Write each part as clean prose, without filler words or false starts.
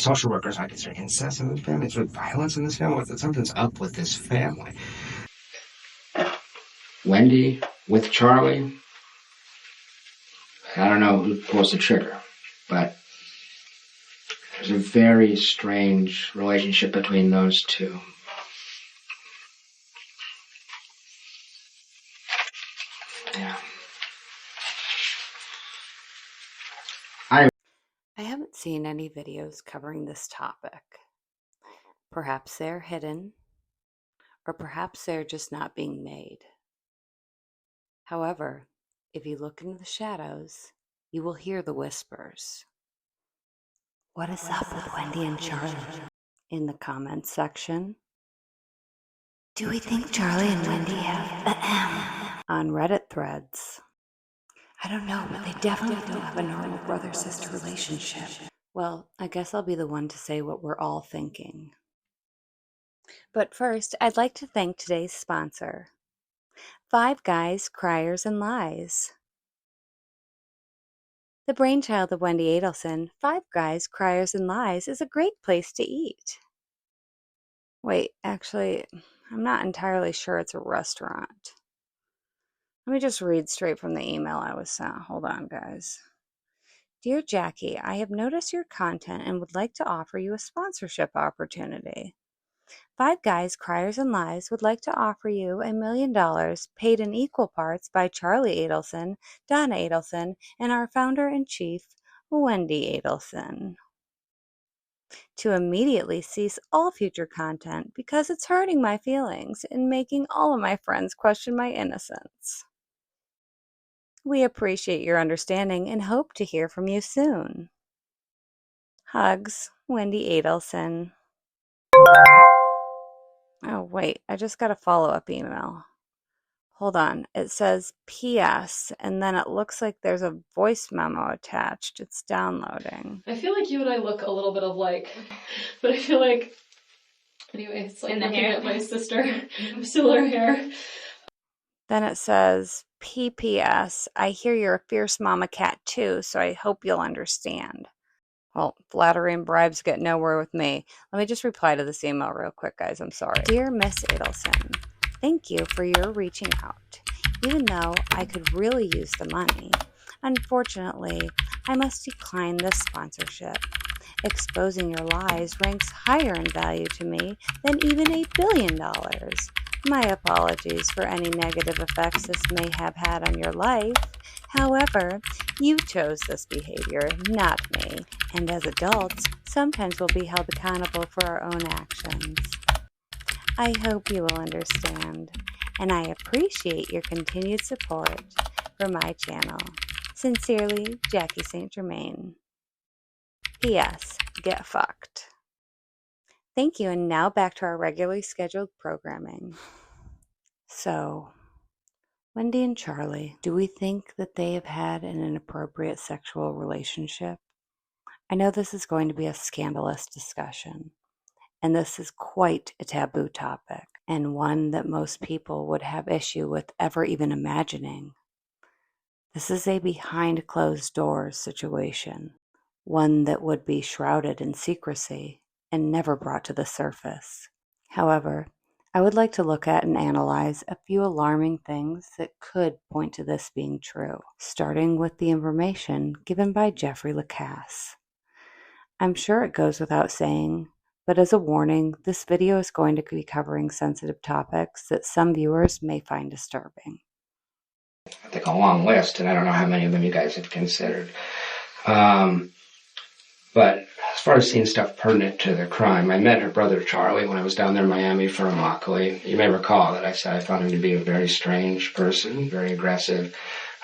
social workers, I consider incest in this family. It's with violence in this family. Something's up with this family. Wendi with Charlie. I don't know who pulls the trigger, but there's a very strange relationship between those two. Yeah. I haven't seen any videos covering this topic. Perhaps they're hidden, or perhaps they're just not being made. However, if you look into the shadows, you will hear the whispers. What is up with Wendi and Charlie? In the comments section. Do we think Charlie and Wendi have on Reddit threads? I don't know, but they definitely don't have a normal brother-sister relationship. Well, I guess I'll be the one to say what we're all thinking. But first, I'd like to thank today's sponsor, Five Guys, Criers, and Lies. The brainchild of Wendi Adelson, Five Guys, Criers, and Lies is a great place to eat. Wait, actually, I'm not entirely sure it's a restaurant. Let me just read straight from the email I was sent. Hold on, guys. Dear Jackie, I have noticed your content and would like to offer you a sponsorship opportunity. Five Guys, Criers, and Lies would like to offer you $1 million paid in equal parts by Charlie Adelson, Donna Adelson, and our founder-in-chief, Wendi Adelson, to immediately cease all future content because it's hurting my feelings and making all of my friends question my innocence. We appreciate your understanding and hope to hear from you soon. Hugs, Wendi Adelson. Oh, wait, I just got a follow-up email. Hold on, it says PS, and then it looks like there's a voice memo attached. It's downloading. I feel like you and I look a little bit alike, but I feel like, anyway, it's like looking at my sister, similar hair. Then it says, PPS, I hear you're a fierce mama cat too, so I hope you'll understand. Well, flattery and bribes get nowhere with me. Let me just reply to this email real quick, guys. I'm sorry. Dear Miss Adelson, thank you for your reaching out. Even though I could really use the money, unfortunately, I must decline this sponsorship. Exposing your lies ranks higher in value to me than even $1 billion. My apologies for any negative effects this may have had on your life. However, you chose this behavior, not me, and as adults, sometimes we'll be held accountable for our own actions. I hope you will understand, and I appreciate your continued support for my channel. Sincerely, Jackie St. Germain. P.S. Get fucked. Thank you, and now back to our regularly scheduled programming. So, Wendi and Charlie, do we think that they have had an inappropriate sexual relationship? I know this is going to be a scandalous discussion, and this is quite a taboo topic, and one that most people would have issue with ever even imagining. This is a behind closed doors situation, one that would be shrouded in secrecy and never brought to the surface. However, I would like to look at and analyze a few alarming things that could point to this being true, starting with the information given by Jeffrey Lacasse. I'm sure it goes without saying, but as a warning, this video is going to be covering sensitive topics that some viewers may find disturbing. I think a long list, and I don't know how many of them you guys have considered. But as far as seeing stuff pertinent to the crime, I met her brother Charlie when I was down there in Miami for Immokalee. You may recall that I said I found him to be a very strange person, very aggressive,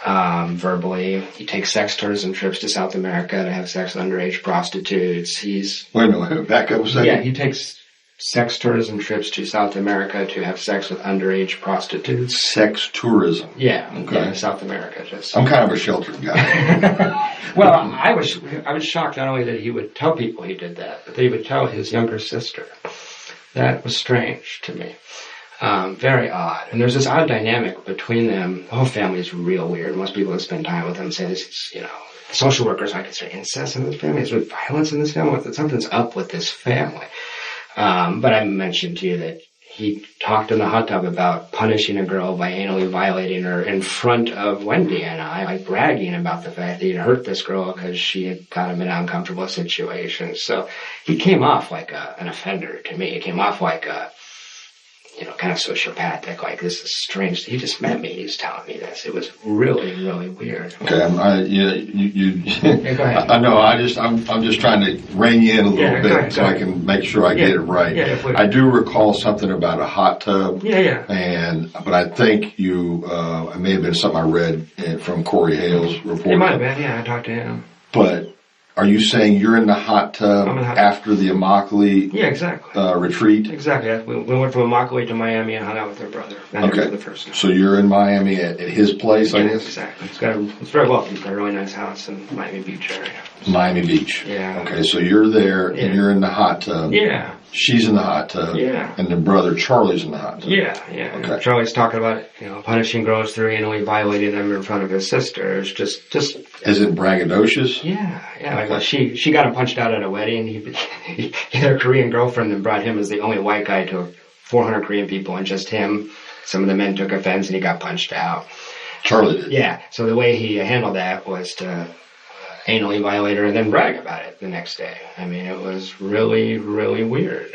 verbally. He takes sex tours and trips to South America to have sex with underage prostitutes. Wait a minute, back up a second. Yeah, he takes sex tours and trips to South America to have sex with underage prostitutes. Sex tourism. Yeah, okay. Yeah, South America. I'm kind of a sheltered guy. Well, I was shocked not only that he would tell people he did that, but that he would tell his younger sister. That was strange to me. Very odd. And there's this odd dynamic between them. The whole family is real weird. Most people that spend time with them say this is, the social workers, I could say incest in this family. Is there violence in this family? Something's up with this family. But I mentioned to you that he talked in the hot tub about punishing a girl by anally violating her in front of Wendi and I, like bragging about the fact that he'd hurt this girl because she had got him in an uncomfortable situation. So he came off like an offender to me. He came off like a, kind of sociopathic, like this is strange. He just met me. He was telling me this. It was really, really weird. Okay, Yeah, go ahead. I know. I'm just trying to rein you in a little bit so I can make sure I get it right. Yeah, I do recall something about a hot tub. Yeah. But I think it may have been something I read from Corey Hale's report. It might have been. Yeah, I talked to him. But are you saying you're in the hot tub after the Immokalee retreat? Exactly. We went from Immokalee to Miami and hung out with her brother. Okay. The first time. So you're in Miami at his place, I guess? Exactly. It's very welcome. It's got a really nice house in Miami Beach area. Miami Beach. Yeah. Okay, so you're there and you're in the hot tub. Yeah. She's in the hot tub. Yeah. And the brother Charlie's in the hot tub. Yeah. Okay. Charlie's talking about punishing girls through anally violating them in front of his sister. It's just. Is it braggadocious? Yeah. Like she got him punched out at a wedding. He had a Korean girlfriend and brought him as the only white guy to 400 Korean people and just him. Some of the men took offense and he got punched out. Charlie did. Yeah. So the way he handled that was to anally violate her and then brag about it the next day. I mean, it was really, really weird.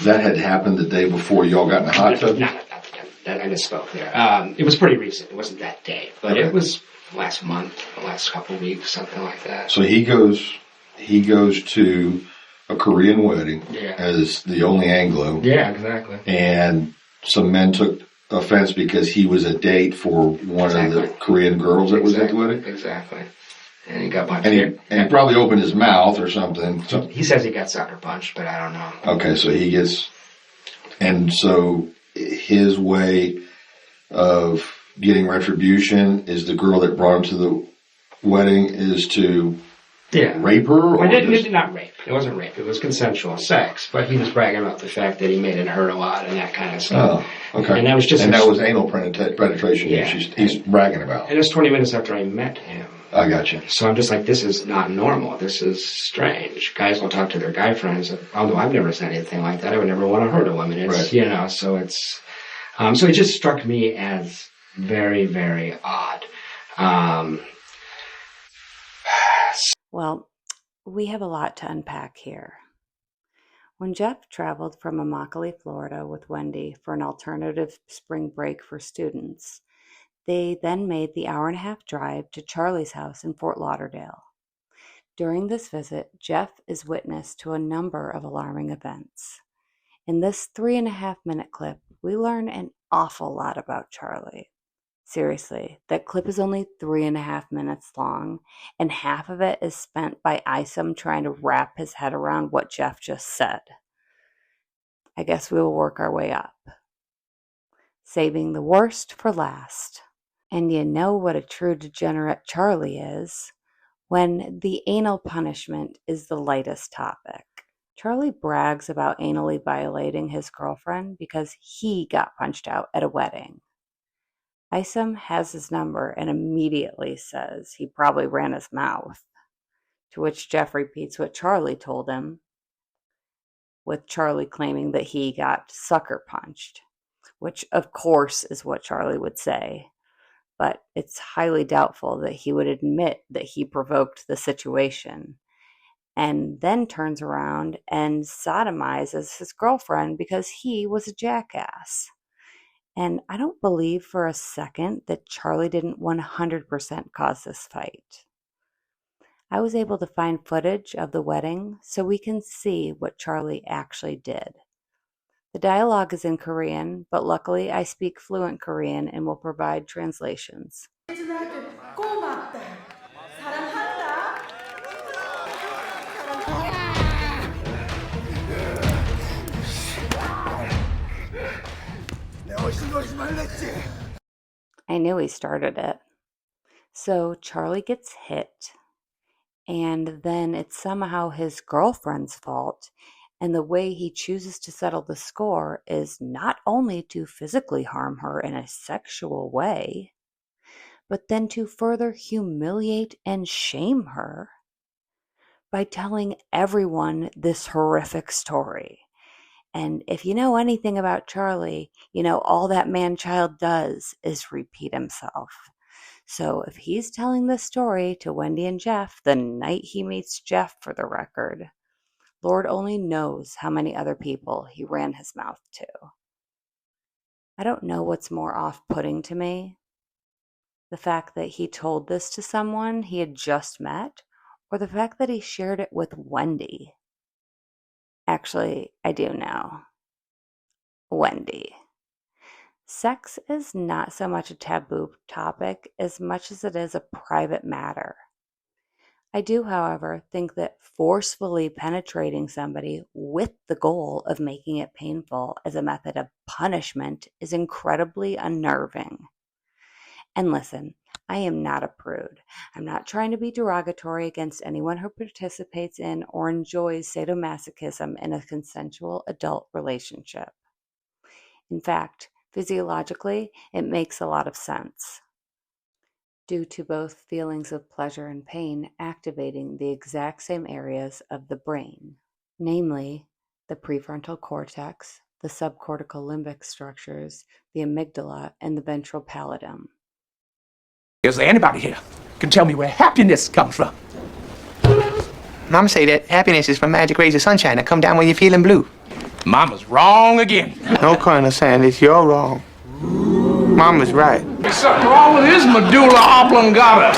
That had happened the day before y'all got in the hot tub? Not the day. I misspoke there. It was pretty recent. It wasn't that day, but It was last month, the last couple of weeks, something like that. So he goes to a Korean wedding as the only Anglo. Yeah, exactly. And some men took offense because he was a date for one of the Korean girls that was at the wedding? Exactly. And he got punched. And he probably opened his mouth or something. He says he got sucker punched, but I don't know. Okay, so he gets... And so his way of getting retribution is the girl that brought him to the wedding is to rape her? Or did not rape. It wasn't rape. It was consensual sex. But he was bragging about the fact that he made it hurt a lot and that kind of stuff. Oh, okay. And that was just... And that was anal penetration he's bragging about. And it's 20 minutes after I met him. I got you. So I'm just like, this is not normal. This is strange. Guys will talk to their guy friends. Although I've never said anything like that. I would never want to hurt a woman. It's, so it's... so it just struck me as very, very odd. Well, we have a lot to unpack here. When Jeff traveled from Immokalee, Florida with Wendi for an alternative spring break for students, they then made the hour-and-a-half drive to Charlie's house in Fort Lauderdale. During this visit, Jeff is witness to a number of alarming events. In this 3.5-minute clip, we learn an awful lot about Charlie. Seriously, that clip is only 3.5 minutes long, and half of it is spent by Isom trying to wrap his head around what Jeff just said. I guess we will work our way up. Saving the worst for last. And you know what a true degenerate Charlie is when the anal punishment is the lightest topic. Charlie brags about anally violating his girlfriend because he got punched out at a wedding. Isom has his number and immediately says he probably ran his mouth, to which Jeff repeats what Charlie told him, with Charlie claiming that he got sucker punched, which of course is what Charlie would say. But it's highly doubtful that he would admit that he provoked the situation, and then turns around and sodomizes his girlfriend because he was a jackass. And I don't believe for a second that Charlie didn't 100% cause this fight. I was able to find footage of the wedding so we can see what Charlie actually did. The dialogue is in Korean, but luckily I speak fluent Korean and will provide translations. I knew he started it. So Charlie gets hit, and then it's somehow his girlfriend's fault. And the way he chooses to settle the score is not only to physically harm her in a sexual way, but then to further humiliate and shame her by telling everyone this horrific story. And if you know anything about Charlie, you know all that man-child does is repeat himself. So if he's telling this story to Wendi and Jeff the night he meets Jeff, for the record, Lord only knows how many other people he ran his mouth to. I don't know what's more off-putting to me, the fact that he told this to someone he had just met, or the fact that he shared it with Wendi. Actually, I do know. Wendi. Sex is not so much a taboo topic as much as it is a private matter. I do, however, think that forcefully penetrating somebody with the goal of making it painful as a method of punishment is incredibly unnerving. And listen, I am not a prude. I'm not trying to be derogatory against anyone who participates in or enjoys sadomasochism in a consensual adult relationship. In fact, physiologically, it makes a lot of sense, due to both feelings of pleasure and pain activating the exact same areas of the brain, namely the prefrontal cortex, the subcortical limbic structures, the amygdala, and the ventral pallidum. Is there anybody here can tell me where happiness comes from? Mama say that happiness is from magic rays of sunshine that come down when you're feeling blue. Mama's wrong again. No, Colonel Sanders, you're wrong. Mama's right. There's something wrong with his medulla oblongata.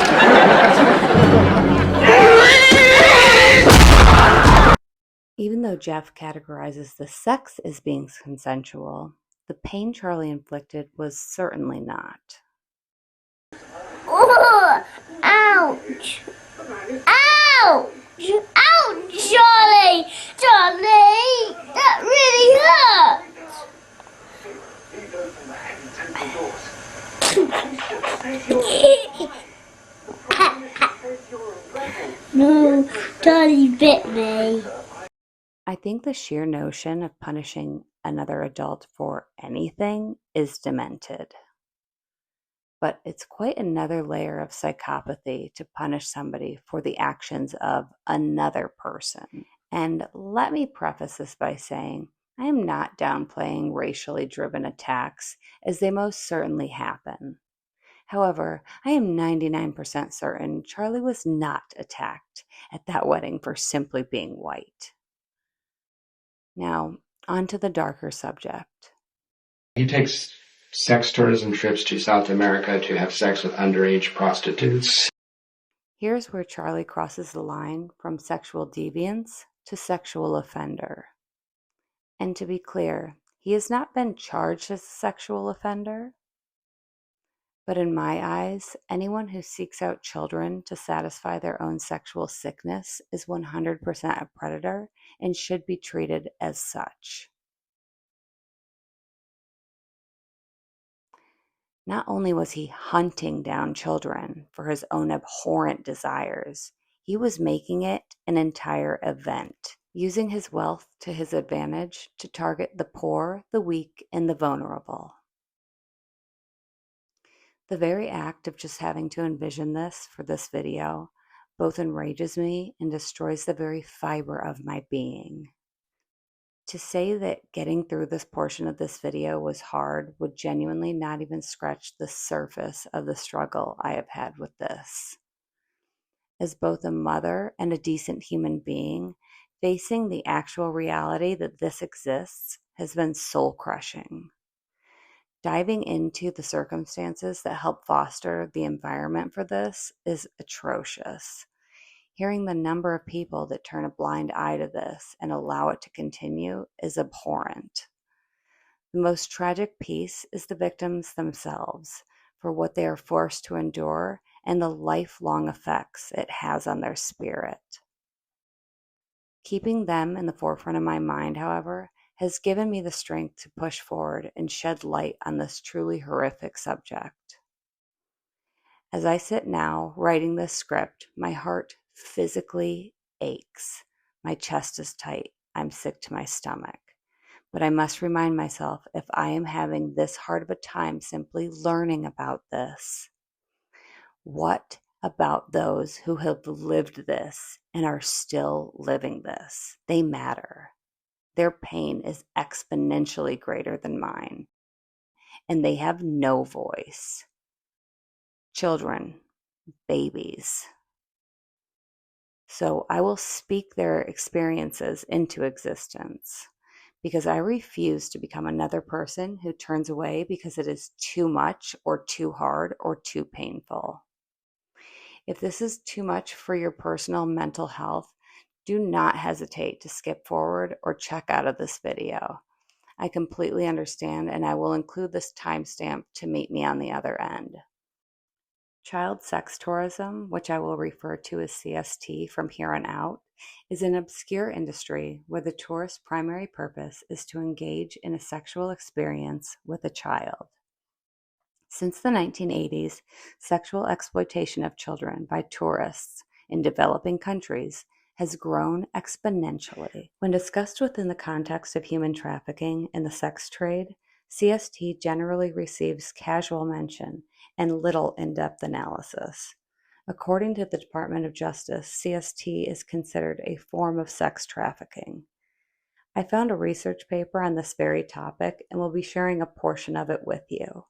Even though Jeff categorizes the sex as being consensual, the pain Charlie inflicted was certainly not. Oh, ouch! Ouch! Ouch, Charlie! Charlie! That really hurts! No, Charlie bit me. I think the sheer notion of punishing another adult for anything is demented. But it's quite another layer of psychopathy to punish somebody for the actions of another person. And let me preface this by saying I am not downplaying racially driven attacks, as they most certainly happen. However, I am 99% certain Charlie was not attacked at that wedding for simply being white. Now, on to the darker subject. He takes sex tourism trips to South America to have sex with underage prostitutes. Here's where Charlie crosses the line from sexual deviance to sexual offender. And to be clear, he has not been charged as a sexual offender. But in my eyes, anyone who seeks out children to satisfy their own sexual sickness is 100% a predator and should be treated as such. Not only was he hunting down children for his own abhorrent desires, he was making it an entire event, using his wealth to his advantage to target the poor, the weak, and the vulnerable. The very act of just having to envision this for this video both enrages me and destroys the very fiber of my being. To say that getting through this portion of this video was hard would genuinely not even scratch the surface of the struggle I have had with this. As both a mother and a decent human being, facing the actual reality that this exists has been soul-crushing. Diving into the circumstances that help foster the environment for this is atrocious. Hearing the number of people that turn a blind eye to this and allow it to continue is abhorrent. The most tragic piece is the victims themselves, for what they are forced to endure and the lifelong effects it has on their spirit. Keeping them in the forefront of my mind, however, has given me the strength to push forward and shed light on this truly horrific subject. As I sit now writing this script, my heart physically aches. My chest is tight. I'm sick to my stomach. But I must remind myself, if I am having this hard of a time simply learning about this, What about those who have lived this and are still living this? They matter. Their pain is exponentially greater than mine, and they have no voice. Children, babies. So I will speak their experiences into existence because I refuse to become another person who turns away because it is too much or too hard or too painful. If this is too much for your personal mental health, do not hesitate to skip forward or check out of this video. I completely understand, and I will include this timestamp to meet me on the other end. Child sex tourism, which I will refer to as CST from here on out, is an obscure industry where the tourist's primary purpose is to engage in a sexual experience with a child. Since the 1980s, sexual exploitation of children by tourists in developing countries has grown exponentially. When discussed within the context of human trafficking and the sex trade, CST generally receives casual mention and little in-depth analysis. According to the Department of Justice, CST is considered a form of sex trafficking. I found a research paper on this very topic and will be sharing a portion of it with you.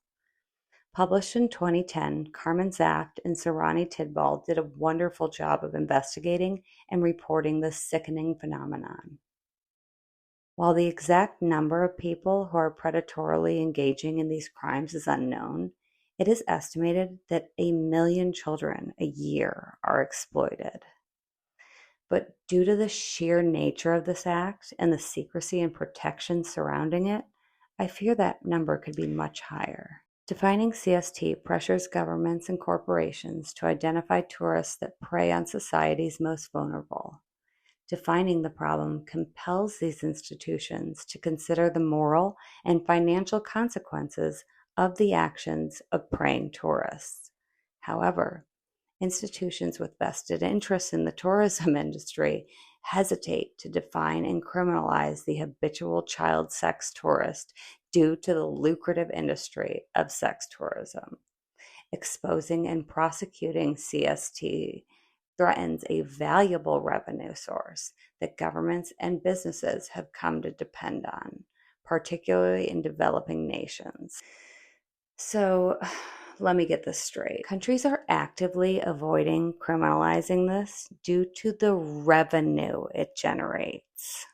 Published in 2010, Carmen Zaft and Sarani Tidball did a wonderful job of investigating and reporting this sickening phenomenon. While the exact number of people who are predatorily engaging in these crimes is unknown, it is estimated that 1 million children a year are exploited. But due to the sheer nature of this act and the secrecy and protection surrounding it, I fear that number could be much higher. Defining CST pressures governments and corporations to identify tourists that prey on society's most vulnerable. Defining the problem compels these institutions to consider the moral and financial consequences of the actions of preying tourists. However, institutions with vested interests in the tourism industry hesitate to define and criminalize the habitual child sex tourist due to the lucrative industry of sex tourism. Exposing and prosecuting CST threatens a valuable revenue source that governments and businesses have come to depend on, particularly in developing nations. So, let me get this straight. Countries are actively avoiding criminalizing this due to the revenue it generates,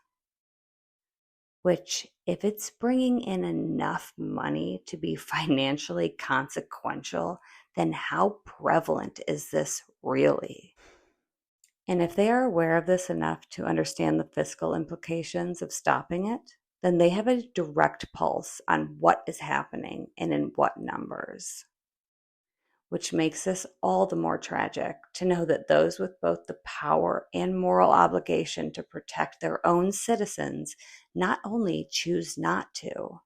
which, if it's bringing in enough money to be financially consequential, then how prevalent is this really? And if they are aware of this enough to understand the fiscal implications of stopping it, then they have a direct pulse on what is happening and in what numbers. Which makes this all the more tragic to know that those with both the power and moral obligation to protect their own citizens not only choose not to,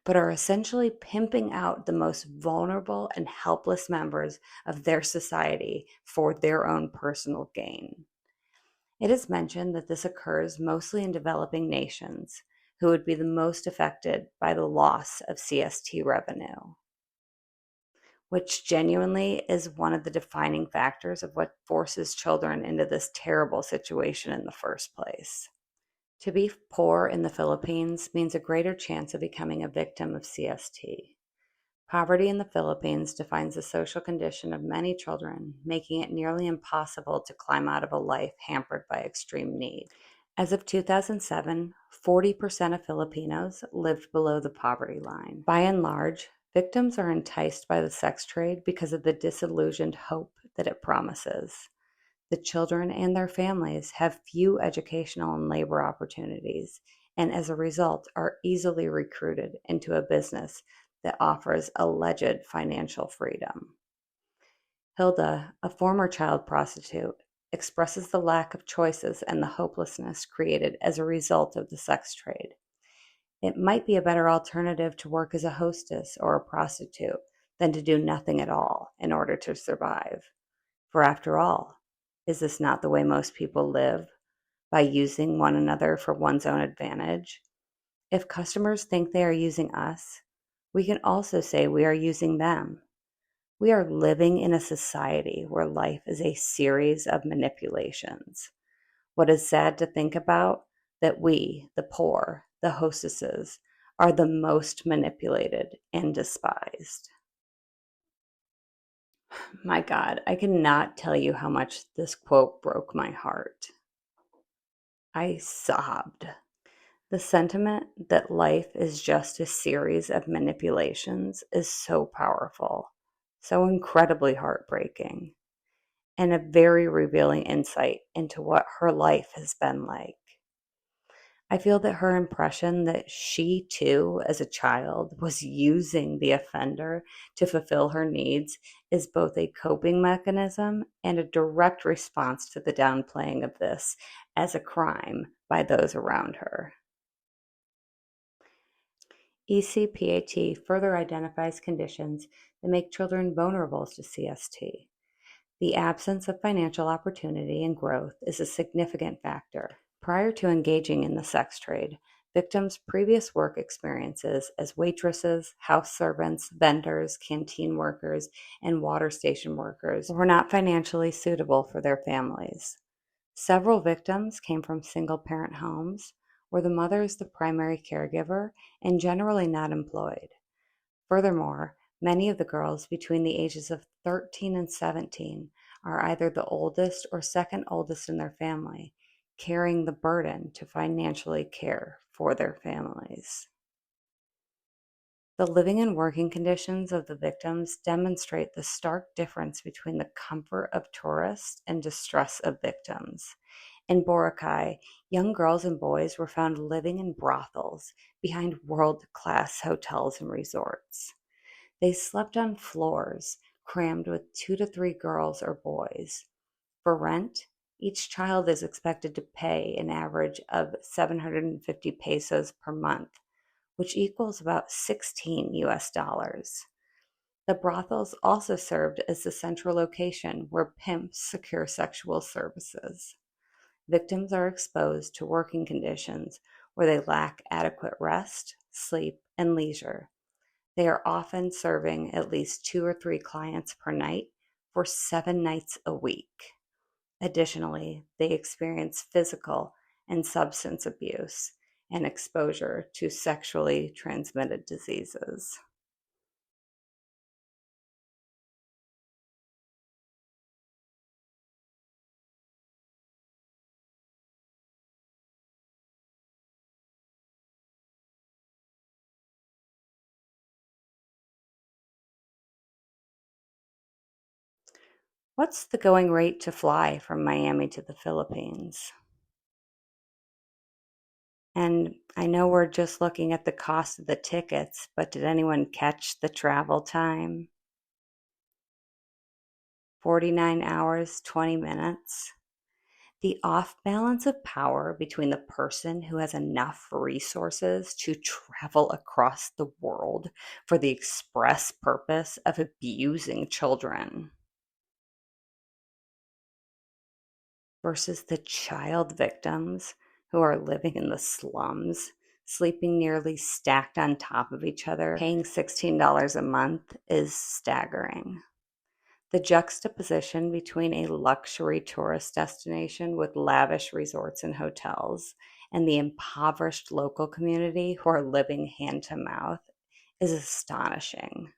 but are essentially pimping out the most vulnerable and helpless members of their society for their own personal gain. It is mentioned that this occurs mostly in developing nations, who would be the most affected by the loss of CST revenue, which genuinely is one of the defining factors of what forces children into this terrible situation in the first place. To be poor in the Philippines means a greater chance of becoming a victim of CST. Poverty in the Philippines defines the social condition of many children, making it nearly impossible to climb out of a life hampered by extreme need. As of 2007, 40% of Filipinos lived below the poverty line. By and large, victims are enticed by the sex trade because of the disillusioned hope that it promises. The children and their families have few educational and labor opportunities, and as a result are easily recruited into a business that offers alleged financial freedom. Hilda, a former child prostitute, expresses the lack of choices and the hopelessness created as a result of the sex trade. It might be a better alternative to work as a hostess or a prostitute than to do nothing at all in order to survive. For after all, is this not the way most people live, by using one another for one's own advantage? If customers think they are using us, we can also say we are using them. We are living in a society where life is a series of manipulations. What is sad to think about, that we, the poor, the hostesses, are the most manipulated and despised. My God, I cannot tell you how much this quote broke my heart. I sobbed. The sentiment that life is just a series of manipulations is so powerful, so incredibly heartbreaking, and a very revealing insight into what her life has been like. I feel that her impression that she too, as a child, was using the offender to fulfill her needs is both a coping mechanism and a direct response to the downplaying of this as a crime by those around her. ECPAT further identifies conditions that make children vulnerable to CST. The absence of financial opportunity and growth is a significant factor. Prior to engaging in the sex trade, victims' previous work experiences as waitresses, house servants, vendors, canteen workers, and water station workers were not financially suitable for their families. Several victims came from single-parent homes where the mother is the primary caregiver and generally not employed. Furthermore, many of the girls between the ages of 13 and 17 are either the oldest or second oldest in their family, carrying the burden to financially care for their families. The living and working conditions of the victims demonstrate the stark difference between the comfort of tourists and distress of victims. In Boracay, young girls and boys were found living in brothels behind world-class hotels and resorts. They slept on floors crammed with 2 to 3 girls or boys. For rent, each child is expected to pay an average of 750 pesos per month, which equals about 16 US dollars. The brothels also served as the central location where pimps secure sexual services. Victims are exposed to working conditions where they lack adequate rest, sleep, and leisure. They are often serving at least 2 or 3 clients per night for 7 nights a week. Additionally, they experience physical and substance abuse and exposure to sexually transmitted diseases. What's the going rate to fly from Miami to the Philippines? And I know we're just looking at the cost of the tickets, but did anyone catch the travel time? 49 hours, 20 minutes. The off-balance of power between the person who has enough resources to travel across the world for the express purpose of abusing children versus the child victims who are living in the slums, sleeping nearly stacked on top of each other, paying $16 a month is staggering. The juxtaposition between a luxury tourist destination with lavish resorts and hotels and the impoverished local community who are living hand to mouth is astonishing.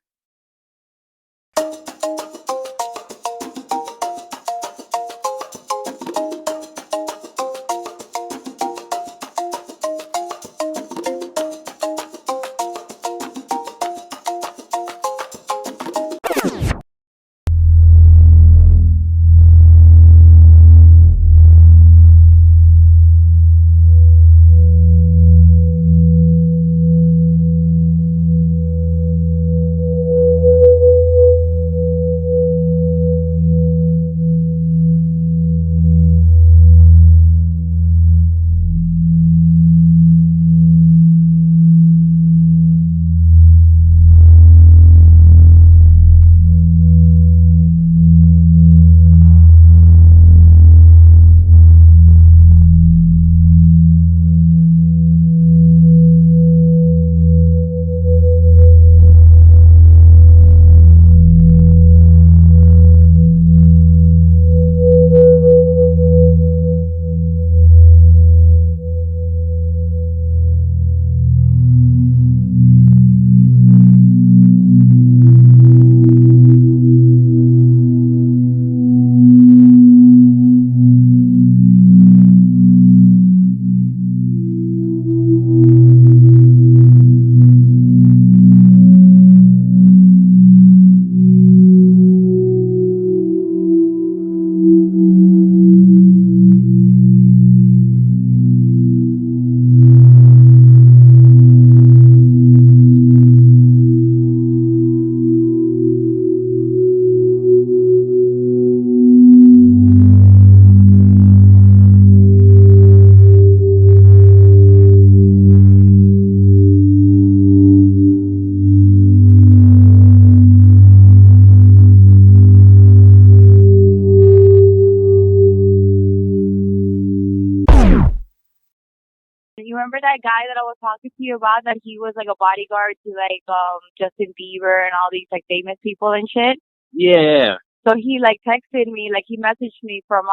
You remember that guy that I was talking to you about, that he was like a bodyguard to like Justin Bieber and all these like famous people and shit? Yeah. So he like texted me, like he messaged me from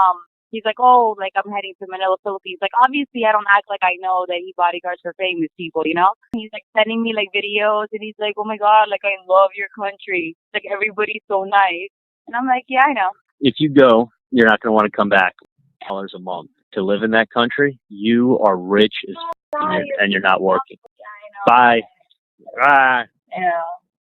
he's like, oh, like I'm heading to Manila, Philippines. Like obviously I don't act like I know that he bodyguards for famous people, you know? He's like sending me like videos and he's like, oh my God, like I love your country. Like everybody's so nice. And I'm like, yeah, I know. If you go, you're not going to want to come back. $1 a month to live in that country, you are rich as and you're not working. Bye. Bye. Yeah.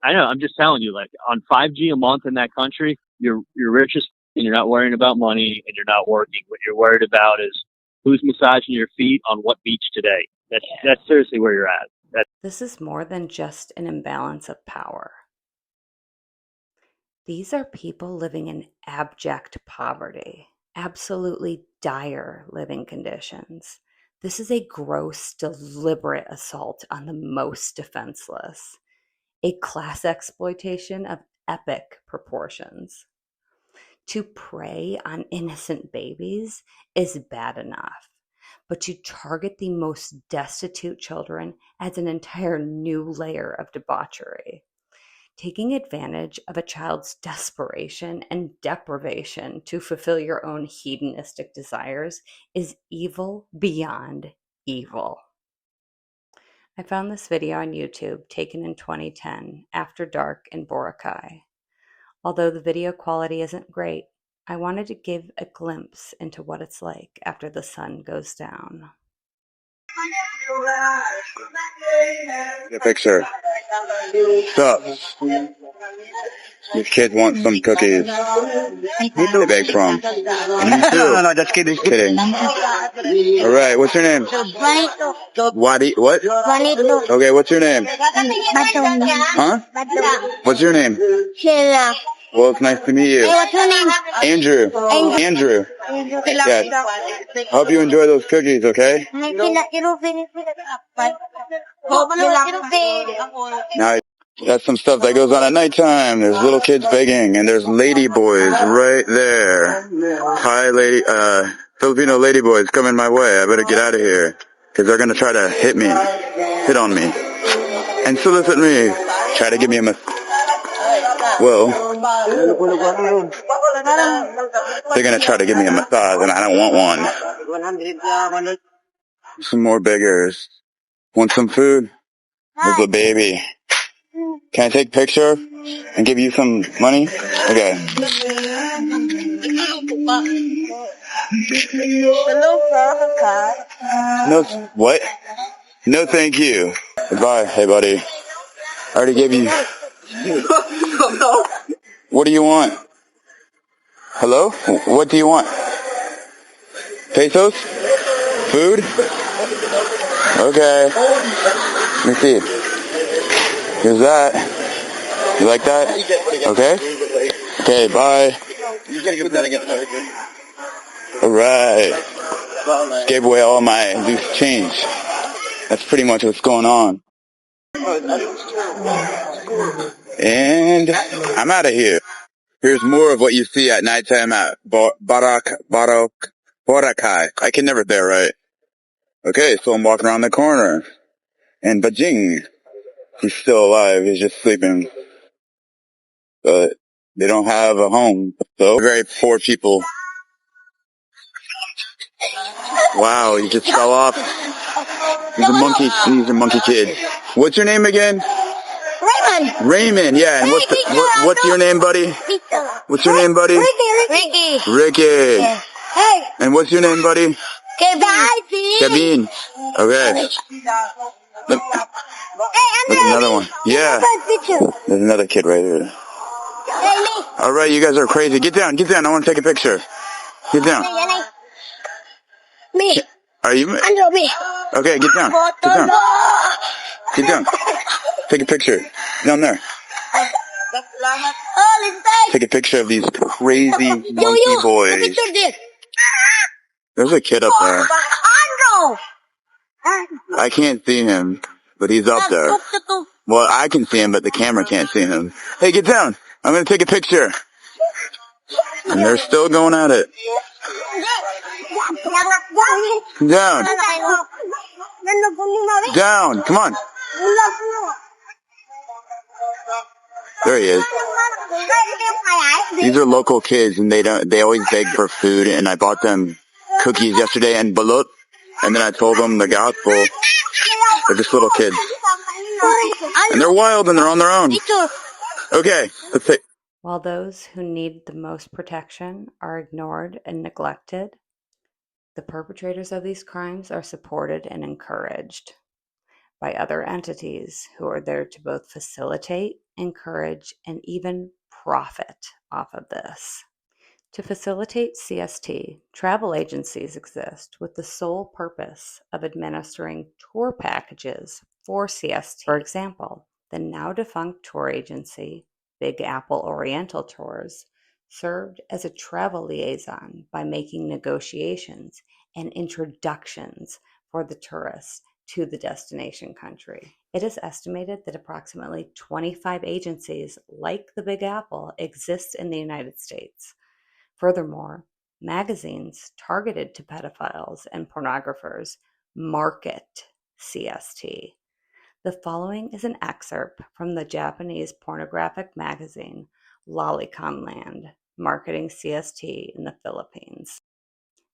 I know. I'm just telling you, like on 5G a month in that country, you're rich as and you're not worrying about money and you're not working. What you're worried about is who's massaging your feet on what beach today. That's seriously where you're at. This is more than just an imbalance of power. These are people living in abject poverty, absolutely dire living conditions. This is a gross, deliberate assault on the most defenseless, a class exploitation of epic proportions. To prey on innocent babies is bad enough, but to target the most destitute children adds an entire new layer of debauchery. Taking advantage of a child's desperation and deprivation to fulfill your own hedonistic desires is evil beyond evil. I found this video on YouTube taken in 2010 after dark in Boracay. Although the video quality isn't great, I wanted to give a glimpse into what it's like after the sun goes down. Get a picture. Stop. These kids want some cookies. They beg for 'em. And you too. No, just kidding. Kidding. All right, what's your name? What? Okay, what's your name? Huh? What's your name? Sheila. Well, it's nice to meet you. What's your name? Andrew. Andrew. Yes. I hope you enjoy those cookies, okay? Now, that's some stuff that goes on at nighttime. There's little kids begging, and there's lady boys right there. Hi, Filipino lady boys coming my way. I better get out of here, because they're going to try to hit on me, and solicit me. Try to give me a well, they're going to try to give me a massage, and I don't want one. Some more beggars. Want some food? There's a baby. Can I take a picture and give you some money? Okay. No, what? No, thank you. Goodbye. Hey, buddy. I already gave you. What do you want? Hello? What do you want? Pesos? Food? Okay. Let me see. Here's that. You like that? Okay? Okay, bye. Alright. Gave away all my loose change. That's pretty much what's going on. And I'm out of here. Here's more of what you see at nighttime at Boracay. I can never say it right. Okay, so I'm walking around the corner. And Bajing. He's still alive. He's just sleeping. But they don't have a home. So very poor people. Wow, he just fell off. He's a monkey kid. What's your name again? Raymond, yeah. And what's your name, buddy? What's your name, buddy? Ricky. Hey. And what's your name, buddy? Kevin. Okay. Look, another one. Yeah. There's another kid right here. Alright, you guys are crazy. Get down. I want to take a picture. Get down. Me. Are you? Me. Okay, get down. Get down. Take a picture. Down there. Take a picture of these crazy monkey boys. There's a kid up there. I can't see him, but he's up there. Well, I can see him, but the camera can't see him. Hey, get down. I'm going to take a picture. And they're still going at it. Come down. Down. Come on. There he is. These are local kids, and they always beg for food, and I bought them cookies yesterday and balut, and then I told them the gospel. They're just little kids. And they're wild, and they're on their own. Okay, let's take. While those who need the most protection are ignored and neglected, the perpetrators of these crimes are supported and encouraged by other entities who are there to both facilitate, encourage, and even profit off of this. To facilitate CST, travel agencies exist with the sole purpose of administering tour packages for CST. For example, the now defunct tour agency, Big Apple Oriental Tours, served as a travel liaison by making negotiations and introductions for the tourists to the destination country. It is estimated that approximately 25 agencies like the Big Apple exist in the United States. Furthermore, magazines targeted to pedophiles and pornographers market CST. The following is an excerpt from the Japanese pornographic magazine Lolicon marketing CST in the Philippines.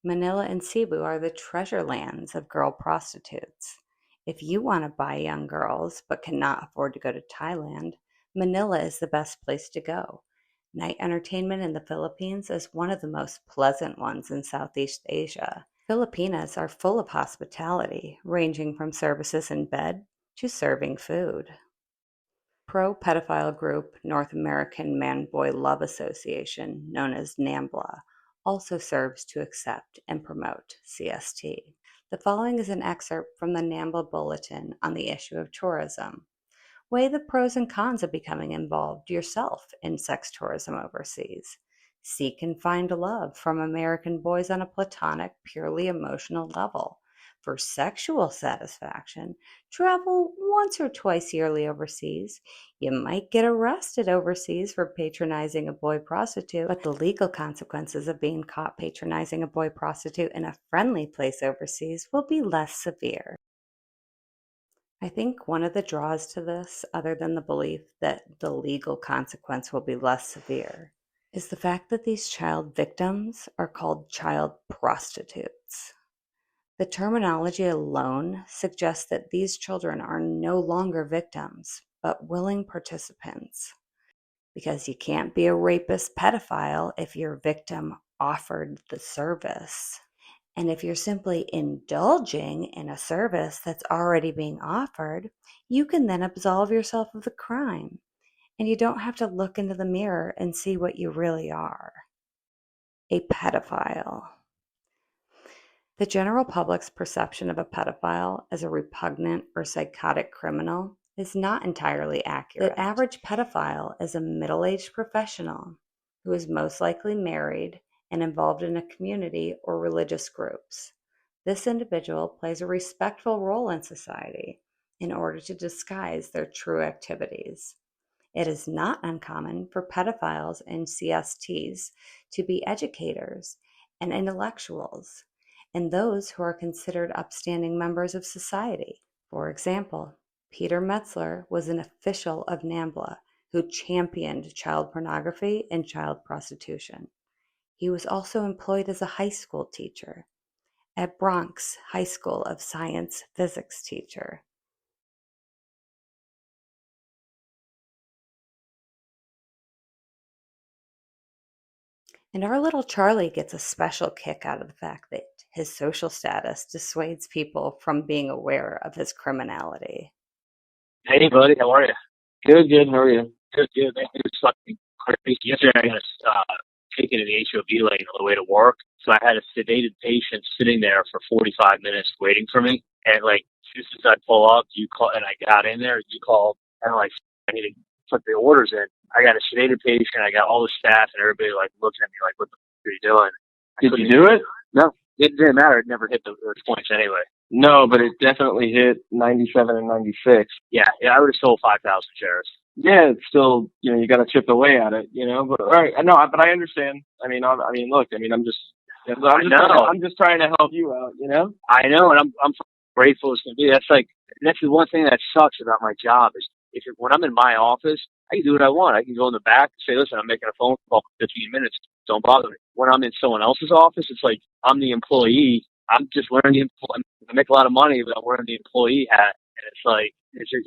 Manila and Cebu are the treasure lands of girl prostitutes. If you want to buy young girls but cannot afford to go to Thailand, Manila is the best place to go. Night entertainment in the Philippines is one of the most pleasant ones in Southeast Asia. Filipinas are full of hospitality, ranging from services in bed to serving food. Pro-pedophile group North American Man-Boy Love Association, known as NAMBLA, also serves to accept and promote CST. The following is an excerpt from the NAMBLA Bulletin on the issue of tourism. Weigh the pros and cons of becoming involved yourself in sex tourism overseas. Seek and find love from American boys on a platonic, purely emotional level. For sexual satisfaction, travel once or twice yearly overseas. You might get arrested overseas for patronizing a boy prostitute, but the legal consequences of being caught patronizing a boy prostitute in a friendly place overseas will be less severe. I think one of the draws to this, other than the belief that the legal consequence will be less severe, is the fact that these child victims are called child prostitutes. The terminology alone suggests that these children are no longer victims, but willing participants. Because you can't be a rapist pedophile if your victim offered the service. And if you're simply indulging in a service that's already being offered, you can then absolve yourself of the crime. And you don't have to look into the mirror and see what you really are. A pedophile. The general public's perception of a pedophile as a repugnant or psychotic criminal is not entirely accurate. The average pedophile is a middle-aged professional who is most likely married and involved in a community or religious groups. This individual plays a respectful role in society in order to disguise their true activities. It is not uncommon for pedophiles and CSTs to be educators and intellectuals, and those who are considered upstanding members of society. For example, Peter Metzler was an official of NAMBLA who championed child pornography and child prostitution. He was also employed as a high school teacher at Bronx High School of Science physics teacher. And our little Charlie gets a special kick out of the fact that his social status dissuades people from being aware of his criminality. Hey, buddy, how are you? Good, good. How are you? Good, good. Man, it was fucking crazy. Yesterday, I got taken in the HOV lane on the way to work, so I had a sedated patient sitting there for 45 minutes waiting for me. And like, just as I pull up, you call, and I got in there. You called, and I'm like, I need to put the orders in. I got a sedated patient. I got all the staff and everybody like looking at me like, "What the fuck are you doing?" Did you do it? No, it didn't matter. It never hit those points anyway. No, but it definitely hit 97 and 96. Yeah, I would have sold 5,000 shares. Yeah, it's still, you got to chip away at it, But all right, no, but I understand. Look, I'm just trying to help you out, I know, and I'm grateful as can be. That's the one thing that sucks about my job is when I'm in my office, I can do what I want. I can go in the back and say, listen, I'm making a phone call for 15 minutes. Don't bother me. When I'm in someone else's office, it's like I'm the employee. I'm just wearing the employee. I make a lot of money, but I'm wearing the employee hat. And it's like,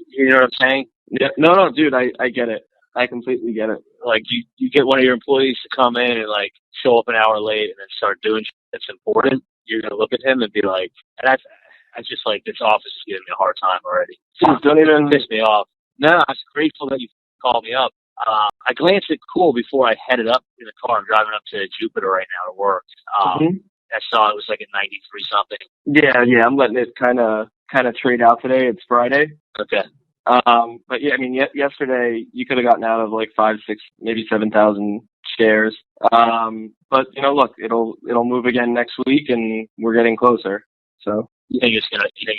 you know what I'm saying? Yeah. No, dude, I get it. I completely get it. Like you get one of your employees to come in and like show up an hour late and then start doing shit that's important. You're going to look at him and be like, and I just like, this office is giving me a hard time already. Don't even piss me off. No, I was grateful that you called me up. I glanced at Cool before I headed up in the car. I'm driving up to Jupiter right now to work. I saw it was like a 93 something. Yeah. I'm letting it kind of trade out today. It's Friday. Okay. But yeah, I mean, yesterday you could have gotten out of like 5, 6, maybe 7,000 shares. But look, it'll move again next week, and we're getting closer. So you think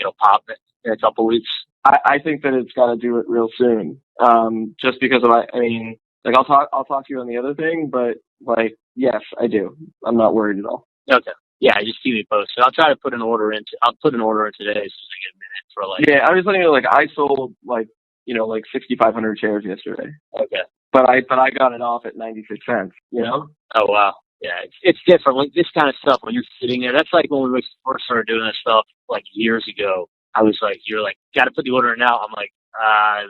it'll pop in a couple weeks? I think that it's got to do it real soon. Just because of like I'll talk to you on the other thing, but like yes, I do. I'm not worried at all. Okay. Yeah, just keep me posted. I'll try to put an order in. I'll put an order in today so I get a minute for like. Yeah, I was letting you know, like I sold like 6,500 shares yesterday. Okay. But I got it off at 96 cents. Oh wow. Yeah, it's different. Like this kind of stuff when you're sitting there. That's like when we first started doing this stuff like years ago. I was like, you're like, got to put the order in now. I'm like,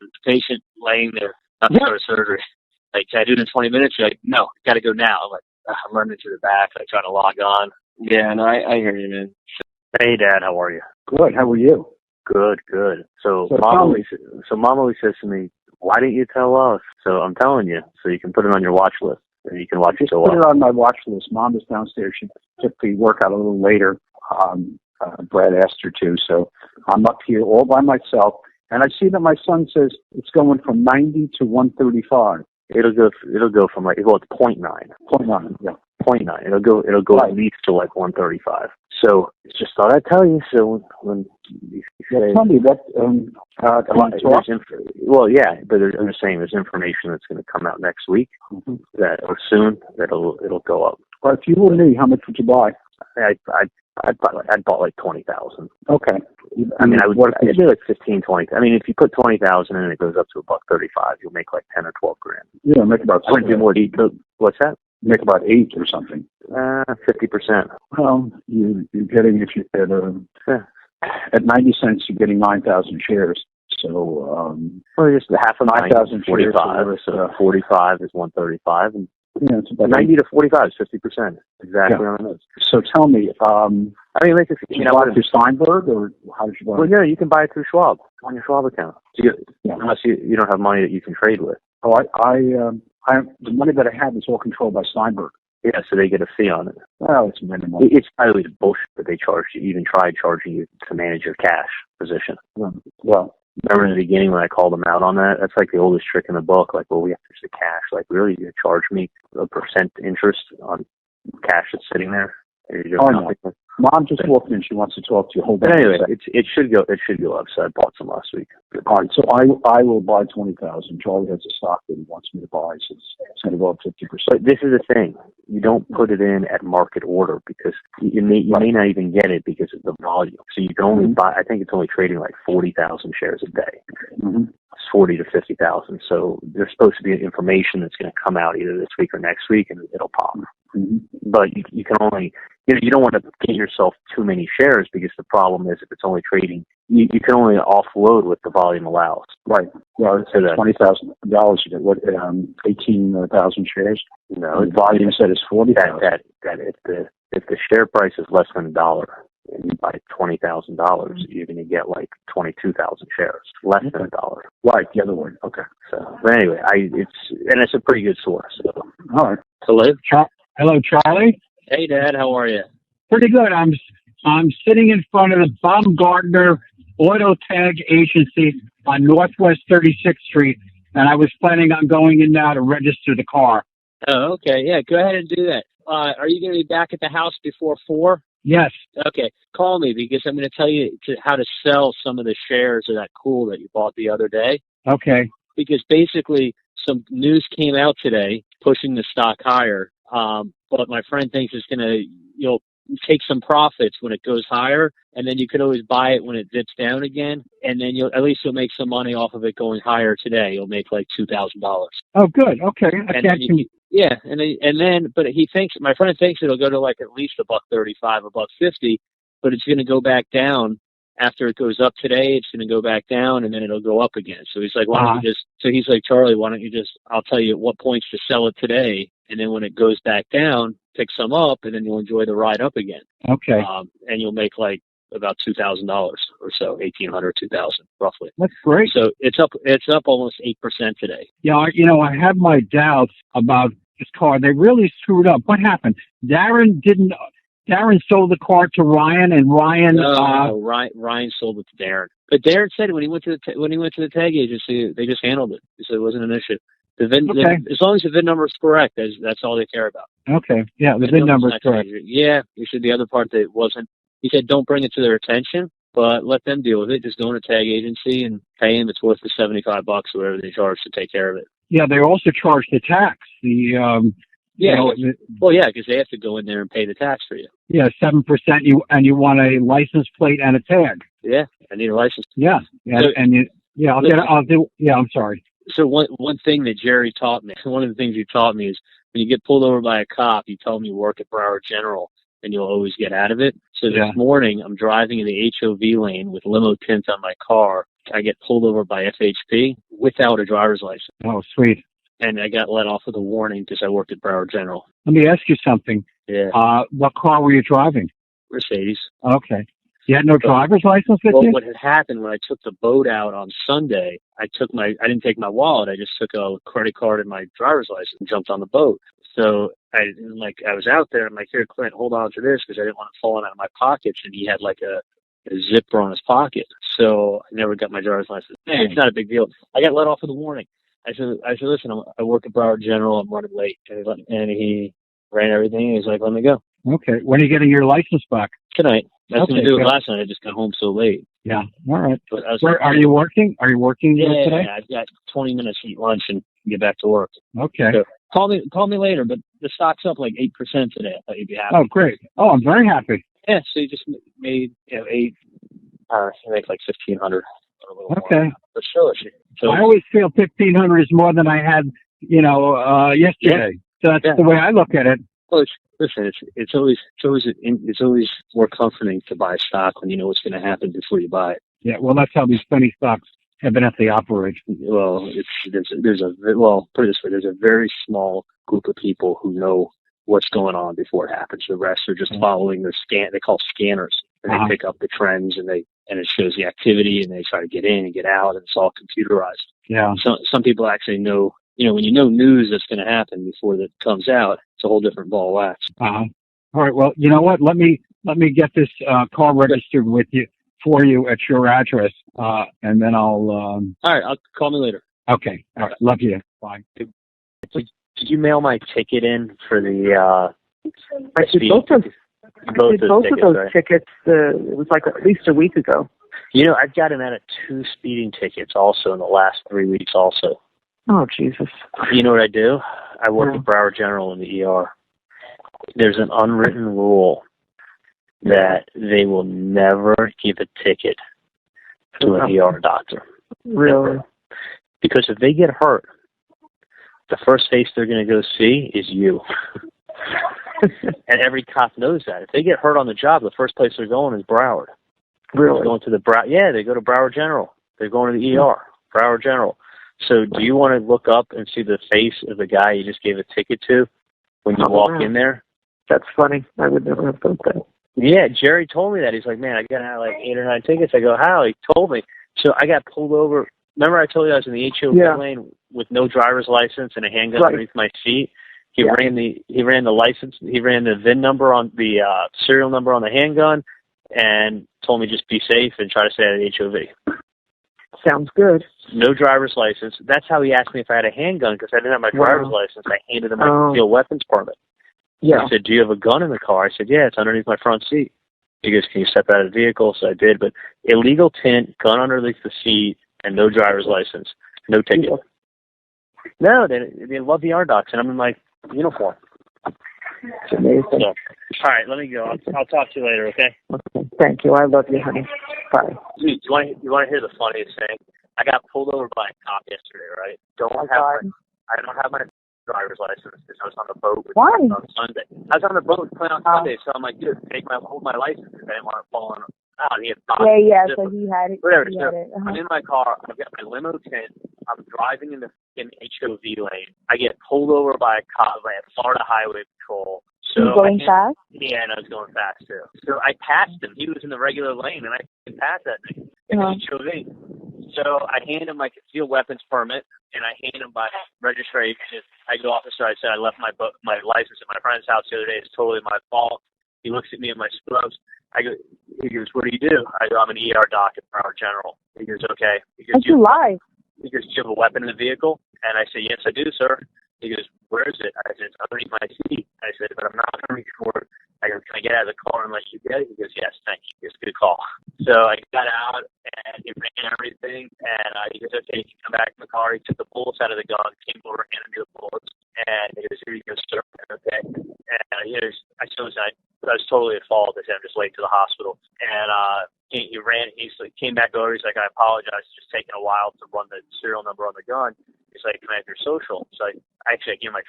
the patient laying there, not to start surgery. Like, can I do it in 20 minutes? You're like, no, got to go now. I'm like, I'm running to the back, like trying to log on. Yeah, no, I hear you, man. Hey, Dad, how are you? Good. How are you? Good. So Mom always says to me, why didn't you tell us? So I'm telling you, so you can put it on your watch list, and you can watch it go up. Put it on my watch list. Mom is downstairs. She typically work out a little later. Brad asked her to, so I'm up here all by myself, and I see that my son says it's going from 90 to 135. It'll go from like, well, it's 0.9. 0.9, yeah. 0.9. It'll go right. At least to like 135. So just thought I'd tell you. So when you say, tell me that. Well, yeah, but I'm just saying there's information that's going to come out next week or soon that'll go up. Well, if you were me, how much would you buy? I'd bought like 20,000. Okay. I mean, it'd be like 15, 20. I mean, if you put 20,000 in and it goes up to $1.35, you'll make like 10 or 12 grand. Yeah, make about. I would do more. What's that? Make about 8 or something. 50%. Well, you're getting at 90 cents, you're getting 9,000 shares. So, well, just half of 9,000 shares. 45. So 45 is 135, and yeah, it's about 90 to 45 is 50%. Exactly on the nose. So tell me, I mean, like, you buy it through Steinberg, or how did you buy it? Well, yeah, you can buy it through Schwab on your Schwab account. So unless you don't have money that you can trade with. Oh, the money that I have is all controlled by Steinberg. Yeah, so they get a fee on it. Well, it's minimal. It's probably bullshit that they charge you, even tried charging you to manage your cash position. Well, remember in the beginning when I called them out on that? That's like the oldest trick in the book. Like, well, we have to use the cash. Like, really, you charge me a % interest on cash that's sitting there? No. Mom just walked in. She wants to talk to you. Hold on. But anyway, it should go up. So I bought some last week. All right. So I will buy 20,000. Charlie has a stock that he wants me to buy. So it's going to go up 50%. But this is the thing. You don't put it in at market order because you may not even get it because of the volume. So you can only buy. I think it's only trading like 40,000 shares a day. It's 40 to 50,000. So there's supposed to be information that's going to come out either this week or next week, and it'll pop. But you can only, you don't want to get yourself too many shares because the problem is if it's only trading, you can only offload what the volume allows. Right. Well, it's $20,000. You get what? 18,000 shares. No, the volume said it's 40,000. That if the share price is less than $1 and you buy $20,000, you're going to get like 22,000 shares, less than $1. Right. The other one. Okay. So, but anyway, it's a pretty good source. So. All right. Hello. Hello, Charlie. Hey, Dad. How are you? Pretty good. I'm sitting in front of the Baumgartner Auto Tag Agency on Northwest 36th Street, and I was planning on going in now to register the car. Oh, okay. Yeah, go ahead and do that. Are you going to be back at the house before 4? Yes. Okay. Call me because I'm going to tell you how to sell some of the shares of that Cool that you bought the other day. Okay. Because basically some news came out today pushing the stock higher. But my friend thinks it's going to, take some profits when it goes higher, and then you could always buy it when it dips down again, and then you'll make some money off of it going higher today. You'll make like $2,000. Oh, good. Okay. Yeah, but my friend thinks it'll go to like at least $1.35, $1.50, but it's going to go back down after it goes up today. It's going to go back down, and then it'll go up again. So he's like, why don't you just? So he's like, Charlie, why don't you just? I'll tell you at what points to sell it today, and then when it goes back down, pick some up, and then you'll enjoy the ride up again. Okay. And you'll make like about $2,000 or so, $1,800, $2,000 roughly. That's great. So it's up almost 8% today. Yeah, I have my doubts about this car. They really screwed up. What happened? Darren sold the car to Ryan, and Ryan. Ryan sold it to Darren. But Darren said when he went to the tag agency, they just handled it. He said it wasn't an issue. As long as the VIN number is correct, that's all they care about. Okay. Yeah, the VIN number is correct. Yeah, you said the other part that it wasn't. He said don't bring it to their attention, but let them deal with it. Just go in a tag agency and pay them. It's worth the $75 or whatever they charge to take care of it. Yeah, they also charge the tax. Because they have to go in there and pay the tax for you. Yeah, 7%. You want a license plate and a tag. Yeah, I need a license. Yeah, I'm sorry. So one thing that Jerry taught me, one of the things you taught me is when you get pulled over by a cop, you tell him you work at Broward General, and you'll always get out of it. So this morning, I'm driving in the HOV lane with limo tint on my car. I get pulled over by FHP without a driver's license. Oh, sweet. And I got let off with a warning because I worked at Broward General. Let me ask you something. Yeah. What car were you driving? Mercedes. Okay. You had no driver's license with you? What had happened when I took the boat out on Sunday, I didn't take my wallet. I just took a credit card and my driver's license and jumped on the boat. So I was out there. I'm like, here, Clint, hold on to this because I didn't want it falling out of my pockets. And he had like a zipper on his pocket. So I never got my driver's license. Hey, it's not a big deal. I got let off with a warning. I said, listen, I work at Broward General. I'm running late. And he ran everything. He's like, let me go. Okay. When are you getting your license back? Tonight. I was going to do it last night. I just got home so late. Yeah. All right. But are you working? Are you working today? Yeah, I've got 20 minutes to eat lunch and get back to work. Okay. So call me later, but the stock's up like 8% today. I thought you'd be happy. Oh, great. Oh, I'm very happy. Yeah, so you just made, you make like $1,500. Okay. But still, so I always feel $1,500 is more than I had, yesterday. Yeah. So that's the way I look at it. Well, listen, it's always more comforting to buy stock when you know what's going to happen before you buy it. Yeah, well, that's how these penny stocks evidently operate. Well, put it this way: there's a very small group of people who know what's going on before it happens. The rest are just following their They call scanners, and they pick up the trends, and it shows the activity, and they try to get in and get out, and it's all computerized. Yeah. So some people actually know. When you know news that's going to happen before that comes out, it's a whole different ball of wax. All right. Well, you know what? Let me get this car registered for you at your address, and then I'll. All right. I'll call me later. Okay. All right. Love you. Bye. Did you mail my ticket in for the? I did both of those tickets. It was like at least a week ago. I've gotten out of 2 speeding tickets also in the last 3 weeks also. Oh, Jesus. You know what I do? I work at Broward General in the ER. There's an unwritten rule that they will never give a ticket to an ER doctor. Really? Never. Because if they get hurt, the first face they're going to go see is you. And every cop knows that. If they get hurt on the job, the first place they're going is Broward. Really? They're going to they go to Broward General. They're going to the ER, Broward General. So do you want to look up and see the face of the guy you just gave a ticket to when you walk in there? That's funny. I would never have thought that. Yeah, Jerry told me that. He's like, man, I got out like 8 or 9 tickets. I go, how? He told me. So I got pulled over. Remember I told you I was in the HOV lane with no driver's license and a handgun underneath my seat? He ran the license. He ran the VIN number on the serial number on the handgun and told me just be safe and try to stay out of the HOV. Sounds good. No driver's license. That's how he asked me if I had a handgun because I didn't have my driver's license. I handed him my concealed weapons permit. Yeah. He said, do you have a gun in the car? I said, yeah, it's underneath my front seat. He goes, can you step out of the vehicle? So I did. But illegal tint, gun underneath the seat, and no driver's license. No ticket. No, they love the R docs, and I'm in my uniform. It's amazing. So, all right, let me go. I'll talk to you later, okay? Okay. Thank you. I love you, honey. Bye. Dude, you want to hear the funniest thing? I got pulled over by a cop yesterday, right? I don't have my driver's license because I was on the boat with Why? on Sunday. I was on the boat playing on Sunday, so I'm like, dude, hold my license because I didn't want to fall on. He had So he had it. Whatever. He So had it. I'm in my car. I've got my limo tent. I'm driving in the HOV lane. I get pulled over by a cop by Florida Highway Patrol. So you going fast? Yeah, and I was going fast too. So I passed him. He was in the regular lane, and I didn't pass that thing in the HOV. So I hand him my concealed weapons permit, and I hand him my registration. I go, officer, I said I left my license at my friend's house the other day. It's totally my fault. He looks at me in my scrubs. He goes, what do you do? I go, I'm an ER doc at Broward General. He goes, okay. He goes, you lie. He goes, do you have a weapon in the vehicle? And I say, yes, I do, sir. He goes, where is it? I said, it's underneath my seat. I said, but I'm not going to reach for it. I go, can I get out of the car and let you get it? He goes, yes, thank you. It's a good call. So I got out, and he ran everything, and he goes, okay, you come back in the car. He took the bullets out of the gun, came over, handed me the bullets, and he goes, here you go, sir. Okay. And he goes, I was totally at fault. I said, I'm just late to the hospital. And he came back over. He's like, I apologize. It's just taking a while to run the serial number on the gun. He's like, can I have your social? So I gave him my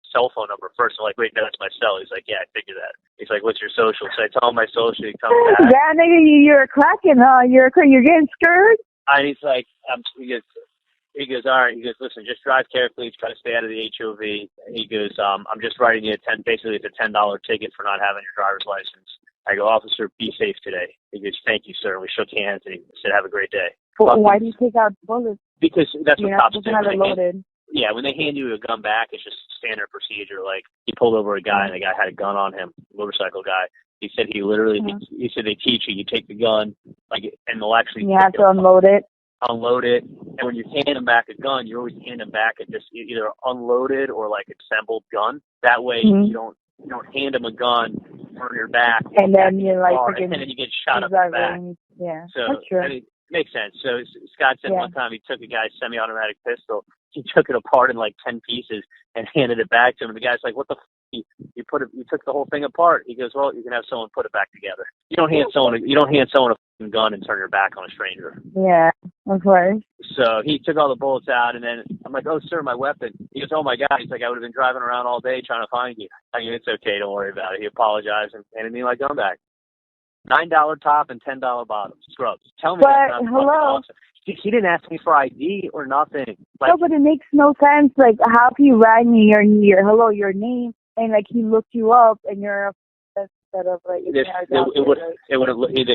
cell phone number first. I'm like, wait, no, that's my cell. He's like, yeah, I figured that. He's like, what's your social? So I tell him my social. He comes back. Yeah, nigga, you're cracking, huh? You're getting scared? And he's like, he goes, all right. He goes, listen, just drive carefully. Try to stay out of the HOV. He goes, I'm just writing you basically it's a $10 ticket for not having your driver's license. I go, officer, be safe today. He goes, thank you, sir. And we shook hands, and he said, have a great day. Well, why do you take out bullets? Because that's what cops do. Have it loaded. When they hand you a gun back, it's just standard procedure. Like, he pulled over a guy, and the guy had a gun on him, motorcycle guy. He said he said they teach you. You take the gun, and they'll actually... You have to unload it. Unload it, and when you hand them back a gun, you always hand them back a just either unloaded or assembled gun. That way, you don't hand them a gun, turn your back, and then you're and then you get shot up in the back. Yeah, so that's true. I mean, it makes sense. So Scott said one time he took a guy's semi-automatic pistol, he took it apart in 10 pieces and handed it back to him. And the guy's like, "What the? You took the whole thing apart." He goes, "Well, you can have someone put it back together. You don't hand someone a gun and turn your back on a stranger." Yeah, of course. So he took all the bullets out, and then I'm like, "Oh, sir, my weapon." He goes, "Oh my God." He's like, "I would have been driving around all day trying to find you." I mean, it's okay, don't worry about it. He apologized and handed me my gun back. $9 top and $10 bottom. Scrubs. Tell me that's not hello. Awesome. He didn't ask me for ID or nothing. No, but it makes no sense. How can you write me your name, and he looked you up, and you're instead of they'd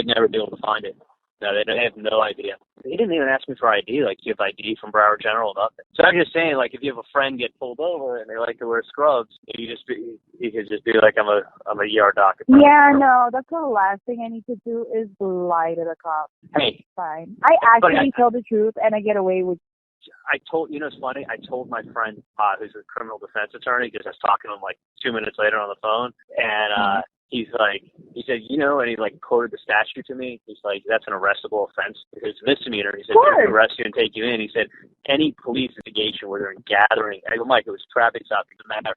never be able to find it. No, they have no idea. He didn't even ask me for ID. Do you have ID from Broward General? Nothing. So I'm just saying, if you have a friend get pulled over and they like to wear scrubs, you could just be like, I'm a ER doc. Yeah, no, that's the last thing I need to do is lie to the cop. Hey, fine. I actually tell the truth, and I get away with. It's funny. I told my friend who's a criminal defense attorney, because I was talking to him 2 minutes later on the phone, and he said, and he quoted the statute to me. He's like, that's an arrestable offense because it's a misdemeanor. He said, they can arrest you and take you in. He said, any police investigation where they're in gathering, I go, Mike, it was traffic stop. It doesn't matter.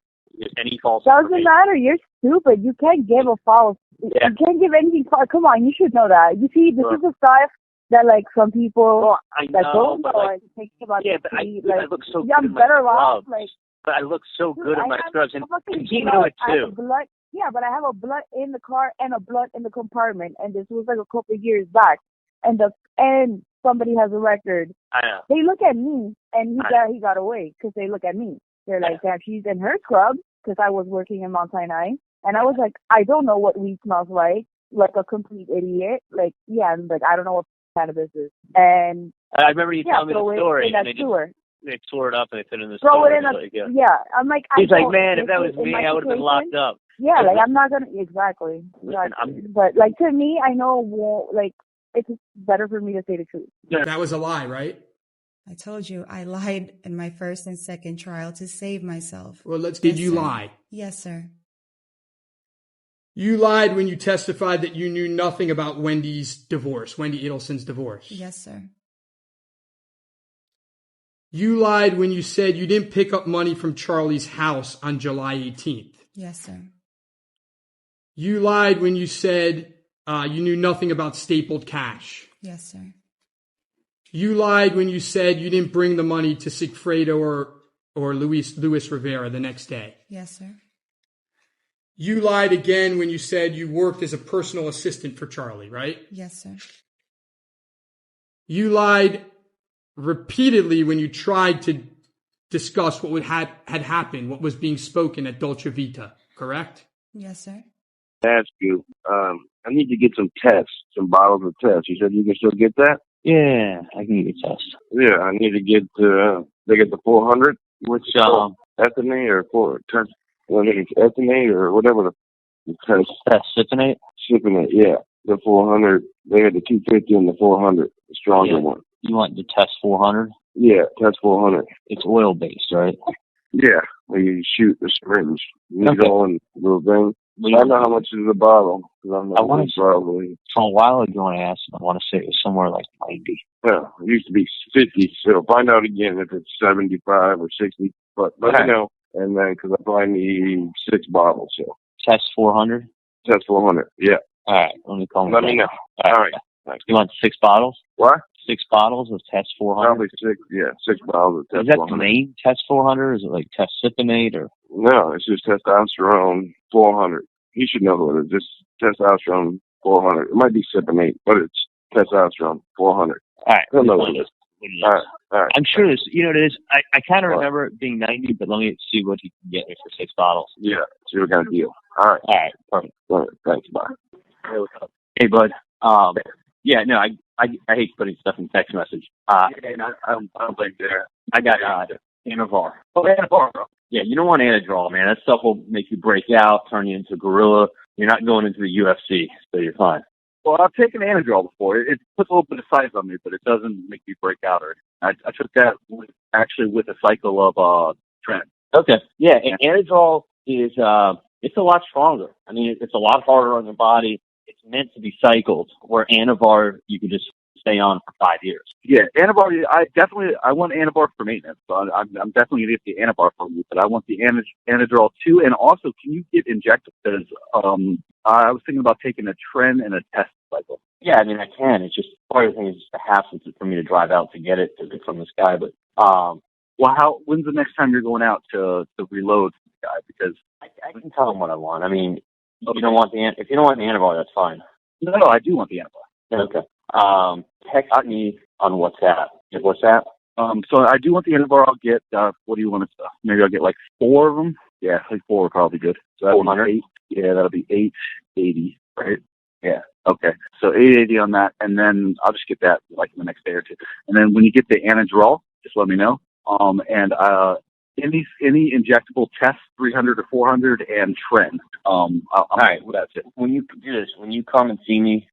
Any false doesn't matter. You're stupid. You can't give a false. Yeah. You can't give anything false. Come on, you should know that. You see, this is the stuff that some people don't know. It takes about but I look so good in my better off. But I look so good in my scrubs, and he knew it too. Yeah, but I have a blood in the car and a blood in the compartment, and this was a couple of years back, and somebody has a record. I know. They look at me, and he got away because they look at me. They're like, "Damn, she's in her scrubs," because I was working in Mount Sinai, and I was like, "I don't know what weed smells like a complete idiot." I don't know what cannabis is, and I remember you telling me the story. They tore it up and they put it in the store. I'm like, he's like, man, if that was me, I would have been locked up. Yeah, I'm not gonna exactly. But to me, I know it's better for me to say the truth. That was a lie, right? I told you I lied in my first and second trial to save myself. Well, did you lie? Yes, sir. You lied when you testified that you knew nothing about Wendi Adelson's divorce. Yes, sir. You lied when you said you didn't pick up money from Charlie's house on July 18th. Yes, sir. You lied when you said you knew nothing about stapled cash. Yes, sir. You lied when you said you didn't bring the money to Sigfredo or Luis Rivera the next day. Yes, sir. You lied again when you said you worked as a personal assistant for Charlie, right? Yes, sir. You lied repeatedly when you tried to discuss what had happened, what was being spoken at Dolce Vita, correct? Yes, sir. Ask you, I need to get some tests, some bottles of tests. You said you can still get that? Yeah, I can get a test. Yeah, I need to get they get the 400, which ethane or ethane or whatever the test. Cypionate? Cypionate, yeah. The 400, they had the 250 and the 400, the stronger one. You want the test 400? Yeah, test 400. It's oil based, right? Yeah, where you shoot the syringe, needle and little thing. I don't know how much is the bottle. From a while ago when I asked him, I want to say it was somewhere like 90. Well, it used to be 50, so find out again if it's 75 or 60. But let me know, and then because I probably need 6 bottles. So test 400. Test 400. Yeah. All right. Let me call him. Let me know. All right. You want 6 bottles? What? 6 bottles of test 400. Probably 6. Yeah, 6 bottles of test. Is that 400. the name test 400? Or is it like test cypionate or? No, it's just testosterone 400. You should know what it is. Just testosterone 400. It might be cypionate, but it's testosterone 400. All right. He'll know what it is. All right. I'm sure this. You know what it is. I kind of remember it being 90, but let me see what he can get me for 6 bottles. Yeah. See what kind of deal. All right. All right. Perfect. All right. Thanks. Bye. Hey, what's up? Hey, bud. Yeah, no, I hate putting stuff in text message. I don't think there. I got Anavar. Oh, Anavar, bro. Yeah, you don't want Anadrol, man. That stuff will make you break out, turn you into a gorilla. You're not going into the UFC, so you're fine. Well, I've taken Anadrol before. It puts a little bit of size on me, but it doesn't make me break out. I took that with a cycle of Trent. Okay. Yeah, Anadrol is it's a lot stronger. I mean, it's a lot harder on the body. It's meant to be cycled, where Anavar, you can just stay on for 5 years. Yeah, Anavar, I want Anavar for maintenance, so I'm definitely going to get the Anavar from you, but I want the Anadrol too, and also, can you get injected? Because I was thinking about taking a Tren and a test cycle. Yeah, I mean, I can. It's just part of the thing is just a hassle for me to drive out to get it from this guy, but well, when's the next time you're going out to reload the guy? Because I can tell him what I want. I mean, if you don't want the Anavar, that's fine. No, I do want the Anavar. Okay. Text me on WhatsApp. WhatsApp? So I do want the Anavar. I'll get, what do you want to, maybe I'll get like 4 of them. Yeah, like 4 are probably good. So that'll 400? Yeah, that'll be 880, right? Yeah. Okay. So 880 on that, and then I'll just get that like in the next day or 2. And then when you get the Anadrol, just let me know. And any injectable tests, 300 or 400, and Tren. All right, well, that's it. When you do this, when you come and see me,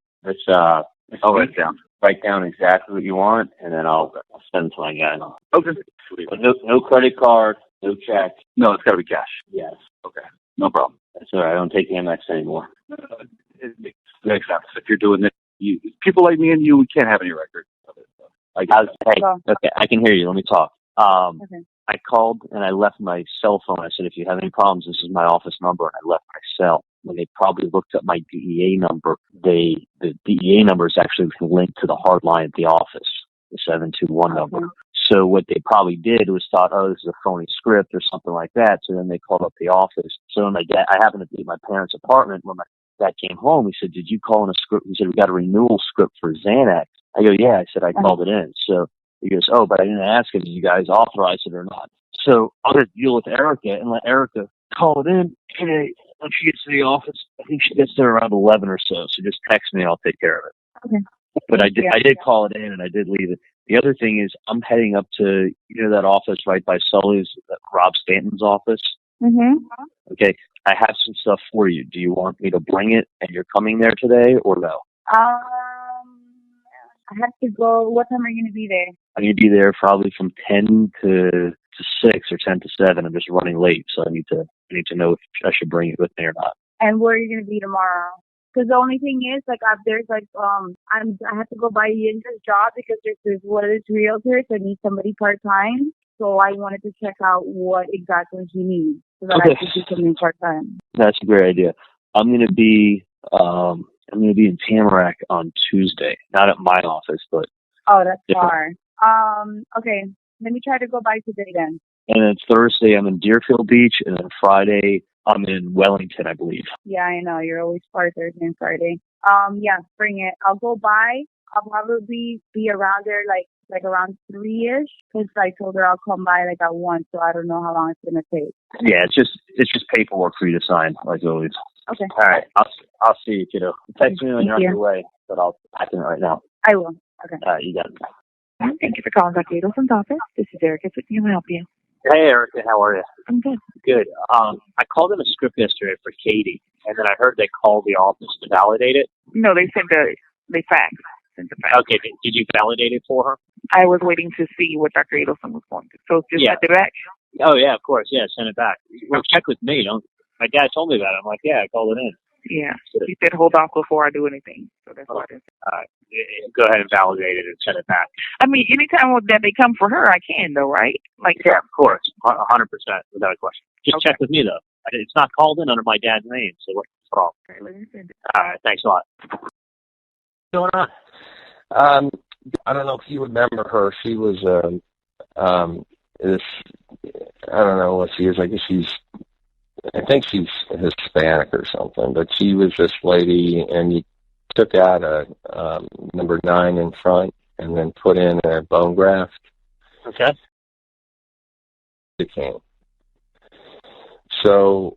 I'll write it down. Write down exactly what you want, and then I'll send it to my guy. Okay. Sweet. But no credit card, no check. No, it's got to be cash. Yes. Okay. No problem. That's all right. I don't take Amex anymore. It makes sense. If you're doing this, people like me and you, we can't have any record of it. So okay, I can hear you. Let me talk. Okay. I called and I left my cell phone. I said, if you have any problems, this is my office number. And I left my cell. When they probably looked up my DEA number, the DEA number is actually linked to the hard line at the office, the 721 number. So what they probably did was thought, oh, this is a phony script or something like that. So then they called up the office. So when I happened to be at my parents' apartment. When my dad came home, he said, did you call in a script? He said, we got a renewal script for Xanax. I go, yeah. I said, I called it in. So he goes, oh, but I didn't ask him, did you guys authorize it or not? So I'll just deal with Erica and let Erica call it in. And when she gets to the office, I think she gets there around 11 or so. So just text me and I'll take care of it. Okay. But I did call it in and I did leave it. The other thing is I'm heading up to, that office right by Sully's, Rob Stanton's office. Mm-hmm. Okay. I have some stuff for you. Do you want me to bring it and you're coming there today or no? I have to go. What time are you going to be there? I'm going to be there probably from 10 to 6 or 10 to 7. I'm just running late, so I need to know if I should bring it with me or not. And where are you going to be tomorrow? Because the only thing is, there's I have to go by Yindra's job because there's one of his realtors that needs somebody part time. So I wanted to check out what exactly he needs. so that I could do something part time. That's a great idea. I'm gonna be in Tamarack on Tuesday. Not at my office, but Oh, that's different. far. Okay, let me try to go by today then. And then Thursday I'm in Deerfield Beach, and then Friday I'm in Wellington, I believe. Yeah, I know. You're always far Thursday and Friday. Yeah, bring it. I'll go by. I'll probably be around there like around 3-ish, because I told her I'll come by like at 1, so I don't know how long it's gonna take. Yeah, it's just paperwork for you to sign, like always. Okay. All right, I'll see you, kiddo. Text me when Thank you're on you. your way, but I'll act on it right now. I will. Okay. All right, you got it. Thank you for calling Dr. Adelson's office. This is Erica. Can I help you? Hey, Erica, how are you? I'm good. Good. I called in a script yesterday for Katie, and then I heard they called the office to validate it. No, they sent they fax. Sent the fax. Okay, did you validate it for her? I was waiting to see what Dr. Adelson was going to. So just send it back? Oh, yeah, of course. Yeah, send it back. Well, check with me. Don't. My dad told me about it. I'm like, yeah, I called it in. Yeah. He said hold off before I do anything. So that's why I didn't. All right. Go ahead and validate it and send it back. I mean, anytime that they come for her, I can, though, right? Like, yeah, of course. 100%, without a question. Just check with me, though. It's not called in under my dad's name, so what's the problem? Okay, let me send it. All right, thanks a lot. What's going on? I don't know if you remember her. She was this. I don't know what she is. I think she's Hispanic or something. But she was this lady, and you took out a number 9 in front, and then put in a bone graft. Okay. It came. So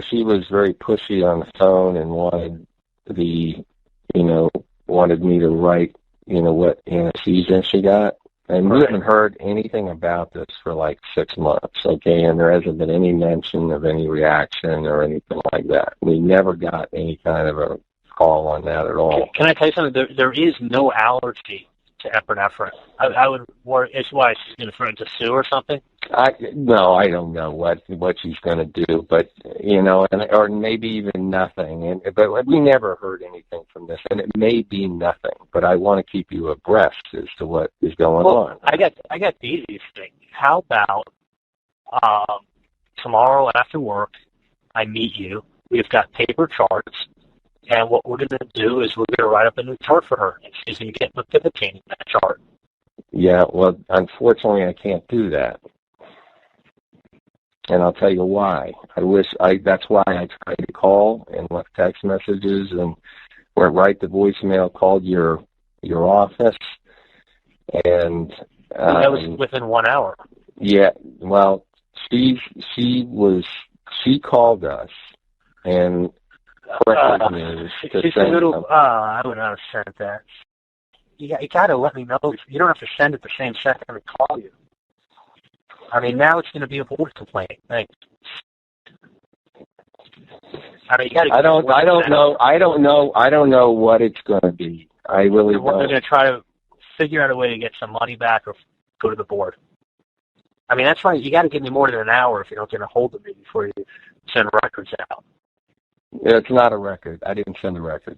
she was very pushy on the phone and wanted me to write, what anesthesia she got. And we haven't heard anything about this for like 6 months, okay? And there hasn't been any mention of any reaction or anything like that. We never got any kind of a call on that at all. Can I tell you something? There is no allergy to epinephrine. I would worry. It's why she's going to threaten to sue or something. No, I don't know what she's going to do, but or maybe even nothing. But we never heard anything from this, and it may be nothing. But I want to keep you abreast as to what is going on. I got the easiest thing. How about tomorrow after work, I meet you. We've got paper charts. And what we're going to do is we're going to write up a new chart for her. And she's going to get Lipivacaine in that chart. Yeah, well, unfortunately, I can't do that. And I'll tell you why. That's why I tried to call and left text messages and went right to voicemail, called your office. And that was within 1 hour. Yeah, well, she called us and She's a little. I would not have sent that. You got to let me know. You don't have to send it the same second I call you. I mean, now it's going to be a voice complaint. Thanks. I mean, you got to. I don't know what it's going to be. I really don't. They're going to try to figure out a way to get some money back or go to the board. I mean, that's right. You got to give me more than an hour if you don't get a hold of me before you send records out. It's not a record. I didn't send a record.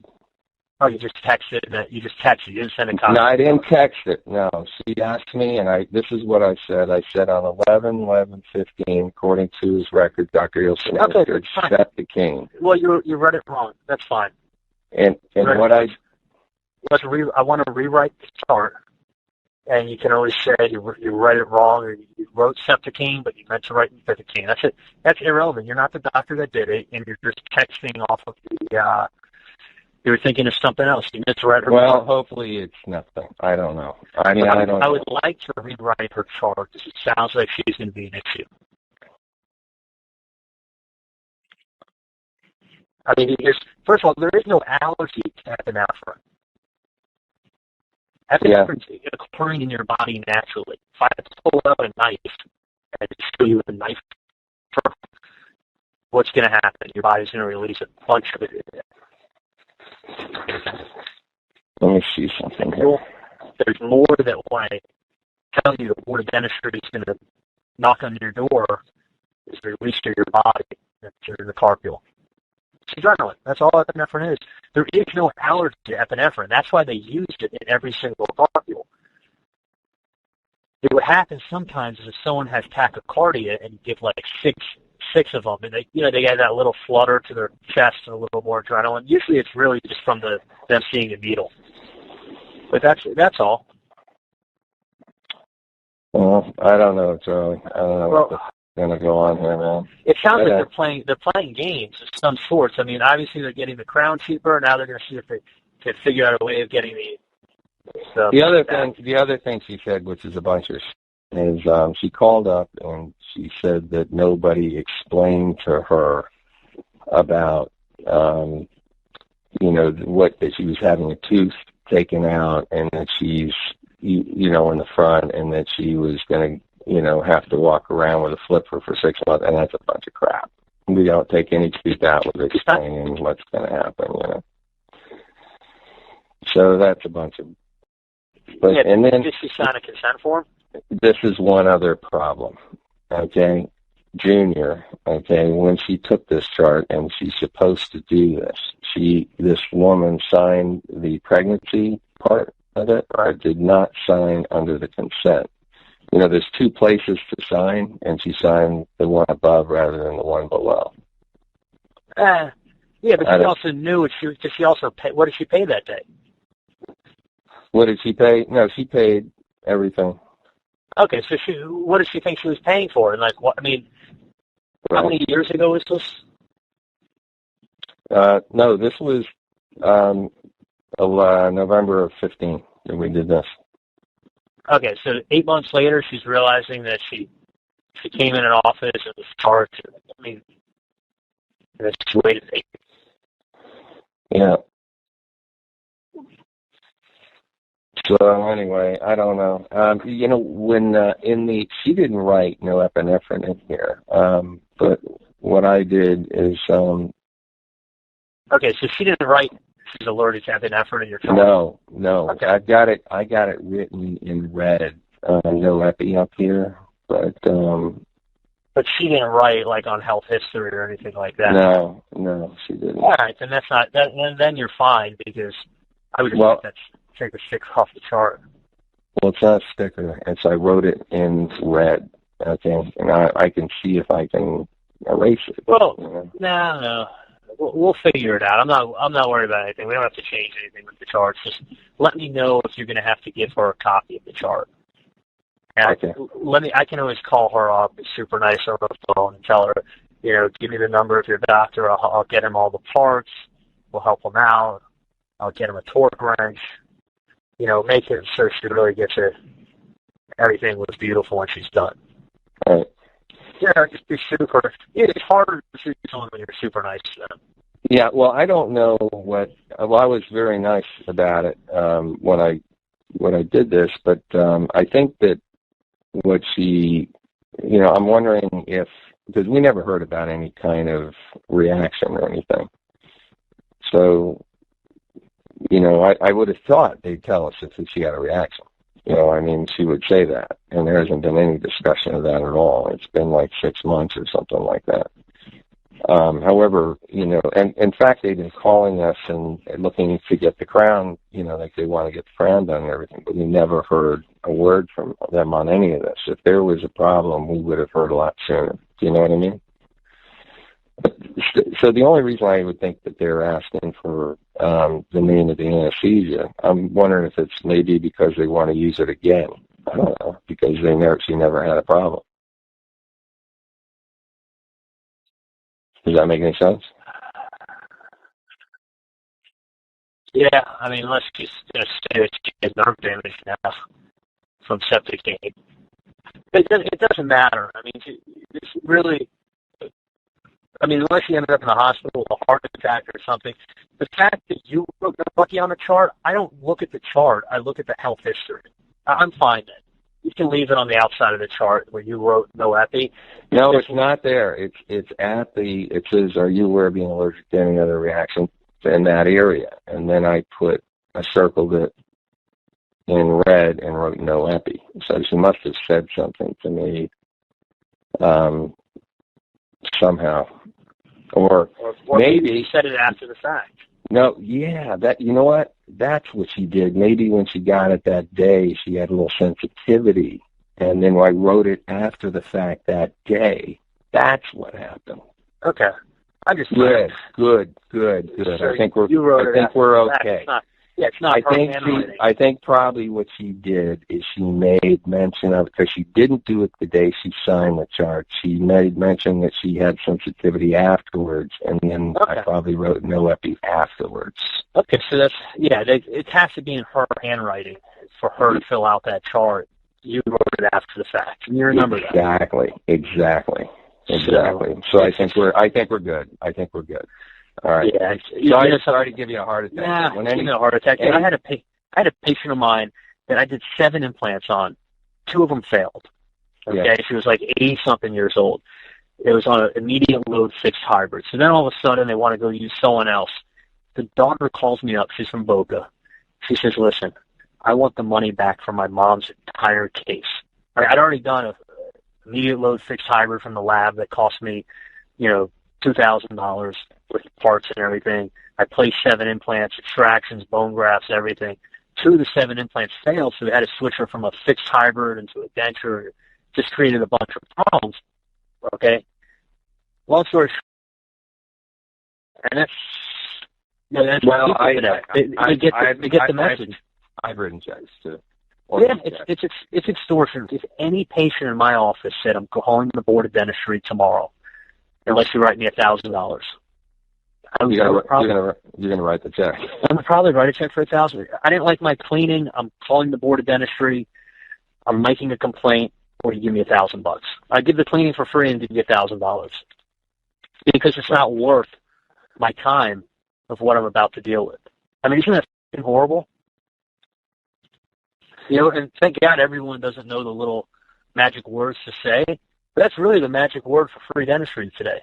Oh, you just texted. You didn't send a copy. No, I didn't text it. No, she asked me, and this is what I said. I said on 11/11/15, according to his record, Dr. Adelson okay, accept the king. Well, you read it wrong. That's fine. And what I want to rewrite the chart, and you can always say you read it wrong, or you wrote septicine, but you meant to write Lipivacaine. That's it. That's irrelevant. You're not the doctor that did it, and you're just texting off of the. You were thinking of something else. You misread her. Well, hopefully it's nothing. I don't know. I mean, I don't. I would like to rewrite her chart because it sounds like she's going to be an issue. I mean, first of all, there is no allergy to epinephrine. Epinephrine is occurring in your body naturally. If I pull out a knife and show you with a knife, what's going to happen? Your body's going to release a bunch of it. Let me see something here. There's more that when I tell you the board of dentistry is going to knock on your door is released to your body through the carpule. It's adrenaline. That's all epinephrine is. There is no allergy to epinephrine. That's why they used it in every single carpule. what happens sometimes is if someone has tachycardia and you give like six of them, and they get that little flutter to their chest and a little more adrenaline. Usually, it's really just from them seeing the needle. But that's all. Well, I don't know, Charlie. I don't know what's going to go on here, man. It sounds like they're playing games of some sorts. I mean, obviously they're getting the crown cheaper. Now they're going to see if they can figure out a way of getting the other thing she said, which is a bunch of is she called up and she said that nobody explained to her about that she was having a tooth taken out and that she's in the front and that she was going to have to walk around with a flipper for 6 months, and that's a bunch of crap. We don't take any tooth out with explaining what's going to happen, So that's a bunch of. But yeah, and then did she sign a consent form? This is one other problem. Okay, Junior. Okay, when she took this chart and she's supposed to do this woman signed the pregnancy part of it, or did not sign under the consent. There's 2 places to sign, and she signed the one above rather than the one below. Yeah, but she also knew it. Did she also pay? What did she pay that day? What did she pay? No, she paid everything. Okay, so what did she think she was paying for? And like, what? I mean, how many years ago was this? No, this was November of 15 that we did this. Okay, so 8 months later, she's realizing that she came in an office and was charged. I mean, that's the way to think. Yeah. So anyway, I don't know. When she didn't write no epinephrine in here, but what I did is. Okay, so she didn't write. She's allergic to epinephrine in your chart. No. Okay. I got it written in red. No epi up here, but. But she didn't write like on health history or anything like that. No, she didn't. All right, then that's not. Then you're fine because I would just take a stick off the chart. Well, it's not a sticker. I wrote it in red. Okay, and I can see if I can erase it. Well, no. We'll figure it out. I'm not worried about anything. We don't have to change anything with the charts. Just let me know if you're going to have to give her a copy of the chart. And okay. I can always call her up. It's super nice on the phone and tell her, give me the number of your doctor. I'll get him all the parts. We'll help him out. I'll get him a torque wrench. Make it so she really gets it. Everything looks beautiful when she's done. All right. Yeah, just be super. It's harder to see someone when you're super nice to them. Yeah, well, I don't know what. Well, I was very nice about it when I did this, but I think that what she, I'm wondering if, because we never heard about any kind of reaction or anything. So, I would have thought they'd tell us if she had a reaction. She would say that, and there hasn't been any discussion of that at all. It's been like 6 months or something like that. However, and in fact, they've been calling us and looking to get the crown, like they want to get the crown done and everything, but we never heard a word from them on any of this. If there was a problem, we would have heard a lot sooner. Do you know what I mean? So the only reason I would think that they're asking for the name of the anesthesia, I'm wondering if it's maybe because they want to use it again. I don't know, because she never had a problem. Does that make any sense? Yeah, unless she's going to say that she has nerve damage now from septic tank. It doesn't matter. It's really. Unless she ended up in the hospital with a heart attack or something, the fact that you wrote lucky on the chart, I don't look at the chart. I look at the health history. I'm fine then. You can leave it on the outside of the chart where you wrote no epi. No, it's not there. It's at it says, are you aware of being allergic to any other reaction in that area? And then I circled it in red and wrote no epi. So she must have said something to me somehow. Or maybe you said it after the fact. No, yeah, you know what? That's what she did. Maybe when she got it that day, she had a little sensitivity and then I wrote it after the fact that day. That's what happened. Okay. I just Good. So I think we're okay. It's not her handwriting. I think probably what she did is she made mention of, because she didn't do it the day she signed the chart. She made mention that she had sensitivity afterwards, and then I probably wrote no epi afterwards. Okay, so that's, it has to be in her handwriting for her to fill out that chart. You wrote it after the fact. And you remember that. Exactly. So I think we're good. All right. Yeah. Sorry to give you a heart attack. Nah, give me a heart attack. I had a patient of mine that I did 7 implants on. 2 of them failed. Okay, Yeah. She was like 80-something years old. It was on an immediate load fixed hybrid. So then all of a sudden they want to go use someone else. The daughter calls me up. She's from Boca. She says, listen, I want the money back for my mom's entire case. I'd already done a immediate load fixed hybrid from the lab that cost me, $2,000 with parts and everything. I placed 7 implants, extractions, bone grafts, everything. 2 of the 7 implants failed, so we had to switch her from a fixed hybrid into a denture. It just created a bunch of problems. Okay? Long story short, and that's they get the message. I've written checks too. Yeah, it's extortion. If any patient in my office said, I'm calling the board of dentistry tomorrow, unless you write me $1,000. You're gonna write the check. I'm gonna probably write a check for $1,000. I didn't like my cleaning. I'm calling the board of dentistry. I'm making a complaint, or you give me $1,000. I give the cleaning for free and give you $1,000 because it's not worth my time of what I'm about to deal with. I mean, isn't that fucking horrible? And thank God everyone doesn't know the little magic words to say. But that's really the magic word for free dentistry today.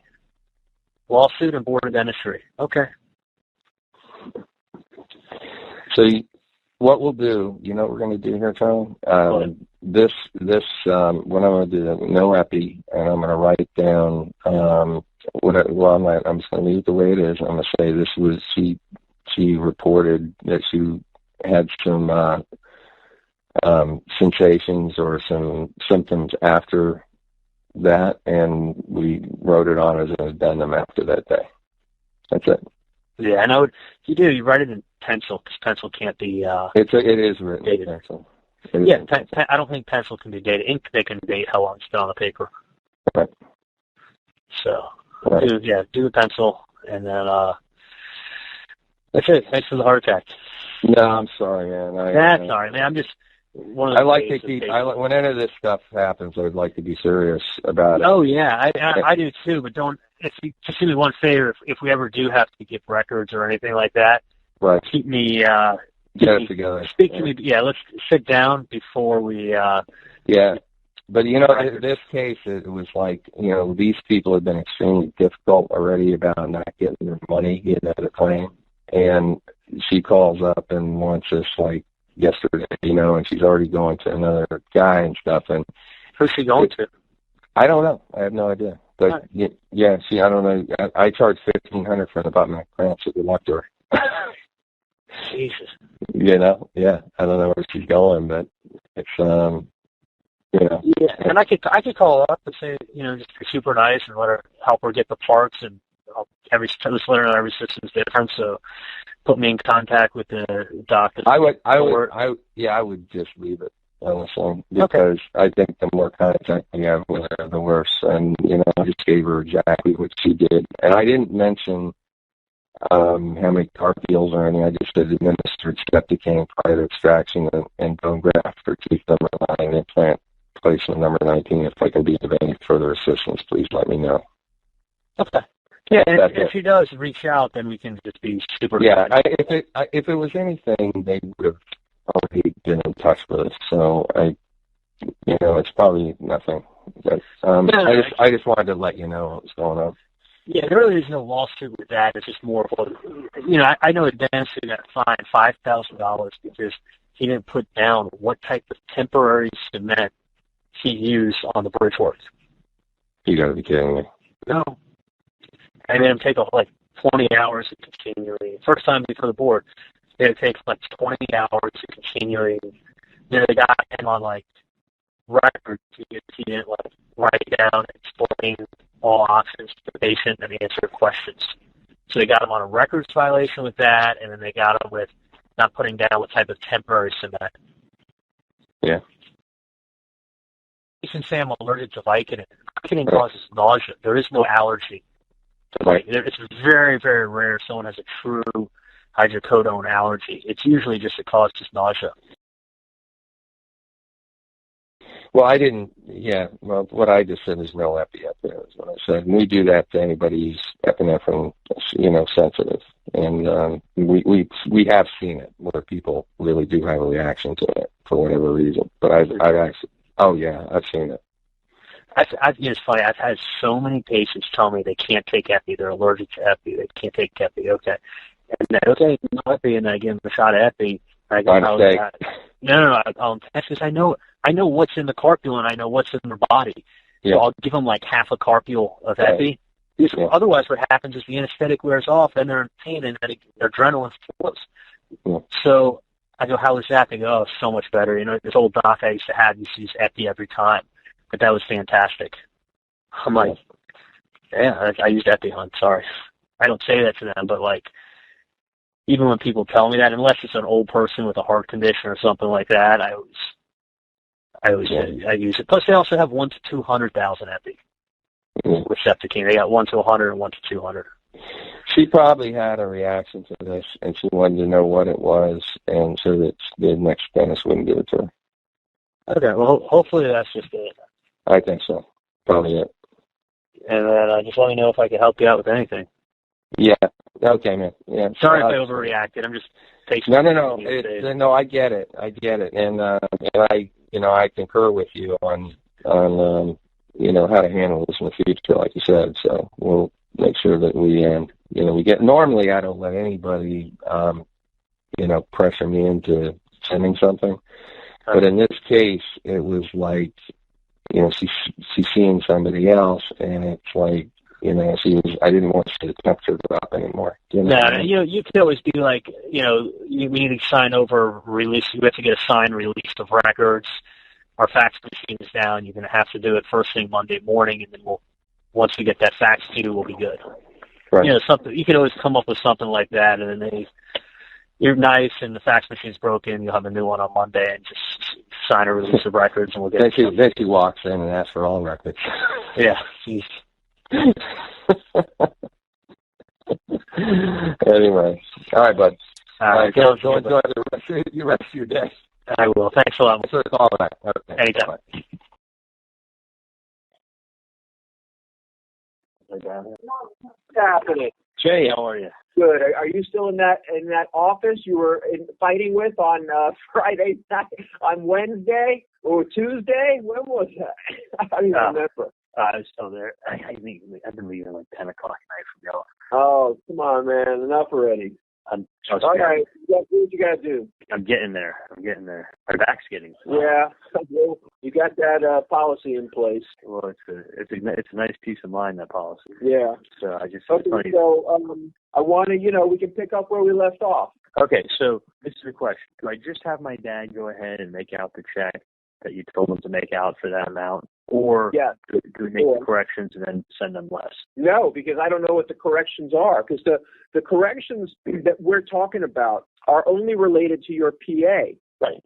Lawsuit and board of dentistry. Okay. So what we'll do, you know what we're going to do here, Charlie? What I'm going to do, no epi, and I'm going to write down I'm just going to leave it the way it is. I'm going to say she reported that she had some sensations or some symptoms after that, and we wrote it on as an addendum after that day. That's it. Yeah, I know. You do. You write it in pencil because pencil can't be. It is written in pencil. I don't think pencil can be dated. Ink, they can date how long it's been on the paper. Right. So, do the pencil, and then that's it. Thanks for the heart attack. No, I'm sorry, man. That's all right, man. I'm just. I like to keep. When any of this stuff happens, I would like to be serious about it. Oh yeah, I do too. But don't. If you just do me one favor, if we ever do have to get records or anything like that, right? Keep me. Get it together. Speak to me. Yeah, let's sit down before we. Yeah, but in this case, it was like these people have been extremely difficult already about not getting their money into the claim, and she calls up and wants us like yesterday, and she's already going to another guy and stuff. And who's she going to? I don't know. I have no idea. But I don't know. I charge $1,500 for the bottom of my cramps at the doctor. Jesus. Yeah. I don't know where she's going, but it's Yeah, and I could call up and say, just be super nice and help her get the parts, and just let her know every system's different. So put me in contact with the doctor. I would just leave it, honestly, because I think the more contact you have with her, the worse. And I just gave her exactly what she did, and I didn't mention how many cartwheels or anything. I just said administered septicane prior to extraction and bone graft for tooth number 9 implant placement number 19. If I can be of any further assistance, please let me know. Okay. Yeah, if she does reach out, then we can just be super. Yeah, if it was anything, they would have already been in touch with us. So it's probably nothing. But I just wanted to let you know what was going on. Yeah, there really is no lawsuit with that. It's just more of I know a dentist who got fined $5,000 because he didn't put down what type of temporary cement he used on the bridge work. You got to be kidding me. No. I made him take 20 hours of continuing. First time before the board, they had to take 20 hours of continuing. They got him on records. He didn't like write down, explain all options to the patient and answer questions. So they got him on a records violation with that, and then they got him with not putting down what type of temporary cement. Yeah. Patients say I'm allergic to Vicodin. Vicodin causes nausea. There is no allergy. Right. It's very, very rare someone has a true hydrocodone allergy. It's usually just it causes nausea. Well, I didn't. Yeah. Well, what I just said is no epinephrine. Is what I said. And we do that to anybody who's epinephrine, sensitive. And we have seen it where people really do have a reaction to it for whatever reason. But I've actually. Oh yeah, I've seen it. It's funny. I've had so many patients tell me they can't take epi. They're allergic to epi. They can't take epi. Okay. And then, okay, no epi, and I give them a shot of epi. I go, how is that? No. I'll test this. I know what's in the carpule and I know what's in their body. Yeah. So I'll give them like half a carpule of epi. Yeah. Otherwise, what happens is the anesthetic wears off, then they're in pain, and then their adrenaline flows. Yeah. So I go, how is that? They go, oh, so much better. This old doc I used to have used to use epi every time, but that was fantastic. I'm like, yeah, I used epi, hon. Sorry. I don't say that to them, but like, even when people tell me that, unless it's an old person with a heart condition or something like that, I use it. Plus, they also have 1 to 200,000 epi with Septicine. They got 1 to 100 and 1 to 200. She probably had a reaction to this, and she wanted to know what it was, and so that the next dentist wouldn't give it to her. Okay, well, hopefully that's just it. I think so. Probably it. And then just let me know if I can help you out with anything. Yeah. Okay, man. Yeah. Sorry if I overreacted. I'm just patient. No. No, I get it. And I concur with you on how to handle this in the future, like you said. So we'll make sure that we get. Normally, I don't let anybody, pressure me into sending something. But in this case, it was like, she's seeing somebody else, and it's like, I didn't want to see the temperature go up anymore. You could always be like, we need to sign over release. We have to get a signed release of records. Our fax machine is down. You're going to have to do it first thing Monday morning, and then once we get that fax to you, we'll be good. Right. Something you could always come up with something like that, and then you're nice, and the fax machine's broken. You'll have a new one on Monday, and just sign a release of records, and we'll get it. Then she walks in and asks for all records. Yeah. Geez. Anyway, all right, bud. All right, go enjoy the rest of your day. I will. Thanks a lot. Thanks for the call back. Okay. Anytime. What's happening? Jay, how are you? Good. Are you still in that office you were fighting with on Friday night, on Wednesday or Tuesday? When was that? I don't even remember. I was still there. I've been leaving like 10 o'clock at night from y'all. Oh, come on, man. Enough already. All right. What you got to do? I'm getting there. My back's getting there. Yeah. Well, you got that policy in place. Well, it's a nice peace of mind, that policy. Yeah. So I just. Okay, so I want to, we can pick up where we left off. Okay, so this is the question. Do I just have my dad go ahead and make out the check that you told him to make out for that amount? Or do we make the corrections and then send them less? No, because I don't know what the corrections are. Because the corrections that we're talking about are only related to your PA. Right.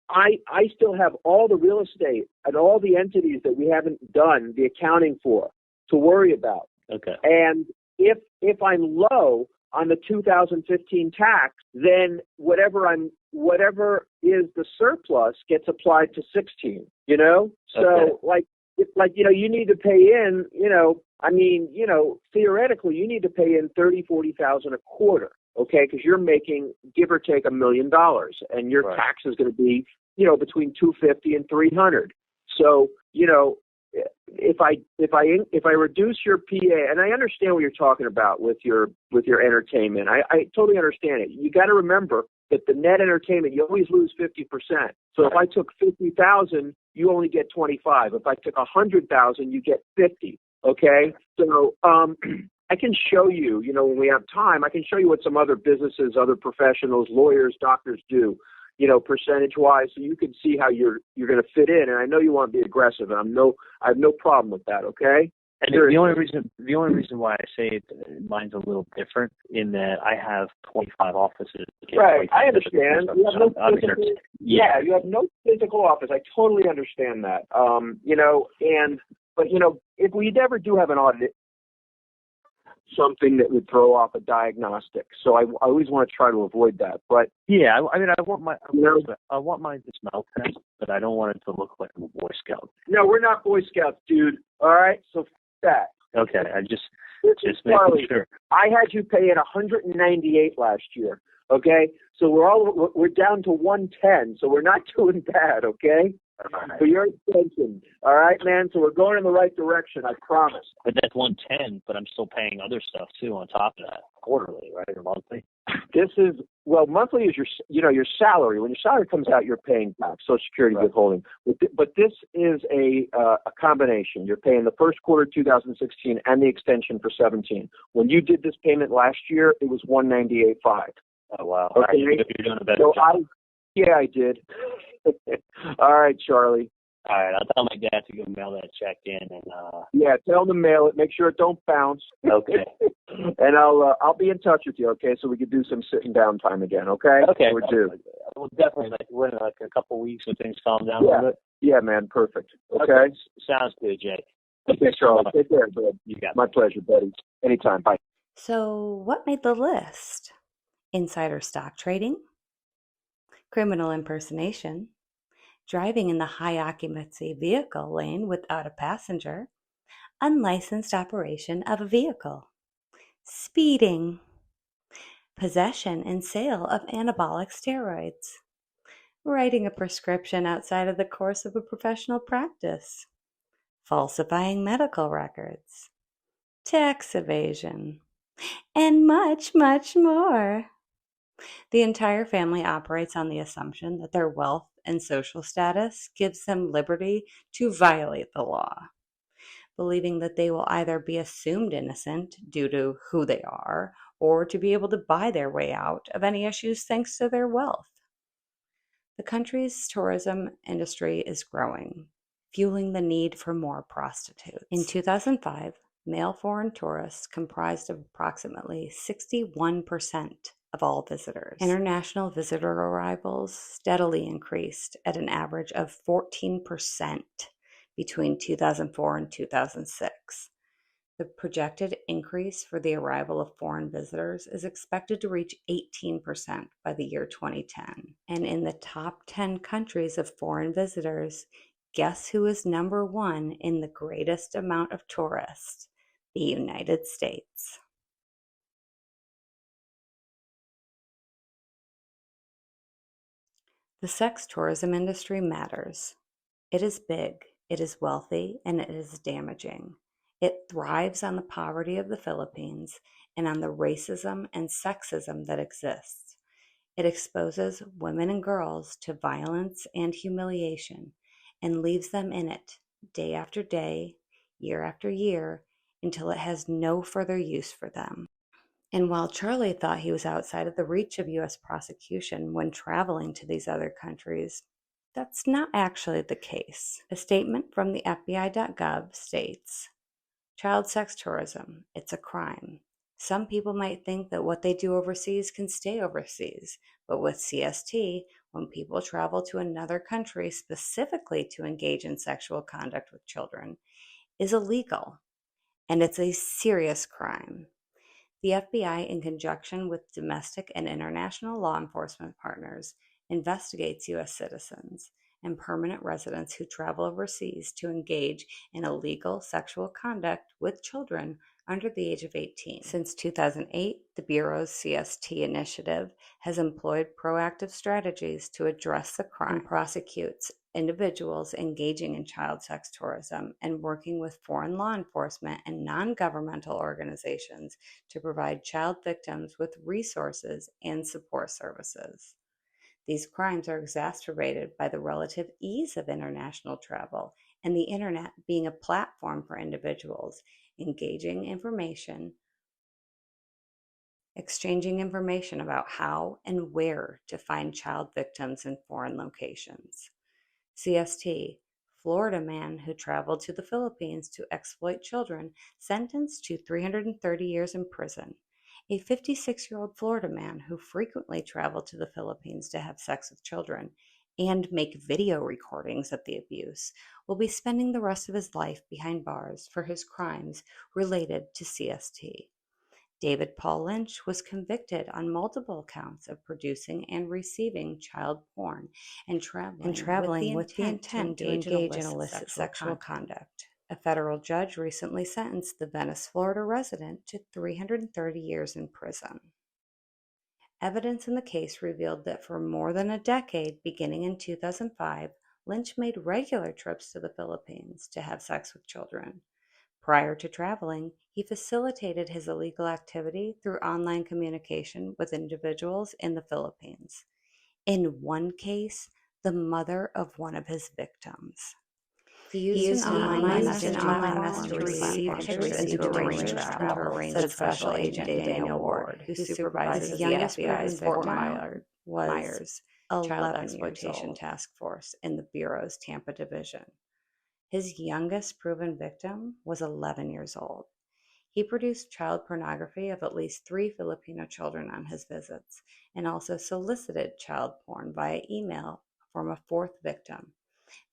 I still have all the real estate and all the entities that we haven't done the accounting for to worry about. Okay. And if I'm low on the 2015 tax, then whatever is the surplus gets applied to 16, So you need to pay in, theoretically you need to pay in $30,000-$40,000 a quarter, okay? Because you're making, give or take, $1 million, and your tax is going to be, between $250 and $300. So, if I reduce your PA, and I understand what you're talking about with your entertainment, I totally understand it. You got to remember that the net entertainment, you always lose 50%. So if I took 50,000, you only get 25. If I took 100,000, you get 50. Okay, so I can show you, when we have time, I can show you what some other businesses, other professionals, lawyers, doctors do. percentage wise, so you can see how you're going to fit in. And I know you want to be aggressive, and I have no problem with that. Okay. And the only reason why I say mine's a little different in that I have 25 offices. Right, I understand. You have no physical, yeah, you have no physical office. I totally understand that. But if we ever do have an audit, something that would throw off a diagnostic. So I always want to try to avoid that. But yeah, I want mine to smell test, but I don't want it to look like I'm a Boy Scout. No, we're not Boy Scouts, dude. All right, so that. Okay, I just Charlie, making sure. I had you pay in 198 last year. Okay, so we're down to 110. So we're not doing bad. Okay. For your attention. All right, man. So we're going in the right direction. I promise. But that's 110. But I'm still paying other stuff too on top of that, quarterly, right, or monthly. This is monthly is your salary. When your salary comes out, you're paying tax, Social Security withholding. But this is a combination. You're paying the first quarter 2016 and the extension for 17. When you did this payment last year, it was 198.5. Oh wow! Okay. You're doing a better job. Yeah, I did. All right, Charlie. All right, I'll tell my dad to go mail that check in, and yeah, tell him to mail it. Make sure it don't bounce. Okay. And I'll be in touch with you. Okay, so we can do some sitting down time again. Okay. Okay. We're due. Well, definitely. We're in a couple weeks when things calm down a little bit. Yeah, man. Perfect. Okay. Sounds good, Jay. Okay, Charlie. Take care, bud. You got it. My pleasure, buddy. Anytime. Bye. So, what made the list? Insider stock trading, criminal impersonation, driving in the high occupancy vehicle lane without a passenger, unlicensed operation of a vehicle, speeding, possession and sale of anabolic steroids, writing a prescription outside of the course of a professional practice, falsifying medical records, tax evasion, and much, much more. The entire family operates on the assumption that their wealth and social status gives them liberty to violate the law, believing that they will either be assumed innocent due to who they are or to be able to buy their way out of any issues thanks to their wealth. The country's tourism industry is growing, fueling the need for more prostitutes. In 2005, male foreign tourists comprised of approximately 61% of all visitors. International visitor arrivals steadily increased at an average of 14% between 2004 and 2006. The projected increase for the arrival of foreign visitors is expected to reach 18% by the year 2010. And in the top 10 countries of foreign visitors, guess who is number one in the greatest amount of tourists? The United States. The sex tourism industry matters. It is big, it is wealthy, and it is damaging. It thrives on the poverty of the Philippines and on the racism and sexism that exists. It exposes women and girls to violence and humiliation and leaves them in it day after day, year after year, until it has no further use for them. And while Charlie thought he was outside of the reach of U.S. prosecution when traveling to these other countries, that's not actually the case. A statement from the FBI.gov states, "Child sex tourism, it's a crime. Some people might think that what they do overseas can stay overseas, but with CST, when people travel to another country specifically to engage in sexual conduct with children, is illegal, and it's a serious crime." The FBI, in conjunction with domestic and international law enforcement partners, investigates U.S. citizens and permanent residents who travel overseas to engage in illegal sexual conduct with children under the age of 18. Since 2008, the Bureau's CST initiative has employed proactive strategies to address the crime and prosecutes individuals engaging in child sex tourism and working with foreign law enforcement and non-governmental organizations to provide child victims with resources and support services. These crimes are exacerbated by the relative ease of international travel and the internet being a platform for individuals engaging information exchanging information about how and where to find child victims in foreign locations. CST, Florida man who traveled to the Philippines to exploit children, sentenced to 330 years in prison. A 56-year-old Florida man who frequently traveled to the Philippines to have sex with children and make video recordings of the abuse will be spending the rest of his life behind bars for his crimes related to CST. David Paul Lynch was convicted on multiple counts of producing and receiving child porn and traveling with the intent to engage in illicit sexual conduct. A federal judge recently sentenced the Venice, Florida resident to 330 years in prison. Evidence in the case revealed that for more than a decade, beginning in 2005, Lynch made regular trips to the Philippines to have sex with children. Prior to traveling, he facilitated his illegal activity through online communication with individuals in the Philippines. In one case, the mother of one of his victims. He used an online message to receive pictures and to arrange travel, said Special Agent Daniel Ward, who supervises the FBI's Fort Myers Child Exploitation Task Force in the Bureau's Tampa Division. His youngest proven victim was 11 years old. He produced child pornography of at least 3 Filipino children on his visits and also solicited child porn via email from a 4th victim.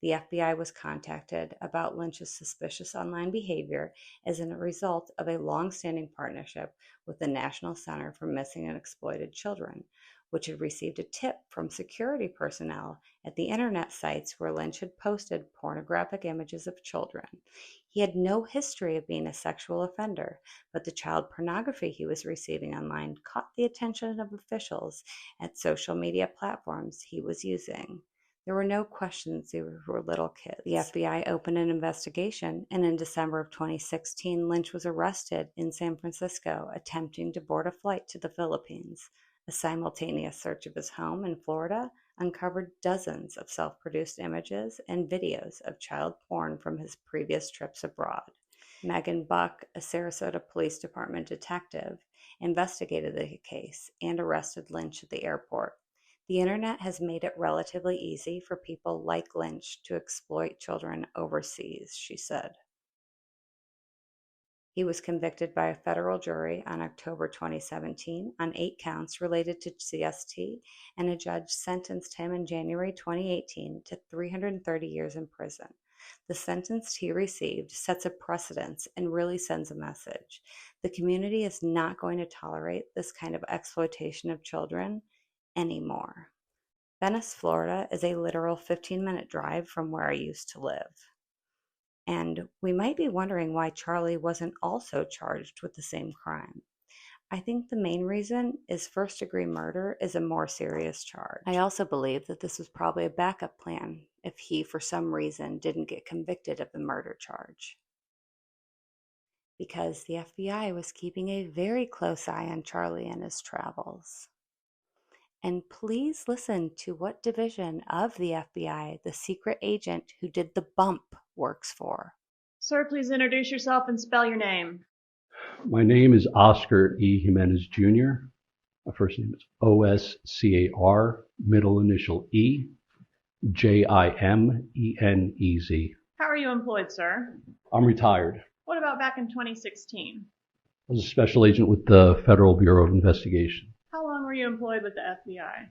The FBI was contacted about Lynch's suspicious online behavior as a result of a long-standing partnership with the National Center for Missing and Exploited Children, which had received a tip from security personnel at the internet sites where Lynch had posted pornographic images of children. He had no history of being a sexual offender, but the child pornography he was receiving online caught the attention of officials at social media platforms he was using. There were no questions these were little kids. The FBI opened an investigation, and in December of 2016, Lynch was arrested in San Francisco attempting to board a flight to the Philippines. A simultaneous search of his home in Florida uncovered dozens of self-produced images and videos of child porn from his previous trips abroad. Megan Buck, a Sarasota Police Department detective, investigated the case and arrested Lynch at the airport. The internet has made it relatively easy for people like Lynch to exploit children overseas, she said. He was convicted by a federal jury on October 2017 on 8 counts related to CST, and a judge sentenced him in January 2018 to 330 years in prison. The sentence he received sets a precedent and really sends a message. The community is not going to tolerate this kind of exploitation of children anymore. Venice, Florida is a literal 15-minute drive from where I used to live. And we might be wondering why Charlie wasn't also charged with the same crime. I think the main reason is first-degree murder is a more serious charge. I also believe that this was probably a backup plan if he, for some reason, didn't get convicted of the murder charge. Because the FBI was keeping a very close eye on Charlie and his travels. And please listen to what division of the FBI the secret agent who did the bump works for. Sir, please introduce yourself and spell your name. My name is Oscar E. Jimenez Jr. My first name is O-S-C-A-R, middle initial E, J-I-M-E-N-E-Z. How are you employed, sir? I'm retired. What about back in 2016? I was a special agent with the Federal Bureau of Investigation. How long were you employed with the FBI?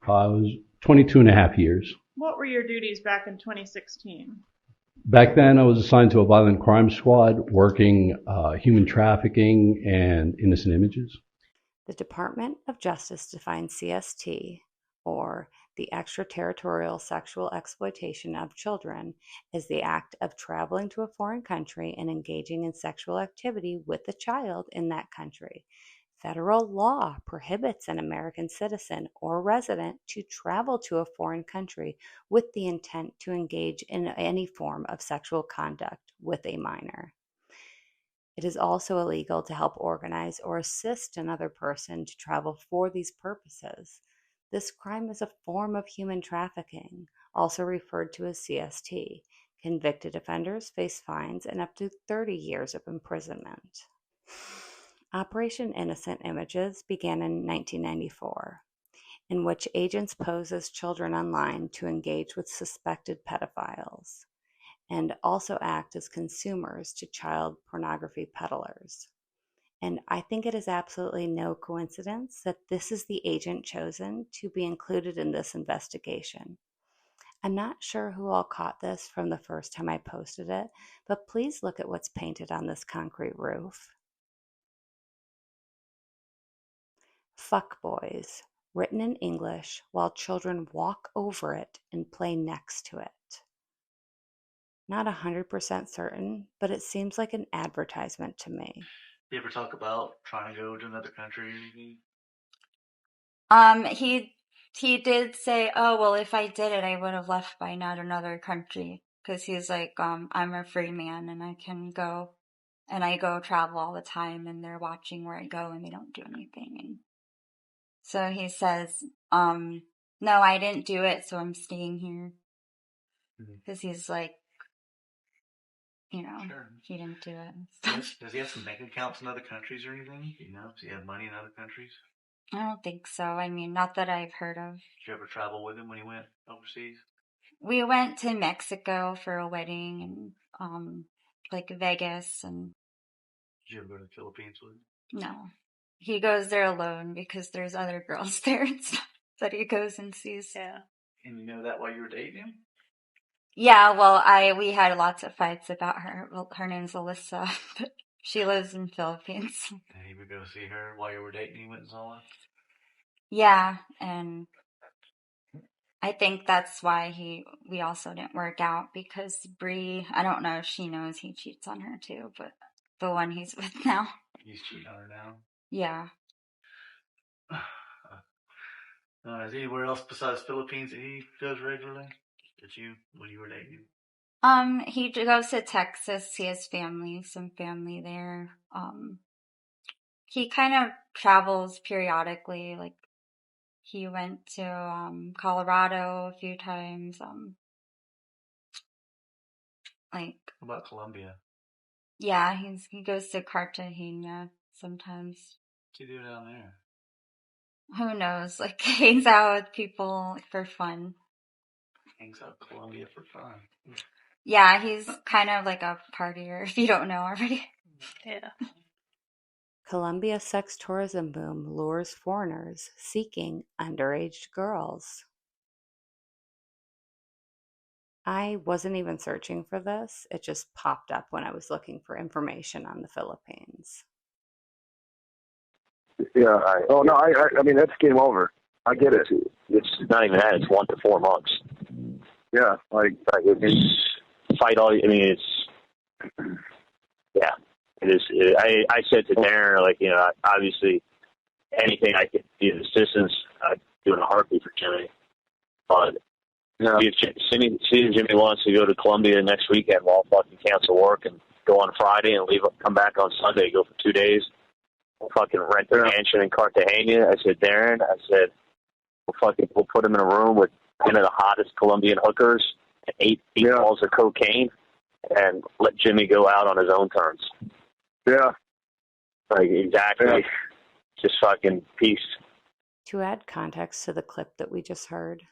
I was 22 and a half years. What were your duties back in 2016? Back then, I was assigned to a violent crime squad working human trafficking and innocent images. The Department of Justice defines CST, or the extraterritorial sexual exploitation of children, as the act of traveling to a foreign country and engaging in sexual activity with a child in that country. Federal law prohibits an American citizen or resident to travel to a foreign country with the intent to engage in any form of sexual conduct with a minor. It is also illegal to help organize or assist another person to travel for these purposes. This crime is a form of human trafficking, also referred to as CST. Convicted offenders face fines and up to 30 years of imprisonment. Operation Innocent Images began in 1994, in which agents pose as children online to engage with suspected pedophiles and also act as consumers to child pornography peddlers. And I think it is absolutely no coincidence that this is the agent chosen to be included in this investigation. I'm not sure who all caught this from the first time I posted it, but please look at what's painted on this concrete roof. Fuck boys, written in English while children walk over it and play next to it. Not 100% certain, but it seems like an advertisement to me. You ever talk about trying to go to another country or anything? He did say, oh, well, if I did it, I would have left by not another country. Because he's like, I'm a free man and I can go. And I go travel all the time and they're watching where I go and they don't do anything. And so he says, no, I didn't do it, so I'm staying here. Because he's like, Sure. he didn't do it. Does he have some bank accounts in other countries or anything? Does he have money in other countries? I don't think so. I mean, not that I've heard of. Did you ever travel with him when he went overseas? We went to Mexico for a wedding and like Vegas and. Did you ever go to the Philippines with him? No. He goes there alone because there's other girls there and stuff that he goes and sees. Yeah. And you know that while you were dating him? Yeah, well, we had lots of fights about her. Well, her name's Alyssa, but she lives in Philippines. And you would go see her while you were dating him and so on? Yeah, and I think that's why we also didn't work out because Bree, I don't know if she knows he cheats on her too, but the one he's with now. He's cheating on her now? Yeah. Is there anywhere else besides Philippines that he goes regularly? When you were dating? He goes to Texas. He has some family there. He kind of travels periodically. Like he went to Colorado a few times. What about Colombia? Yeah, he goes to Cartagena sometimes. What's he do down there? Who knows? Like hangs out with people for fun. Hangs out in Colombia for fun. Yeah, he's kind of like a partier, if you don't know already. Yeah. Colombia sex tourism boom lures foreigners seeking underage girls. I wasn't even searching for this. It just popped up when I was looking for information on the Philippines. Yeah. I mean, that's game over. I get it. It's not even that. It's 1 to 4 months. Yeah. It's fight all. I mean, yeah. It is. I said to Darren, obviously, anything I could be of assistance, I'd do in a heartbeat for Jimmy. But if Jimmy wants to go to Colombia next weekend, we'll fucking cancel work and go on Friday and come back on Sunday, go for 2 days. We'll fucking rent a mansion in Cartagena. I said, Darren, we'll put him in a room with 10 of the hottest Colombian hookers and 8 balls of cocaine and let Jimmy go out on his own terms. Yeah. Exactly. Yeah. Just fucking peace. To add context to the clip that we just heard,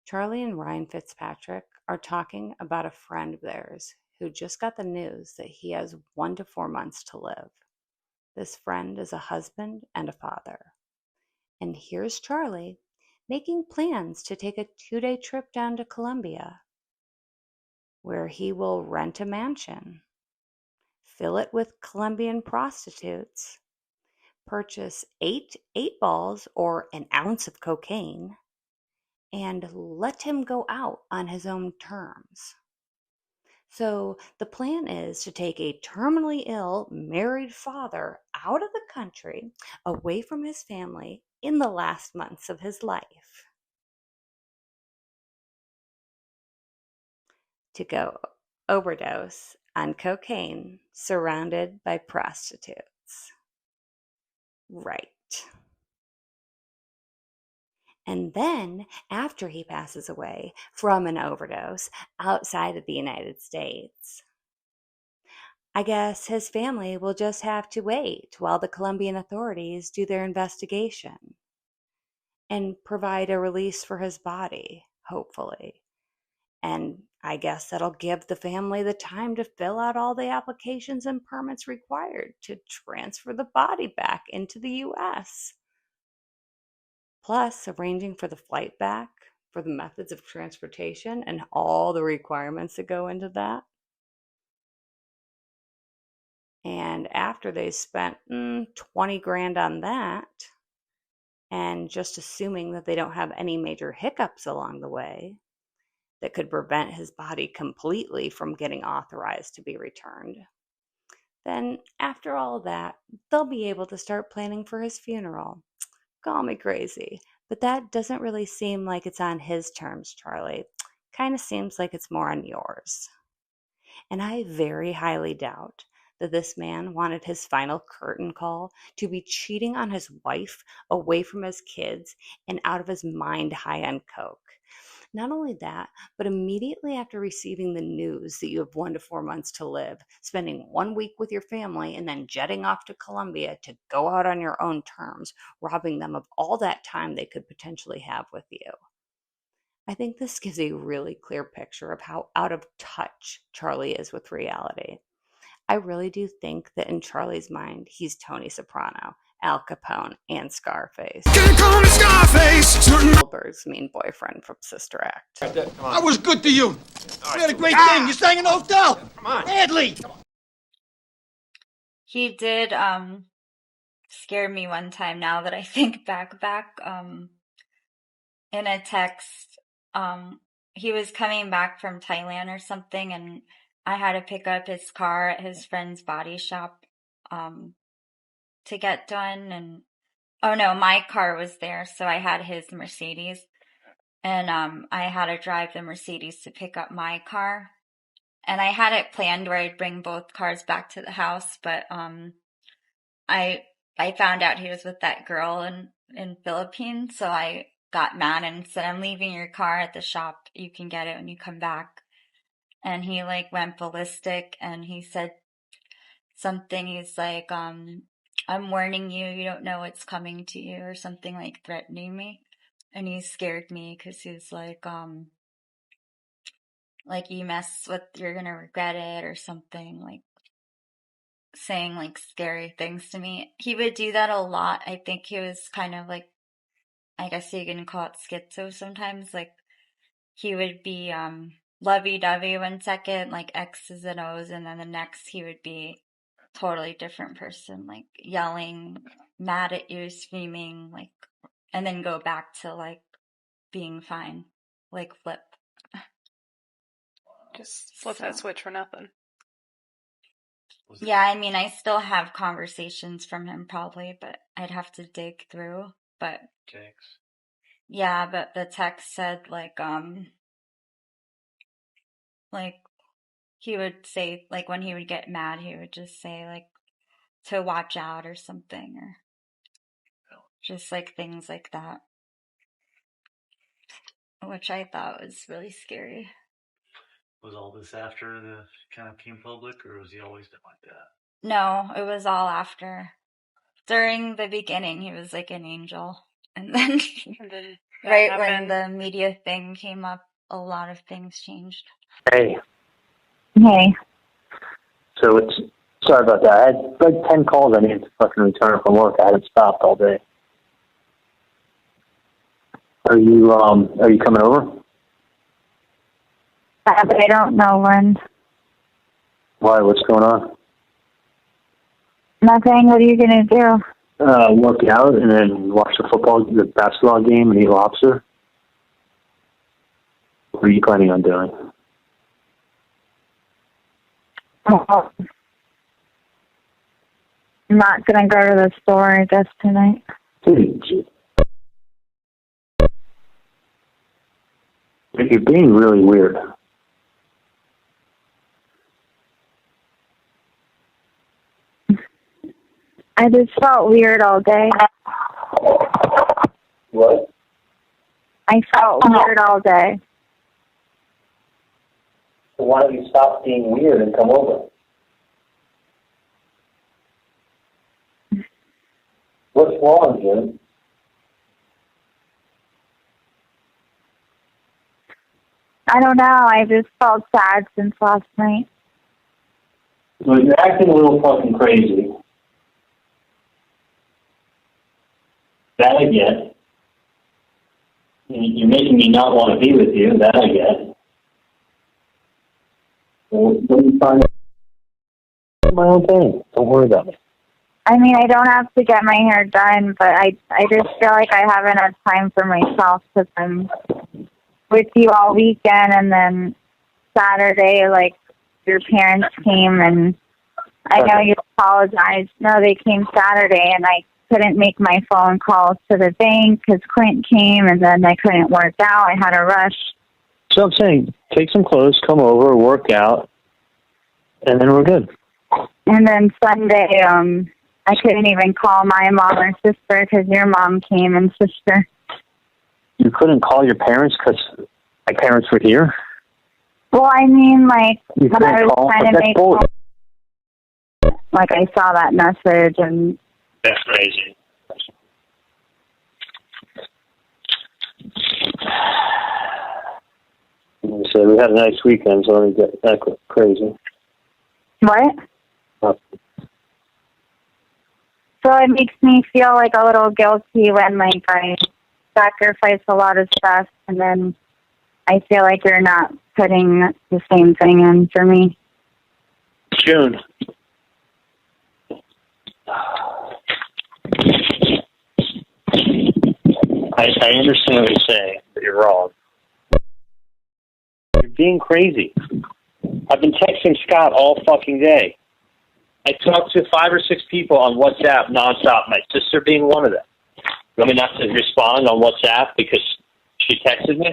Charlie and Ryan Fitzpatrick are talking about a friend of theirs who just got the news that he has 1 to 4 months to live. This friend is a husband and a father. And here's Charlie making plans to take a 2-day trip down to Colombia, where he will rent a mansion, fill it with Colombian prostitutes, purchase 8 balls or an ounce of cocaine, and let him go out on his own terms. So the plan is to take a terminally ill married father out of the country, away from his family, in the last months of his life, to go overdose on cocaine surrounded by prostitutes. Right. And then, after he passes away from an overdose outside of the United States, I guess his family will just have to wait while the Colombian authorities do their investigation and provide a release for his body, hopefully. And I guess that'll give the family the time to fill out all the applications and permits required to transfer the body back into the U.S. Plus, arranging for the flight back, for the methods of transportation, and all the requirements that go into that. And after they spent 20 grand on that, and just assuming that they don't have any major hiccups along the way that could prevent his body completely from getting authorized to be returned, then after all that, they'll be able to start planning for his funeral. Call me crazy, but that doesn't really seem like it's on his terms, Charlie. Kind of seems like it's more on yours. And I very highly doubt that this man wanted his final curtain call to be cheating on his wife, away from his kids, and out of his mind high on coke. Not only that, but immediately after receiving the news that you have 1 to 4 months to live, spending 1 week with your family, and then jetting off to Colombia to go out on your own terms, robbing them of all that time they could potentially have with you. I think this gives a really clear picture of how out of touch Charlie is with reality. I really do think that in Charlie's mind, he's Tony Soprano, Al Capone, and Scarface. Gonna call me Scarface! Goldberg's mean boyfriend from Sister Act. I was good to you. We had a great thing. You sang in the hotel. Come on. Badly. He did scare me one time now that I think back in a text. He was coming back from Thailand or something, and I had to pick up his car at his friend's body shop to get done. And oh no, my car was there, so I had his Mercedes, and I had to drive the Mercedes to pick up my car. And I had it planned where I'd bring both cars back to the house, but I found out he was with that girl in Philippines, so I got mad and said, "I'm leaving your car at the shop. You can get it when you come back." And he like went ballistic, and he said something. He's like, "I'm warning you. You don't know what's coming to you," or something, like threatening me. And he scared me because he's like you mess with, you're gonna regret it, or something, like saying like scary things to me. He would do that a lot. I think he was kind of like, I guess you can call it schizo sometimes. Like he would be lovey-dovey 1 second, like X's and O's, and then the next he would be totally different person, like yelling, mad at you, screaming, like, and then go back to like being fine, like flip. Just flip that switch for nothing. Yeah, I mean, I still have conversations from him probably, but I'd have to dig through. But yeah, but the text said like he would say, like when he would get mad, he would just say like to watch out or something, or just like things like that, which I thought was really scary. Was all this after the kind of came public, or was he always been like that? No, it was all after. During the beginning, he was like an angel. And then, right when the media thing came up, a lot of things changed. Hey. Hey. So sorry about that. I had like 10 calls I needed to fucking return from work. I hadn't stopped all day. Are you coming over? But I don't know when. Why? What's going on? Nothing. What are you gonna do? Work out and then watch the basketball game and eat lobster. What are you planning on doing? I'm not gonna go to the store, I guess, tonight. Dude, you're being really weird. I just felt weird all day. What? I felt weird all day. So why don't you stop being weird and come over? What's wrong, Jim? I don't know. I just felt sad since last night. Well, you're acting a little fucking crazy. That I get. You're making me not want to be with you. That I get. Well, let me find out my own thing. Don't worry about it. I mean, I don't have to get my hair done, but I just feel like I haven't had time for myself because I'm with you all weekend, and then Saturday, like, your parents came, and I know you apologized. No, they came Saturday, and I couldn't make my phone calls to the bank because Clint came, and then I couldn't work out. I had a rush. So I'm saying, take some clothes, come over, work out, and then we're good. And then Sunday, I couldn't even call my mom or sister because your mom came and sister. You couldn't call your parents because my parents were here? Well, I mean, like, You when I couldn't was call? trying to That's make, bullshit. like, I saw that message, and That's crazy. So we had a nice weekend, so let me get that crazy. what? So it makes me feel like a little guilty when, like, I sacrifice a lot of stuff, and then I feel like you're not putting the same thing in for me. June. I understand what you're saying, but you're wrong. You're being crazy. I've been texting Scott all fucking day. I talked to 5 or 6 people on WhatsApp nonstop, my sister being one of them. You want me not to respond on WhatsApp because she texted me?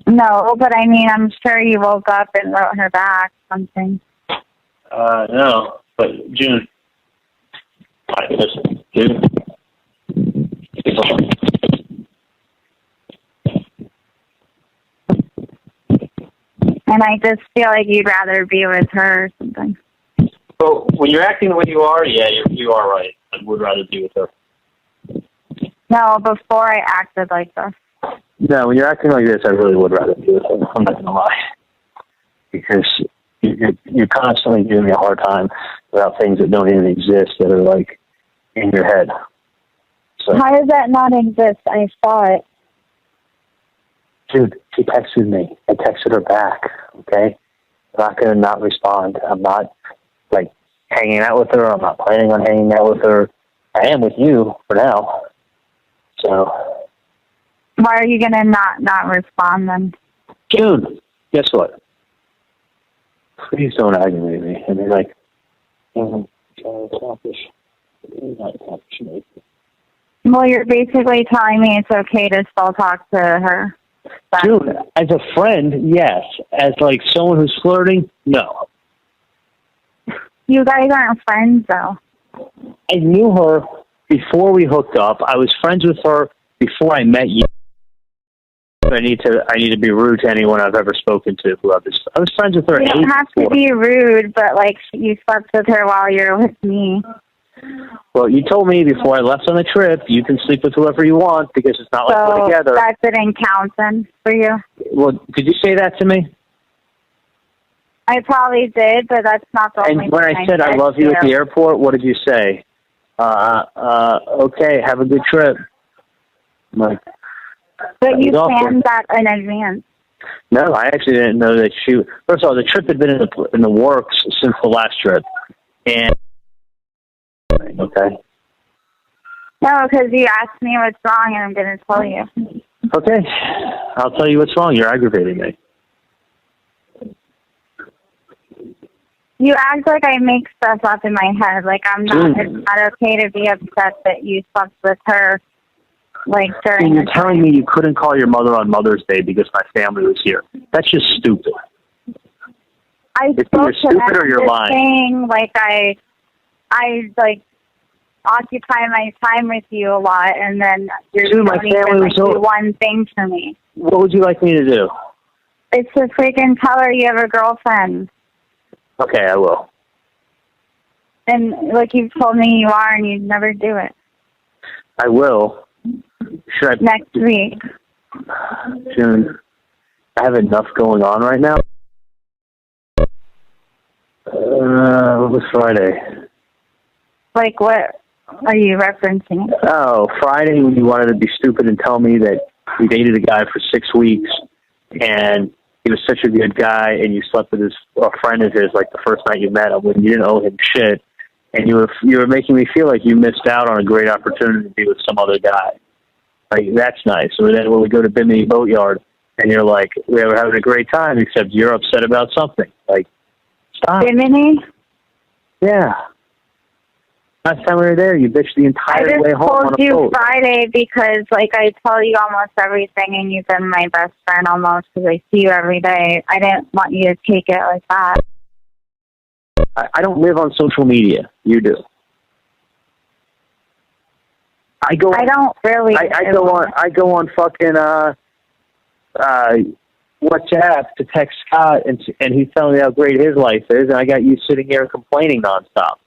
No, but I mean, I'm sure you woke up and wrote her back something. No, but June. All right, listen, June. And I just feel like you'd rather be with her or something. Well, when you're acting the way you are, yeah, you are right. I would rather be with her. No, before I acted like this. No, when you're acting like this, I really would rather be with her. I'm not going to lie. Because you're constantly giving me a hard time about things that don't even exist that are, like, in your head. So, how does that not exist? I saw it. Dude, she texted me. I texted her back, okay? I'm not going to not respond. I'm not, like, hanging out with her. I'm not planning on hanging out with her. I am with you for now. So. Why are you going to not respond then? June, guess what? Please don't aggravate me. I mean, like, not accomplish anything. Well, you're basically telling me it's okay to still talk to her. Dude, as a friend, yes. As, like, someone who's flirting, no. You guys aren't friends, though. I knew her before we hooked up. I was friends with her before I met you. I need to be rude to anyone I've ever spoken to. I was friends with her. You don't have to be rude, but, like, you slept with her while you're with me. Well, you told me before I left on the trip, you can sleep with whoever you want because it's not like we're together. So that didn't count then for you? Well, did you say that to me? I probably did, but that's not the only And when thing I said I love you at the airport, what did you say? Okay, have a good trip. I'm like, but you planned that in advance. No, I actually didn't know that she. First of all, the trip had been in the works since the last trip, and okay. No, because you asked me what's wrong, and I'm going to tell you. Okay, I'll tell you what's wrong. You're aggravating me. You act like I make stuff up in my head. Like I'm not. It's not okay to be upset that you slept with her. Like during. And you're telling me you couldn't call your mother on Mother's Day because my family was here. That's just stupid. I If spoke you're to stupid them or you're just lying. saying, like I like occupy my time with you a lot, and then you Dude, my don't even family was do so- one thing for me. What would you like me to do? It's to freaking tell her you have a girlfriend. Okay, I will. And like you've told me you are, and you'd never do it. I will. Should I? Next week. June. I have enough going on right now. What was Friday? Like, what are you referencing? Oh, Friday when you wanted to be stupid and tell me that you dated a guy for 6 weeks and he was such a good guy and you slept with a friend of his like the first night you met him when you didn't owe him shit, and you were making me feel like you missed out on a great opportunity to be with some other guy. Like, that's nice. And then when we go to Bimini Boatyard and you're like, we were having a great time except you're upset about something. Like, stop. Bimini? Yeah. Last time we were there, you bitched the entire way home on a boat. I just told you Friday because, like, I tell you almost everything, and you've been my best friend almost because I see you every day. I didn't want you to take it like that. I don't live on social media. You do. I don't really. I go on fucking WhatsApp to text Scott, and he's telling me how great his life is, and I got you sitting here complaining nonstop.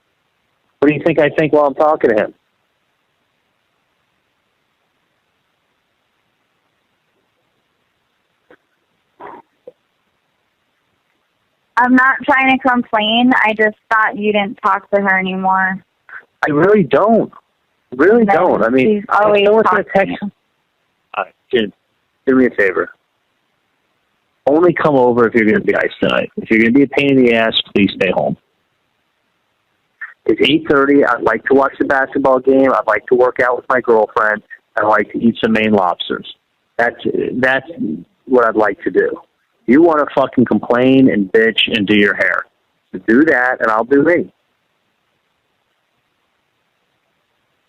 What do you think I think while I'm talking to him? I'm not trying to complain. I just thought you didn't talk to her anymore. I really don't. I mean, she's always talking to text. All right, Jen, do me a favor. Only come over if you're going to be nice tonight. If you're going to be a pain in the ass, please stay home. It's 8:30. I'd like to watch the basketball game. I'd like to work out with my girlfriend. I'd like to eat some Maine lobsters. That's what I'd like to do. You want to fucking complain and bitch and do your hair. So do that, and I'll do me.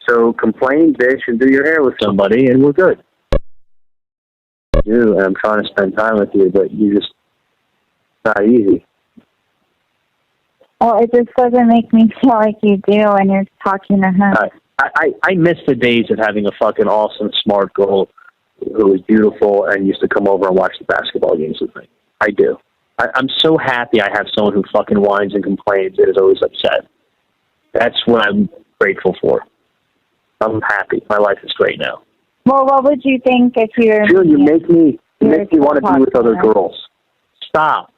So complain, bitch, and do your hair with somebody, and we're good. I do, and I'm trying to spend time with you, but you just not easy. Well, it just doesn't make me feel like you do when you're talking to him. I miss the days of having a fucking awesome, smart girl who was beautiful and used to come over and watch the basketball games with me. I do. I'm so happy I have someone who fucking whines and complains and is always upset. That's what I'm grateful for. I'm happy. My life is great now. Well, what would you think if you're... June, you make me want to be with other girls. Stop.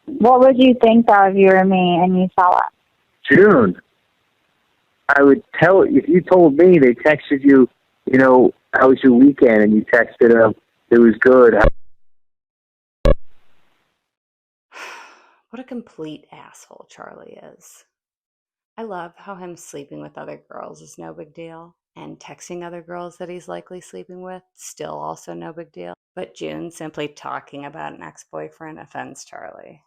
What would you think of you or me and you saw it? June, I would tell, if you told me they texted you, you know, how was your weekend, and you texted them, it was good. What a complete asshole Charlie is. I love how him sleeping with other girls is no big deal, and texting other girls that he's likely sleeping with, still also no big deal. But June simply talking about an ex-boyfriend offends Charlie.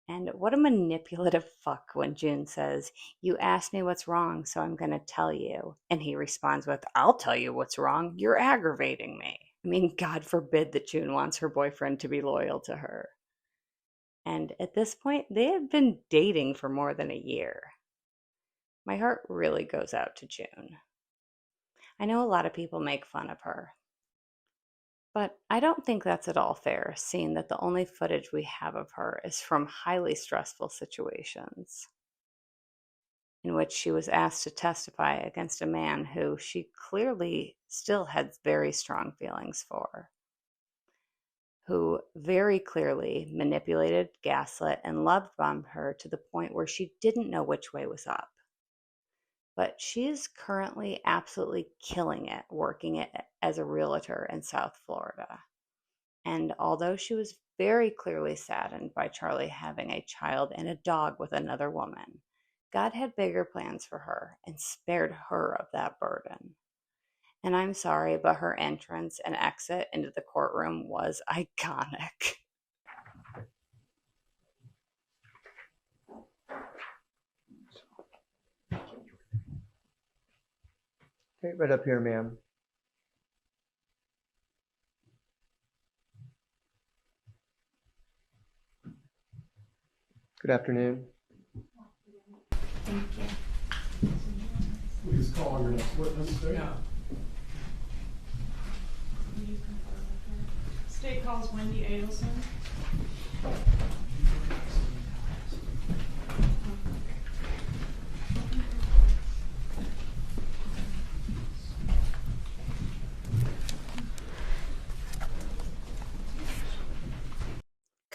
And what a manipulative fuck when June says, you asked me what's wrong, so I'm going to tell you. And he responds with, I'll tell you what's wrong. You're aggravating me. I mean, God forbid that June wants her boyfriend to be loyal to her. And at this point, they have been dating for more than a year. My heart really goes out to June. I know a lot of people make fun of her. But I don't think that's at all fair, seeing that the only footage we have of her is from highly stressful situations in which she was asked to testify against a man who she clearly still had very strong feelings for, who very clearly manipulated, gaslit, and love-bombed her to the point where she didn't know which way was up. But she is currently absolutely killing it, working it as a realtor in South Florida. And although she was very clearly saddened by Charlie having a child and a dog with another woman, God had bigger plans for her and spared her of that burden. And I'm sorry, but her entrance and exit into the courtroom was iconic. Right up here, ma'am. Good afternoon. Thank you. Please call your next witness. Yeah. State calls Wendi Adelson.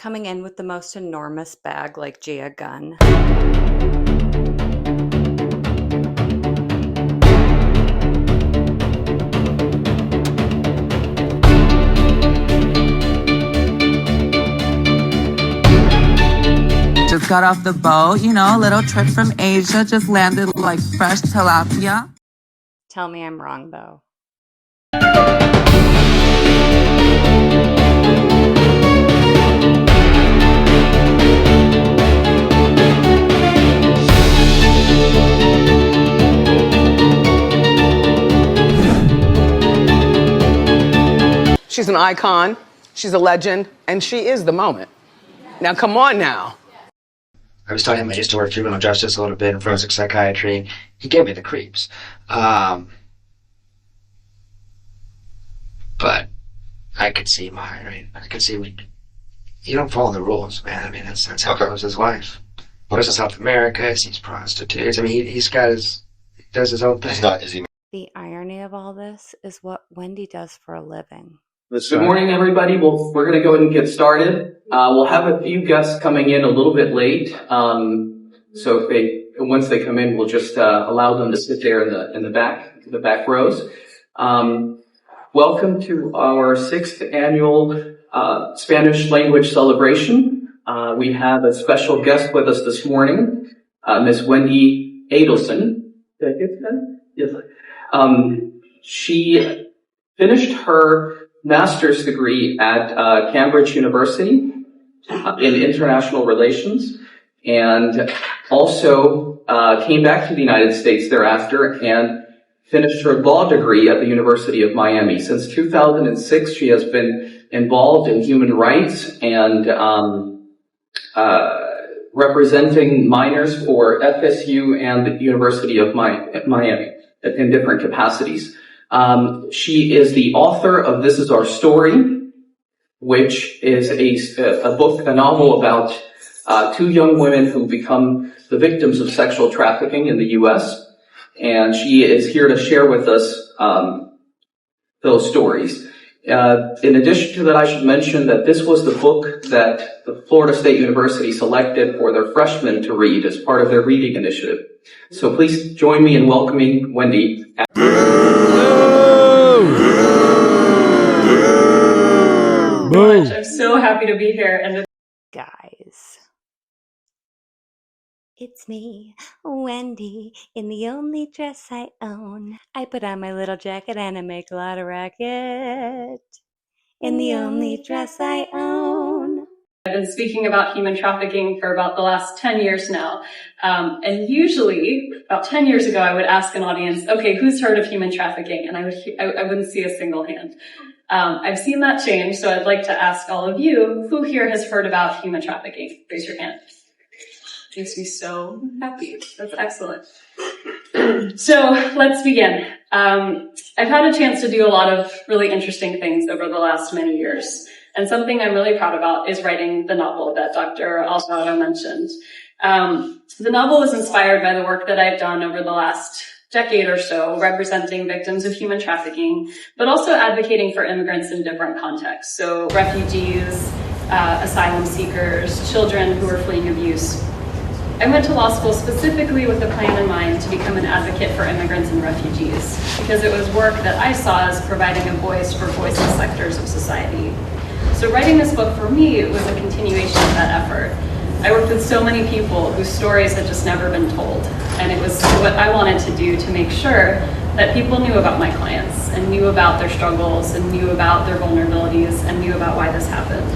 Coming in with the most enormous bag like Gia Gunn. Just got off the boat, you know, a little trip from Asia, just landed like fresh tilapia. Tell me I'm wrong, though. She's an icon, she's a legend, and she is the moment. Now, come on now. I was telling him I used to work juvenile justice a little bit in forensic psychiatry. He gave me the creeps. But I could see I could see you don't follow the rules, man. I mean, that's how he lives his life. Goes to South America, sees prostitutes. I mean, he does his own thing. The irony of all this is what Wendi does for a living. Good morning, everybody. We're going to go ahead and get started. We'll have a few guests coming in a little bit late. So once they come in, we'll just allow them to sit there in the back rows. Welcome to our 6th annual Spanish language celebration. We have a special guest with us this morning, Ms. Wendi Adelson. Did I get that? Yes. She finished her master's degree at Cambridge University in international relations, and also came back to the United States thereafter and finished her law degree at the University of Miami. Since 2006, she has been involved in human rights and representing minors for FSU and the University of Miami in different capacities. She is the author of This Is Our Story, which is a novel about 2 young women who become the victims of sexual trafficking in the U.S. And she is here to share with us those stories. In addition to that, I should mention that this was the book that the Florida State University selected for their freshmen to read as part of their reading initiative. So please join me in welcoming Wendi. I'm so happy to be here. And guys, it's me, Wendi, in the only dress I own. I put on my little jacket and I make a lot of racket. In the only dress I own. I've been speaking about human trafficking for about the last 10 years now. And usually, about 10 years ago, I would ask an audience, okay, who's heard of human trafficking? And I wouldn't see a single hand. I've seen that change, so I'd like to ask all of you, who here has heard about human trafficking? Raise your hand. Makes me so happy. That's excellent. So let's begin. I've had a chance to do a lot of really interesting things over the last many years. And something I'm really proud about is writing the novel that Dr. Alvarado mentioned. The novel was inspired by the work that I've done over the last decade or so, representing victims of human trafficking, but also advocating for immigrants in different contexts. So refugees, asylum seekers, children who are fleeing abuse. I went to law school specifically with the plan in mind to become an advocate for immigrants and refugees, because it was work that I saw as providing a voice for voiceless sectors of society. So writing this book for me was a continuation of that effort. I worked with so many people whose stories had just never been told, and it was what I wanted to do to make sure that people knew about my clients and knew about their struggles and knew about their vulnerabilities and knew about why this happened.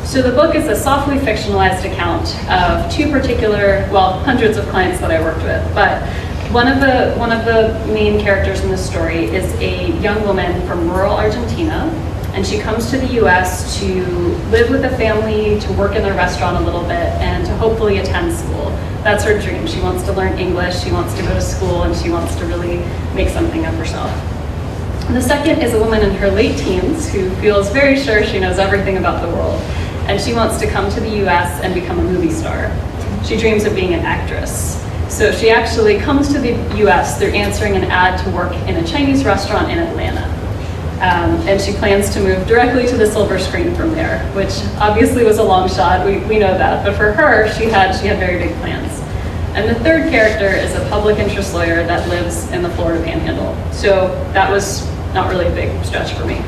So the book is a softly fictionalized account of 2 particular, well, hundreds of clients that I worked with, but one of the main characters in the story is a young woman from rural Argentina, and she comes to the US to live with a family, to work in their restaurant a little bit, and to hopefully attend school. That's her dream. She wants to learn English, she wants to go to school, and she wants to really make something of herself. And the second is a woman in her late teens who feels very sure she knows everything about the world, and she wants to come to the US and become a movie star. She dreams of being an actress. So she actually comes to the US through answering an ad to work in a Chinese restaurant in Atlanta. And she plans to move directly to the silver screen from there, which obviously was a long shot. We know that, but for her, she had very big plans. And the third character is a public interest lawyer that lives in the Florida Panhandle. So that was not really a big stretch for me.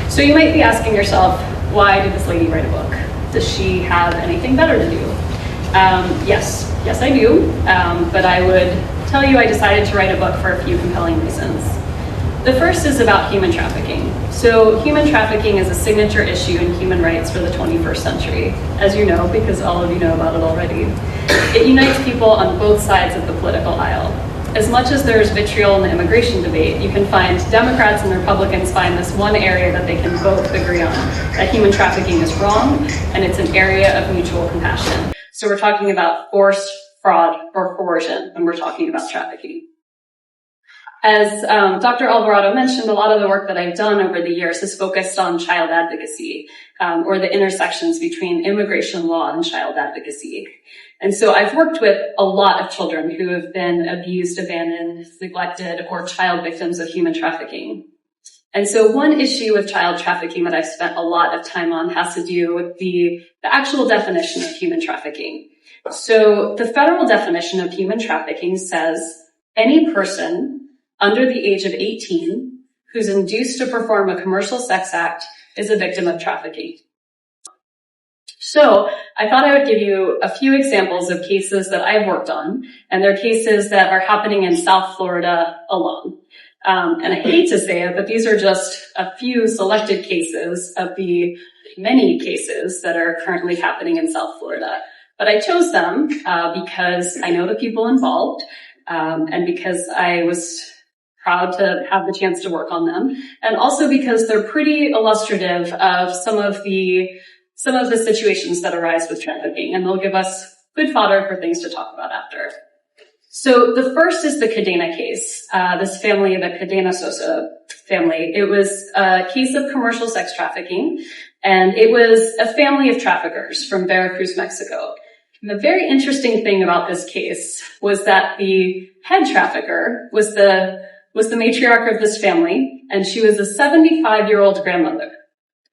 So you might be asking yourself, why did this lady write a book? Does she have anything better to do? Yes, I do. But I would tell you I decided to write a book for a few compelling reasons. The first is about human trafficking. So human trafficking is a signature issue in human rights for the 21st century, as you know, because all of you know about it already. It unites people on both sides of the political aisle. As much as there's vitriol in the immigration debate, you can find Democrats and Republicans find this one area that they can both agree on, that human trafficking is wrong, and it's an area of mutual compassion. So we're talking about force, fraud, or coercion when we're talking about trafficking. As Dr. Alvarado mentioned, a lot of the work that I've done over the years has focused on child advocacy, or the intersections between immigration law and child advocacy. And so I've worked with a lot of children who have been abused, abandoned, neglected, or child victims of human trafficking. And so one issue with child trafficking that I've spent a lot of time on has to do with the actual definition of human trafficking. So the federal definition of human trafficking says any person under the age of 18 who's induced to perform a commercial sex act is a victim of trafficking. So I thought I would give you a few examples of cases that I've worked on, and they're cases that are happening in South Florida alone. And I hate to say it, but these are just a few selected cases of the many cases that are currently happening in South Florida. But I chose them because I know the people involved, and because I was proud to have the chance to work on them, and also because they're pretty illustrative of some of the situations that arise with trafficking, and they'll give us good fodder for things to talk about after. So the first is the Cadena case. This family, the Cadena Sosa family, it was a case of commercial sex trafficking, and it was a family of traffickers from Veracruz, Mexico. And the very interesting thing about this case was that the head trafficker was the matriarch of this family, and she was a 75-year-old grandmother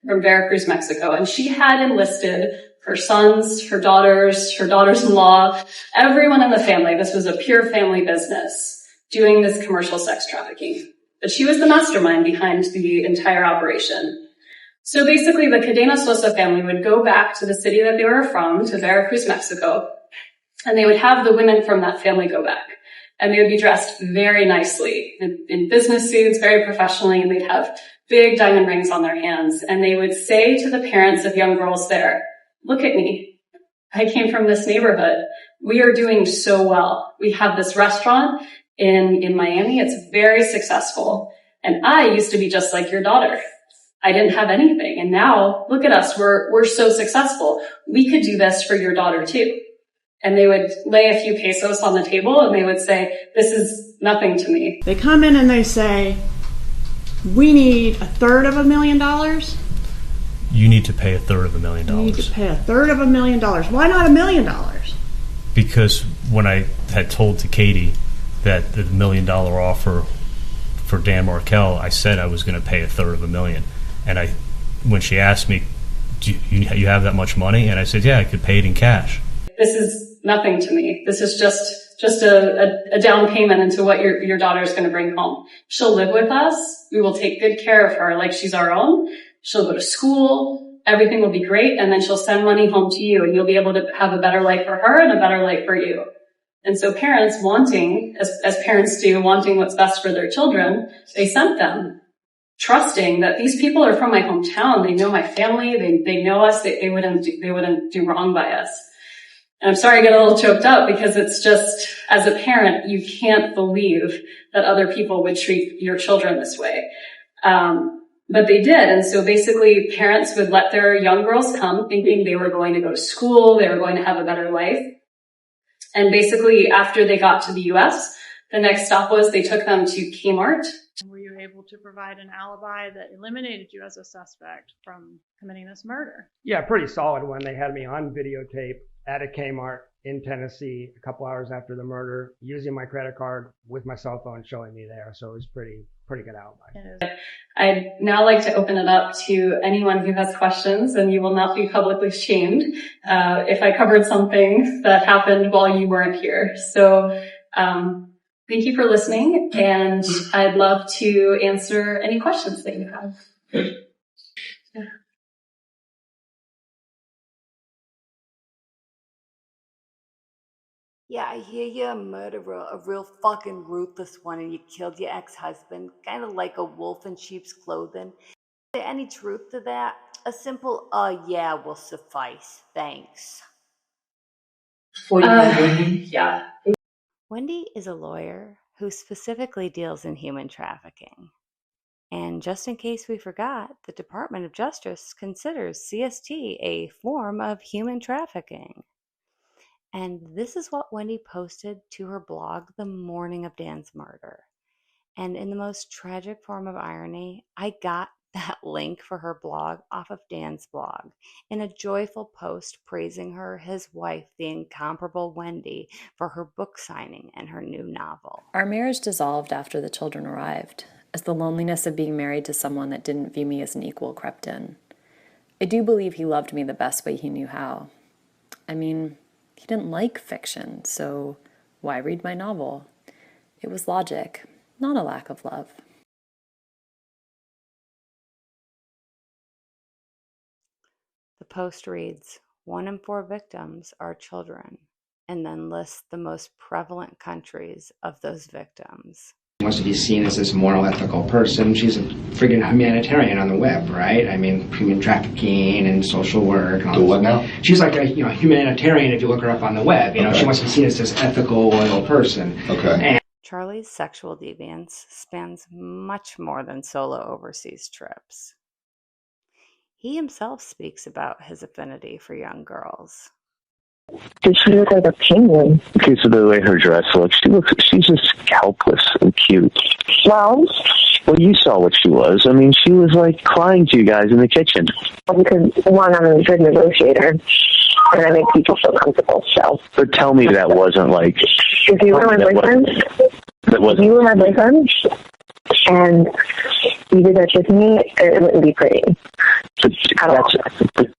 from Veracruz, Mexico, and she had enlisted her sons, her daughters-in-law, everyone in the family. This was a pure family business doing this commercial sex trafficking. But she was the mastermind behind the entire operation. So basically, the Cadena Sosa family would go back to the city that they were from, to Veracruz, Mexico, and they would have the women from that family go back. And they would be dressed very nicely in business suits, very professionally, and they'd have big diamond rings on their hands. And they would say to the parents of young girls there, "Look at me. I came from this neighborhood. We are doing so well. We have this restaurant in Miami. It's very successful. And I used to be just like your daughter. I didn't have anything. And now look at us. We're so successful. We could do this for your daughter too." And they would lay a few pesos on the table and they would say, "This is nothing to me." They come in and they say, "We need $333,000. You need to pay $333,000. You need to pay $333,000. Why not $1 million? Because when I had told to Katie that the $1 million offer for Dan Markel, I said I was going to pay $333,000. And when she asked me, "Do you have that much money?" And I said, "Yeah, I could pay it in cash." This is nothing to me. This is just a down payment into what your daughter is going to bring home. She'll live with us. We will take good care of her like she's our own. She'll go to school. Everything will be great. And then she'll send money home to you and you'll be able to have a better life for her and a better life for you. And so parents wanting, as parents do, wanting what's best for their children, they sent them, trusting that these people are from my hometown. They know my family. They know us. They wouldn't do wrong by us. And I'm sorry I get a little choked up because it's just, as a parent, you can't believe that other people would treat your children this way. But they did. And so basically parents would let their young girls come thinking they were going to go to school, they were going to have a better life. And basically after they got to the US, the next stop was they took them to Kmart. Were you able to provide an alibi that eliminated you as a suspect from committing this murder. Yeah, pretty solid one. They had me on videotape at a Kmart in Tennessee a couple hours after the murder, using my credit card with my cell phone showing me there. So it was pretty good alibi. I'd now like to open it up to anyone who has questions, and you will not be publicly shamed if I covered something that happened while you weren't here. So thank you for listening, and I'd love to answer any questions that you have. Yeah, I hear you're a murderer, a real fucking ruthless one, and you killed your ex-husband, kind of like a wolf in sheep's clothing. Is there any truth to that? A simple, yeah, will suffice. Thanks. Yeah. Wendi is a lawyer who specifically deals in human trafficking. And just in case we forgot, the Department of Justice considers CST a form of human trafficking. And this is what Wendi posted to her blog the morning of Dan's murder. And in the most tragic form of irony, I got that link for her blog off of Dan's blog in a joyful post praising her, his wife, the incomparable Wendi, for her book signing and her new novel. Our marriage dissolved after the children arrived, as the loneliness of being married to someone that didn't view me as an equal crept in. I do believe he loved me the best way he knew how. I mean, he didn't like fiction, so why read my novel? It was logic, not a lack of love. The post reads, 1 in 4 victims are children, and then lists the most prevalent countries of those victims. She wants to be seen as this moral, ethical person. She's a friggin' humanitarian on the web, right? I mean, human trafficking and social work. And all what now? She's like a humanitarian if you look her up on the web. You know, she wants to be seen as this ethical, loyal person. Okay. Charlie's sexual deviance spans much more than solo overseas trips. He himself speaks about his affinity for young girls. Does she look like a penguin? Okay, so the way her dress looks, she's just helpless and cute. Well, you saw what she was. I mean, she was like crying to you guys in the kitchen. Because, one, I'm a good negotiator, and I make people feel comfortable, so. But tell me that wasn't like... If you were my boyfriend, and you did that shit to me, it wouldn't be pretty. But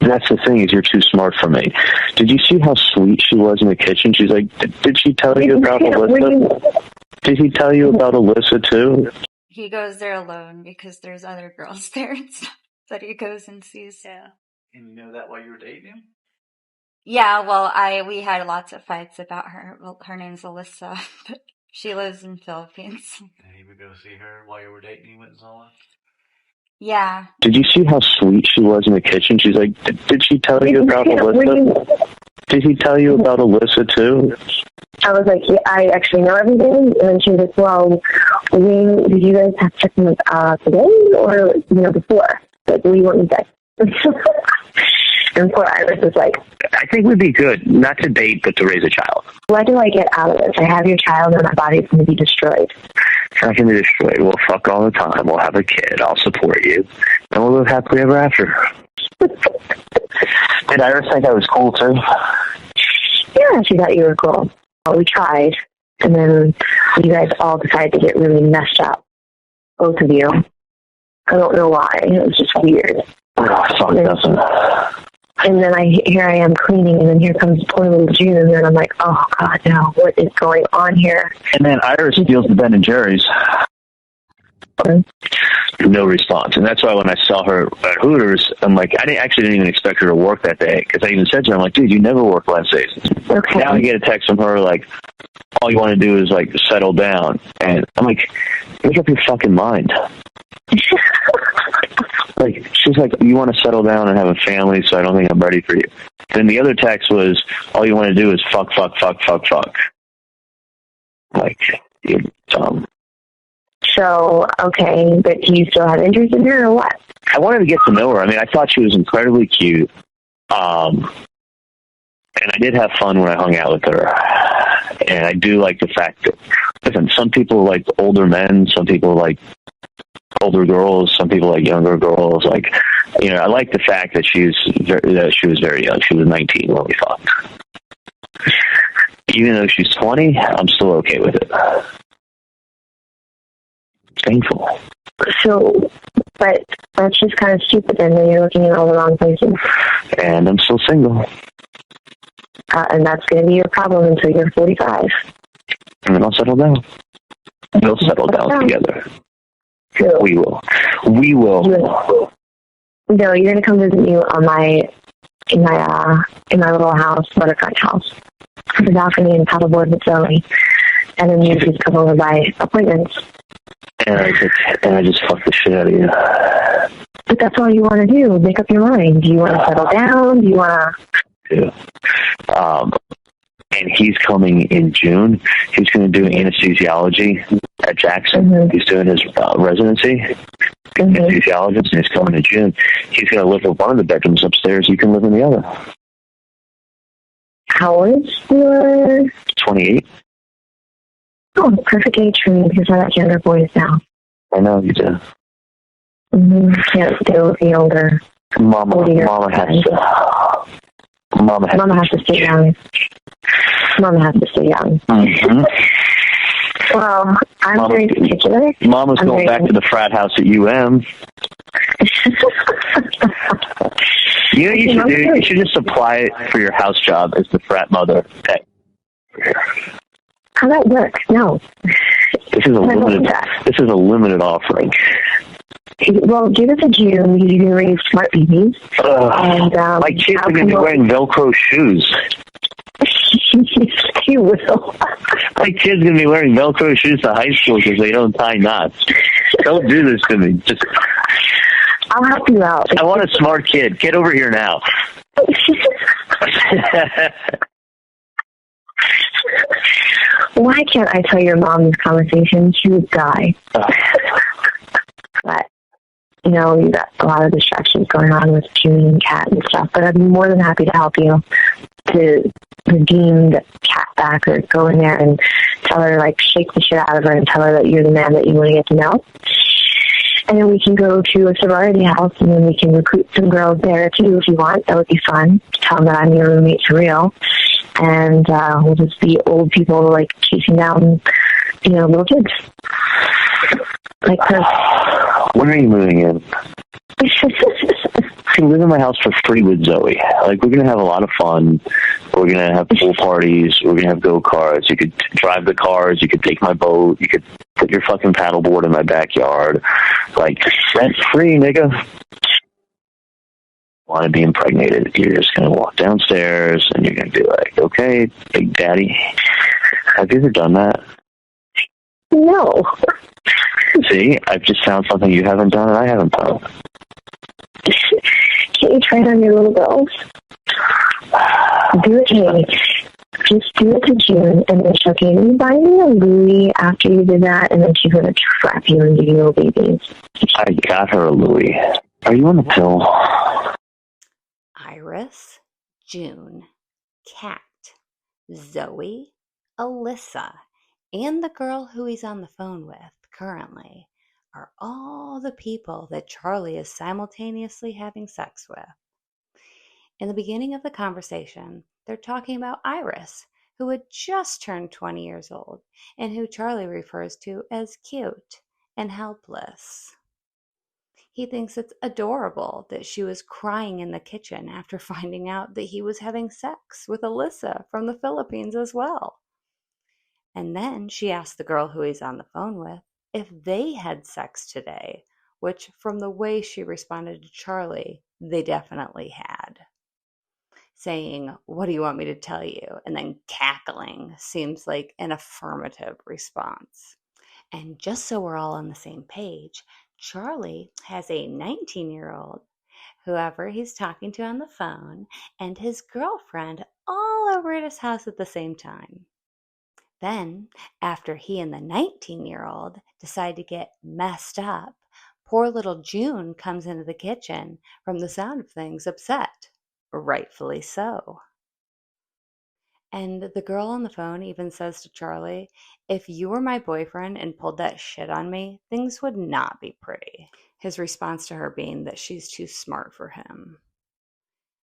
that's the thing, is you're too smart for me. Did you see how sweet she was in the kitchen? She's like, did she tell you about Illicit? Did he tell you about Illicit too? He goes there alone because there's other girls there that he goes and sees. Yeah. And you know that while you were dating him? Yeah, well, we had lots of fights about her. Well, her name's Alyssa, but she lives in Philippines. And he would go see her while you were dating, you went and saw her? Yeah. Did you see how sweet she was in the kitchen? She's like, did she tell you about Illicit? Did he tell you about Illicit too? I was like, yeah, I actually know everything. And then she was like, well, did you guys have sex today or, before? Like, what do you want me to say? And poor Iris was like, I think we'd be good, not to date, but to raise a child. What do I get out of this? I have your child and my body's going to be destroyed. It's not going to be destroyed. We'll fuck all the time. We'll have a kid. I'll support you. And we'll live happily ever after. Did Iris think I was cool too? Yeah, she thought you were cool. We tried, and then you guys all decided to get really messed up. Both of you. I don't know why. It was just weird. Oh, fuck doesn't. And then here I am cleaning, and then here comes poor little June, and then I'm like, oh, God, no, what is going on here? And then Iris steals the Ben & Jerry's. No response. And that's why when I saw her at Hooters, I'm like, I didn't even expect her to work that day. Because I even said to her, I'm like, dude, you never work Wednesdays. Okay. Now I get a text from her like, all you want to do is like settle down. And I'm like, make up your fucking mind. Like, she's like, you want to settle down and have a family, so I don't think I'm ready for you. Then the other text was, all you want to do is fuck. Like, you're dumb. So, okay, but do you still have interest in her or what? I wanted to get to know her. I mean, I thought she was incredibly cute. And I did have fun when I hung out with her. And I do like the fact that, listen, some people like older men, some people like older girls. Some people like younger girls. Like, I like the fact that she was very young. She was 19 when we fucked. Even though she's 20, I'm still okay with it. It's painful. So, but that's just kind of stupid then that you're looking in all the wrong places. And I'm still single. And that's going to be your problem until you're 45. And then I'll settle down. We'll settle down together. Cool. We will. We will. No, you're going to come visit me in my little house, waterfront house. The balcony and paddleboard with Zoe. And then you just come over by appointments. And I just fuck the shit out of you. But that's all you want to do. Make up your mind. Do you want to settle down? Do you want to... And he's coming in June. He's going to do anesthesiology at Jackson. Mm-hmm. He's doing his residency. Mm-hmm. Anesthesiologist, and he's coming in June. He's going to live in one of the bedrooms upstairs. You can live in the other. How old is your... 28. Oh, perfect age for me because I like younger boys now. I know you do. Mm-hmm. Can't deal with the older. Mama has to stay young. Mama has to stay young. Mm-hmm. Well, I'm very particular. Mama's going back to the frat house at UM. You should just apply it for your house job as the frat mother. Okay. How that works? No. This is a limited offering. Well, give us a June. You can raise smart babies. And my kids are going to be wearing Velcro shoes. You will. My kid's going to be wearing Velcro shoes to high school because they don't tie knots. Don't do this to me. Just. I'll help you out. I want a smart kid. Get over here now. Why can't I tell your mom this conversation? She would die. But, you got a lot of distractions going on with June and Kat and stuff, but I'd be more than happy to help you to redeem the Kat back or go in there and tell her, shake the shit out of her and tell her that you're the man that you want to get to know. And then we can go to a sorority house and then we can recruit some girls there too if you want. That would be fun. Tell them that I'm your roommate for real. And we'll just be old people chasing down, little kids. Like her. When are you moving in? You can live in my house for free with Zoe. We're going to have a lot of fun. We're going to have pool parties. We're going to have go-karts. You could drive the cars. You could take my boat. You could put your fucking paddleboard in my backyard. Rent-free, nigga. Want to be impregnated. You're just going to walk downstairs and you're going to be like, okay, Big Daddy. Have you ever done that? No. See, I've just found something you haven't done and I haven't done. Can't you try it on your little girls? Do it, hey. Just do it to June, and then she'll give you buy me a Louis after you did that, and then she's going to trap you and give you little babies. I got her a Louis. Are you on the pill? Iris, June, Kat, Zoe, Alyssa, and the girl who he's on the phone with currently are all the people that Charlie is simultaneously having sex with. In the beginning of the conversation, they're talking about Iris, who had just turned 20 years old and who Charlie refers to as cute and helpless. He thinks it's adorable that she was crying in the kitchen after finding out that he was having sex with Alyssa from the Philippines as well. And then she asked the girl who he's on the phone with if they had sex today, which from the way she responded to Charlie, they definitely had. Saying, "What do you want me to tell you?" and then cackling seems like an affirmative response. And just so we're all on the same page, Charlie has a 19-year-old, whoever he's talking to on the phone, and his girlfriend all over at his house at the same time. Then, after he and the 19-year-old decide to get messed up, poor little June comes into the kitchen from the sound of things upset. Rightfully so. And the girl on the phone even says to Charlie, if you were my boyfriend and pulled that shit on me, things would not be pretty. His response to her being that she's too smart for him.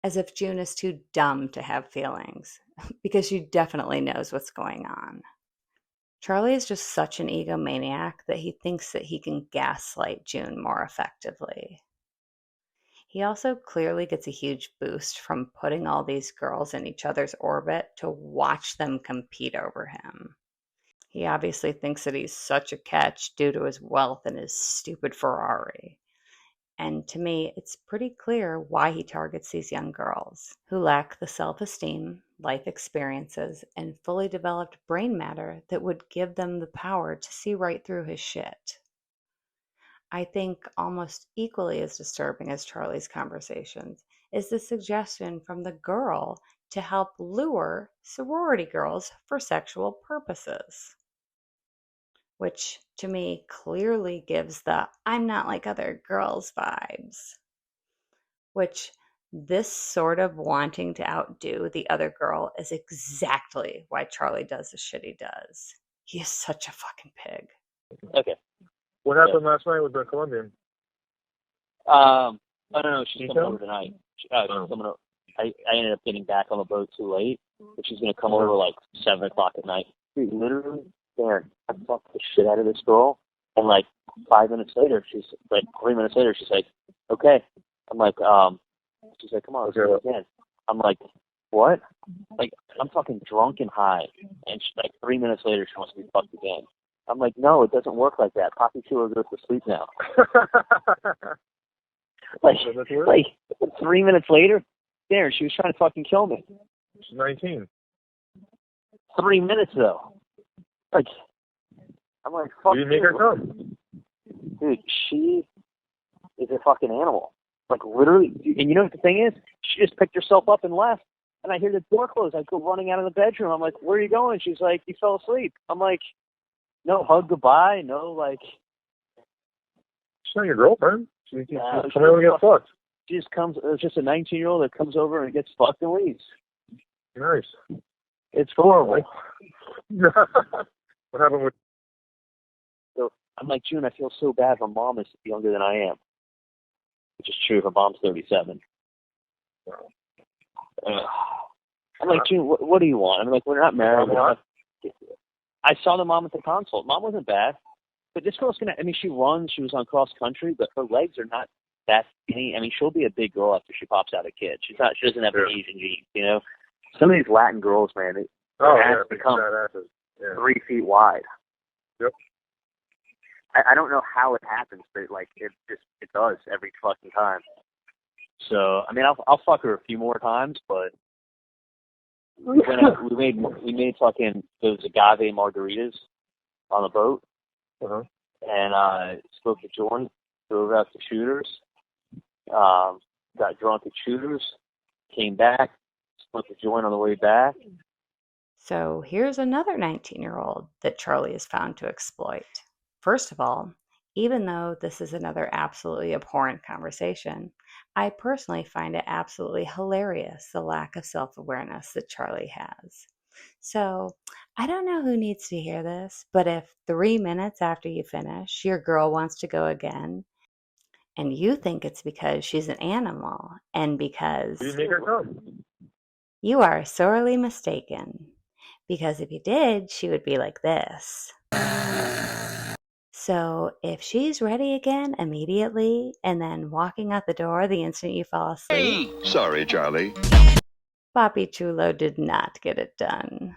As if June is too dumb to have feelings, because she definitely knows what's going on. Charlie is just such an egomaniac that he thinks that he can gaslight June more effectively. He also clearly gets a huge boost from putting all these girls in each other's orbit to watch them compete over him. He obviously thinks that he's such a catch due to his wealth and his stupid Ferrari. And to me, it's pretty clear why he targets these young girls who lack the self-esteem, life experiences, and fully developed brain matter that would give them the power to see right through his shit. I think almost equally as disturbing as Charlie's conversations is the suggestion from the girl to help lure sorority girls for sexual purposes, which to me clearly gives the I'm not like other girls vibes, which this sort of wanting to outdo the other girl is exactly why Charlie does the shit he does. He is such a fucking pig. Okay. What happened last night with the Colombian? I don't know. She's coming over tonight. She's coming over. I ended up getting back on the boat too late, but she's going to come over like 7 o'clock at night. Dude, literally, Darren, I fucked the shit out of this girl, and like 5 minutes later, she's like 3 minutes later, she's like, okay. I'm like, she's like, come on, let's do it again. I'm like, what? Like, I'm fucking drunk and high, and she, like 3 minutes later, she wants to be fucked again. I'm like, no, it doesn't work like that. Poppy Chula goes to sleep now. like 3 minutes later, there, she was trying to fucking kill me. She's 19. 3 minutes though. Like, I'm like, fuck you. Didn't make her come. Dude, she is a fucking animal. Like, literally. And you know what the thing is? She just picked herself up and left. And I hear the door close. I go running out of the bedroom. I'm like, where are you going? She's like, you fell asleep. I'm like, no hug goodbye, no like. She's not your girlfriend. She's coming over to get fucked. She just comes. It's just a 19-year-old that comes over and gets fucked and leaves. Nice. It's horrible. What happened with? So I'm like, June, I feel so bad. Her mom is younger than I am, which is true. Her mom's 37. I'm like, June, what do you want? I'm like, we're not married. I saw the mom at the consult. Mom wasn't bad, but this girl's gonna. I mean, she runs. She was on cross country, but her legs are not that skinny. I mean, she'll be a big girl after she pops out a kid. She's not. She doesn't have an Asian gene, you know. Some of these Latin girls, man, they become 3 feet wide. Yep. I don't know how it happens, but like it does every fucking time. So I mean, I'll fuck her a few more times, but. We made fucking those agave margaritas on the boat, and spoke to Jordan, drove out to Shooters, got drunk at Shooters, came back, spoke to Jordan on the way back. So here's another 19-year-old that Charlie has found to exploit. First of all, even though this is another absolutely abhorrent conversation, I personally find it absolutely hilarious, the lack of self-awareness that Charlie has. So I don't know who needs to hear this, but if 3 minutes after you finish, your girl wants to go again, and you think it's because she's an animal, and because you make her come, you are sorely mistaken. Because if you did, she would be like this. So if she's ready again immediately and then walking out the door the instant you fall asleep. Sorry, Charlie. Papi Chulo did not get it done.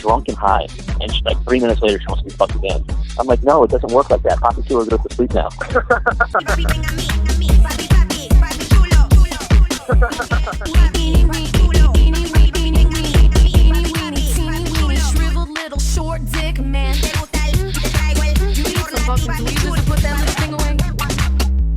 Drunk and high, and she, like 3 minutes later, she wants to be fucked again. I'm like, no, it doesn't work like that. Poppy Chula goes to sleep now. Shriveled little short dick man. You need some fucking tweezers to put that little thing away.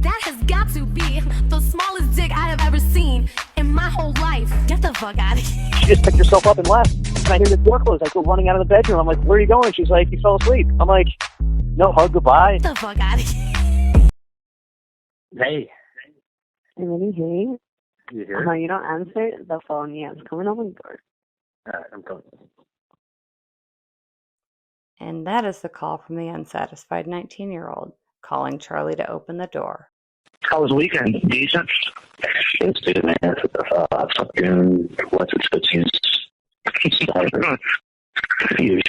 That has got to be the smallest dick I have ever seen in my whole life. Get the fuck out of here. She just picked herself up and left. And I hear the door close. I go running out of the bedroom. I'm like, where are you going? She's like, you fell asleep. I'm like, no hug, goodbye. Get the fuck out of here. Hey. I really hear You hear? you don't answer the phone. Yeah, it's coming on my door. All right, I'm coming. And that is the call from the unsatisfied 19-year-old calling Charlie to open the door. How was the weekend? Decent? It's good, man. Fucking, what's it, Tootsies? Dude,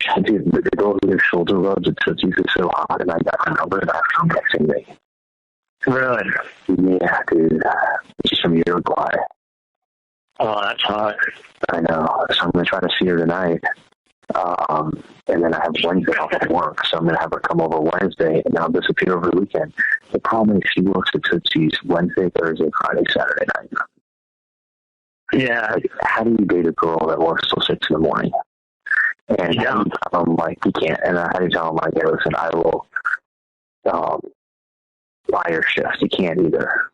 the girl with their shoulder rubs at Tootsies is so hot, and I got the number and I'm texting me. Really? Yeah, dude. She's from Uruguay. Oh, that's hot. I know. So I'm going to try to see her tonight. And then I have Wednesday off at work, so I'm going to have her come over Wednesday, and I'll disappear over the weekend. The problem is she works at Tootsie's Wednesday, Thursday, Friday, Saturday night. Yeah. How do you date a girl that works till 6 in the morning? And yeah. I'm like, you can't. And I had to tell him, like, hey, listen, I will buy your shift. You can't either.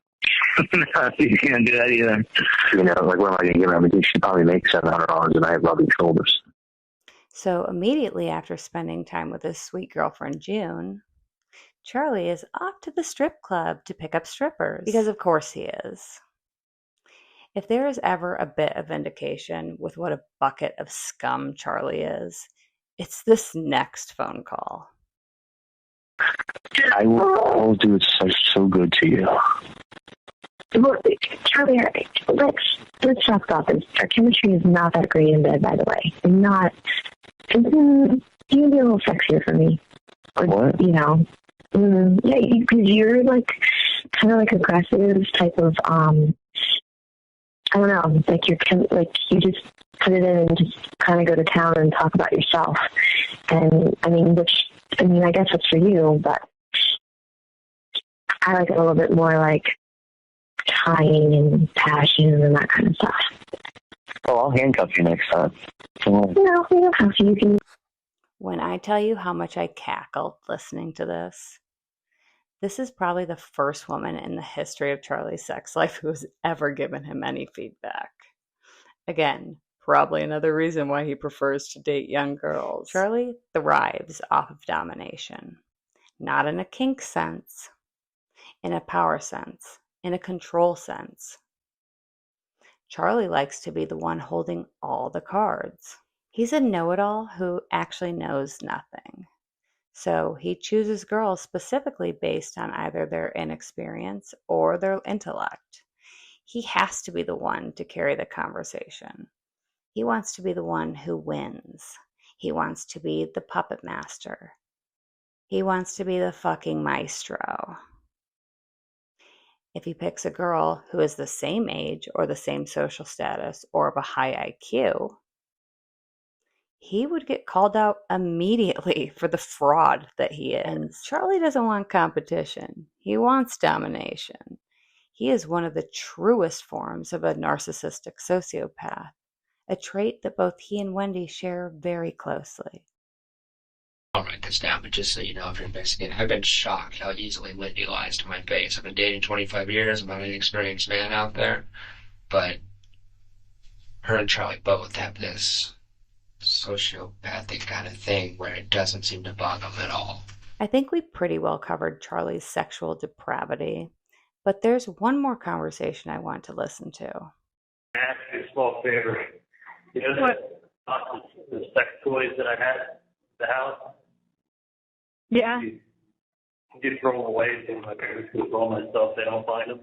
No, you can't do that either. You know, like, what am I going to give her? I mean, she probably makes $700 a night rubbing shoulders. So immediately after spending time with his sweet girlfriend June, Charlie is off to the strip club to pick up strippers. Because of course he is. If there is ever a bit of vindication with what a bucket of scum Charlie is, it's this next phone call. I will do it so good to you. Well, Charlie, let's talk about this. Our chemistry is not that great in bed, by the way. You can be a little sexier for me. Or, what? You know. Yeah, because you're like kind of like aggressive type of, I don't know, like you just put it in and just kind of go to town and talk about yourself. And I mean, I guess it's for you, but I like it a little bit more like tying and passion and that kind of stuff. Oh, I'll handcuff you next time. Come on. No, we don't have to. You can. When I tell you how much I cackled listening to this is probably the first woman in the history of Charlie's sex life who has ever given him any feedback. Again, probably another reason why he prefers to date young girls. Charlie thrives off of domination. Not in a kink sense, in a power sense, in a control sense. Charlie likes to be the one holding all the cards. He's a know-it-all who actually knows nothing. So he chooses girls specifically based on either their inexperience or their intellect. He has to be the one to carry the conversation. He wants to be the one who wins. He wants to be the puppet master. He wants to be the fucking maestro. If he picks a girl who is the same age or the same social status or of a high IQ, he would get called out immediately for the fraud that he is. Charlie doesn't want competition. He wants domination. He is one of the truest forms of a narcissistic sociopath, a trait that both he and Wendi share very closely. I'll write this down, but just so you know, if you're investigating, I've been shocked how easily Wendi lies to my face. I've been dating 25 years. I'm not an experienced man out there, but her and Charlie both have this sociopathic kind of thing where it doesn't seem to bug them at all. I think we pretty well covered Charlie's sexual depravity, but there's one more conversation I want to listen to. Ask you a small favor. You know what? The sex toys that I had at the house? Yeah. You throw them away so my parents can throw myself. They don't find them.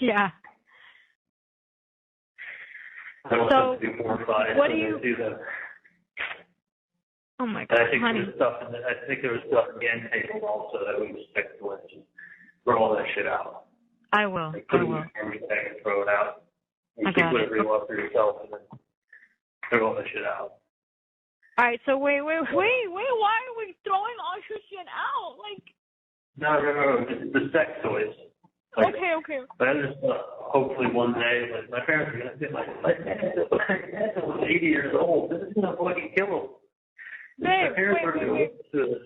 Yeah. I want So, them to be horrified what when do you- they see them. Oh my And God, I think honey. there was stuff in the end table also that we just picked to just throw all that shit out. I will. Like, put I it in will. the garbage bag and throw it out. You I keep got whatever it. you want for yourself and then throw all that shit out. All right. So wait. Why are we throwing all your shit out? Like. No. The sex toys. Like, Okay. But I just hopefully one day, like, my parents are gonna say, my dad was 80 years old. This is gonna fucking kill him. My Babe, parents are wait. gonna listen to this.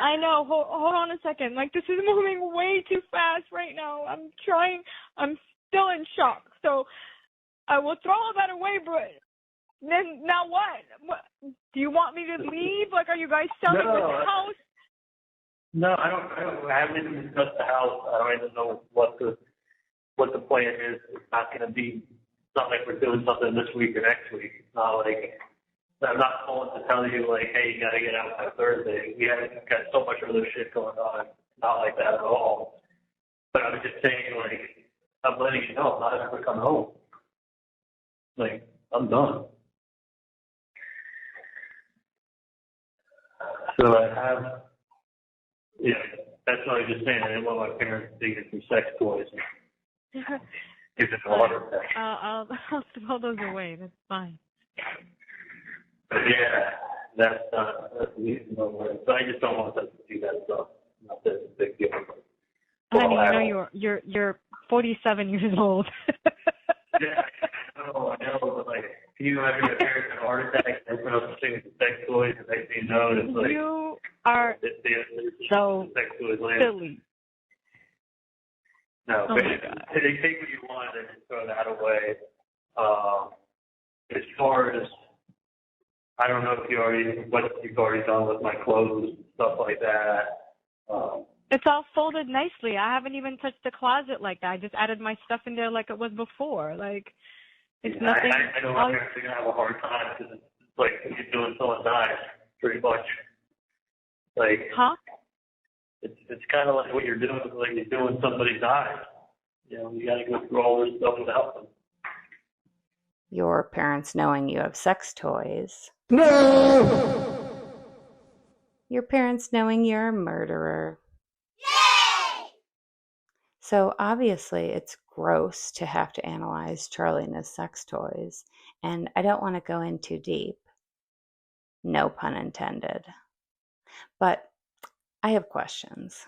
I know. Hold on a second. Like, this is moving way too fast right now. I'm still in shock. So, I will throw all that away, but then now what? Do you want me to leave? Like, are you guys selling No, this house? No, I haven't even discussed the house. I don't even know what the plan is. It's not going to be. It's not like we're doing something this week or next week. It's not like I'm not calling to tell you like, hey, you got to get out by Thursday. We have got so much other shit going on. Not like that at all. But I was just saying, like, I'm letting you know I'm not ever coming home. Like, I'm done. So I have, yeah, that's what I was just saying. I didn't want my parents to dig into sex toys and give them a heart attack. I'll throw those away. That's fine. But yeah, that's no way. So I just don't want them to do that stuff. Not that it's a big deal. Honey, you know you're 47 years old. Yeah, I know, but like, can you imagine your parents have a heart attack and open up the thing with the sex toys and next thing you know, it's like you are so sex toys silly. No, Oh but my God. they take what you want and throw that away. As far as I don't know if what you've already done with my clothes and stuff like that. It's all folded nicely. I haven't even touched the closet like that. I just added my stuff in there like it was before. Like, it's nothing. I know my parents are going to have a hard time because it's like you're doing someone's eyes, pretty much. Like, huh? It's kind of like what you're doing, like you're doing somebody's eyes. You know, you got to go through all this stuff without them. Your parents knowing you have sex toys. No! Your parents knowing you're a murderer. So obviously it's gross to have to analyze Charlie and his sex toys, and I don't want to go in too deep. No pun intended. But I have questions.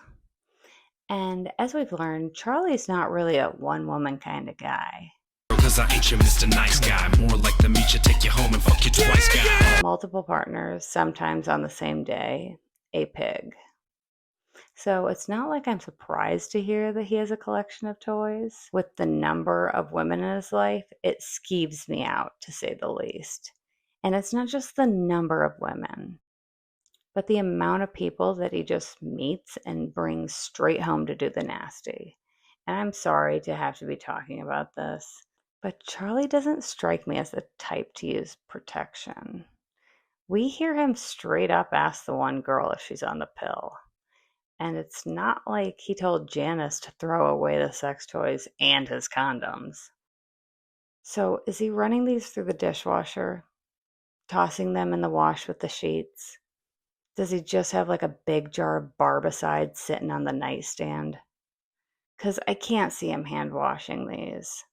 And as we've learned, Charlie's not really a one-woman kind of guy. Cause I ain't your Mr. Nice Guy. More like the meet you, take you home and fuck you twice guy. Multiple partners, sometimes on the same day, a pig. So it's not like I'm surprised to hear that he has a collection of toys. With the number of women in his life, it skeeves me out, to say the least. And it's not just the number of women, but the amount of people that he just meets and brings straight home to do the nasty. And I'm sorry to have to be talking about this, but Charlie doesn't strike me as the type to use protection. We hear him straight up ask the one girl if she's on the pill. And it's not like he told Janice to throw away the sex toys and his condoms. So is he running these through the dishwasher? Tossing them in the wash with the sheets? Does he just have like a big jar of Barbicide sitting on the nightstand? Because I can't see him hand washing these.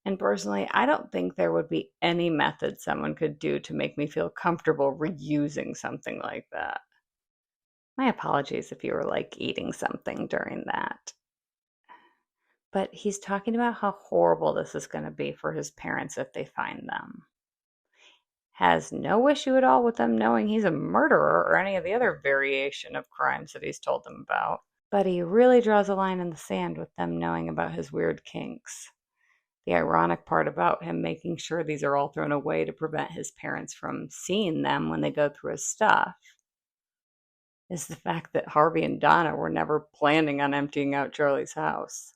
And personally, I don't think there would be any method someone could do to make me feel comfortable reusing something like that. My apologies if you were like eating something during that. But he's talking about how horrible this is going to be for his parents if they find them. Has no issue at all with them knowing he's a murderer or any of the other variation of crimes that he's told them about. But he really draws a line in the sand with them knowing about his weird kinks. The ironic part about him making sure these are all thrown away to prevent his parents from seeing them when they go through his stuff is the fact that Harvey and Donna were never planning on emptying out Charlie's house.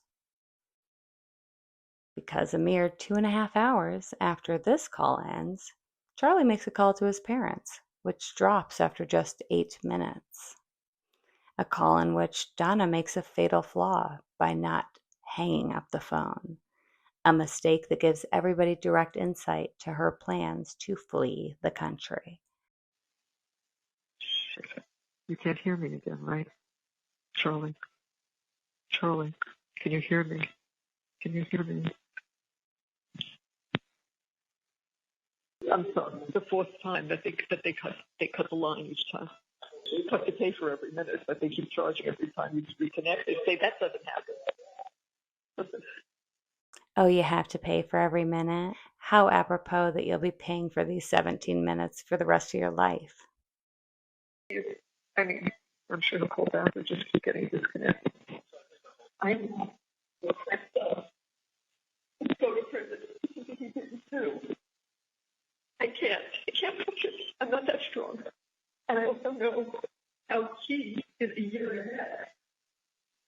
Because a mere 2.5 hours after this call ends, Charlie makes a call to his parents, which drops after just 8 minutes. A call in which Donna makes a fatal flaw by not hanging up the phone. A mistake that gives everybody direct insight to her plans to flee the country. Shit. You can't hear me again, right? Charlie? Charlie, can you hear me? Can you hear me? I'm sorry. The fourth time that they cut the line each time. You have to pay for every minute, but they keep charging every time you reconnect. They say that doesn't happen. Listen. Oh, you have to pay for every minute? How apropos that you'll be paying for these 17 minutes for the rest of your life. I mean, I'm sure he'll call back or just keep getting disconnected. I know. Go to prison. know how he, in a year and a half,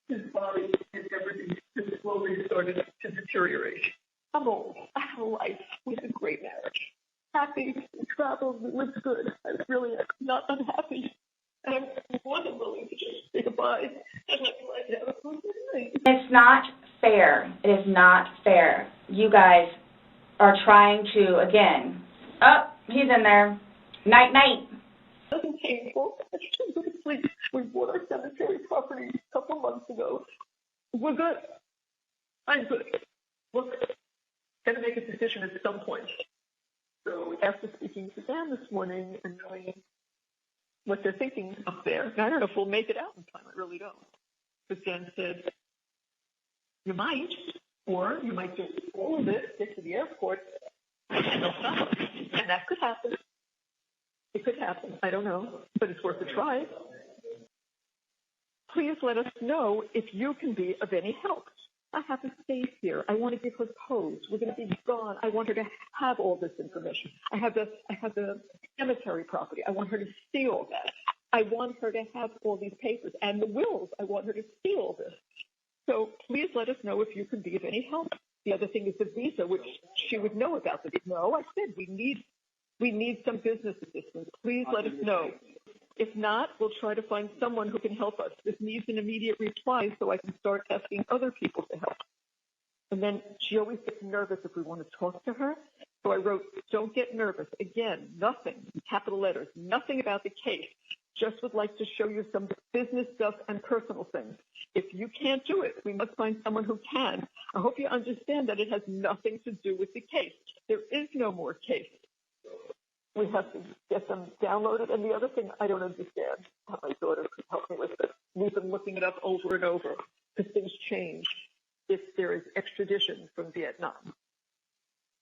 his body and everything has slowly started to deteriorate. I'm old. I have a life. We had a great marriage. Happy, we traveled, we lived good. I was really not unhappy. And I wasn't willing to just say goodbye and let life have a good night. It's not fair. It is not fair. You guys are trying to, again, oh, he's in there. Night, night. It wasn't painful. I should go to sleep. We bought our cemetery property a couple months ago. We're good. I'm good. Look, got to make a decision at some point. So after speaking to Dan this morning and knowing what they're thinking up there, I don't know if we'll make it out in time. I really don't. But Dan said, you might, or you might do all of it, get to the airport, and they'll stop. And that could happen. It could happen. I don't know, but it's worth a try. Please let us know if you can be of any help. I have a space here. I want to give her pose. We're going to be gone. I want her to have all this information. I have the cemetery property. I want her to see all that. I want her to have all these papers and the wills. I want her to see all this. So please let us know if you can be of any help. The other thing is the visa, which she would know about. No, I said we need some business assistance. Please let us know. If not, we'll try to find someone who can help us. This needs an immediate reply so I can start asking other people to help. And then she always gets nervous if we want to talk to her. So I wrote, don't get nervous. Again, nothing, capital letters, nothing about the case. Just would like to show you some business stuff and personal things. If you can't do it, we must find someone who can. I hope you understand that it has nothing to do with the case. There is no more case. We have to get them downloaded. And the other thing I don't understand, how my daughter could help me with this, we've been looking it up over and over because things change if there is extradition from Vietnam.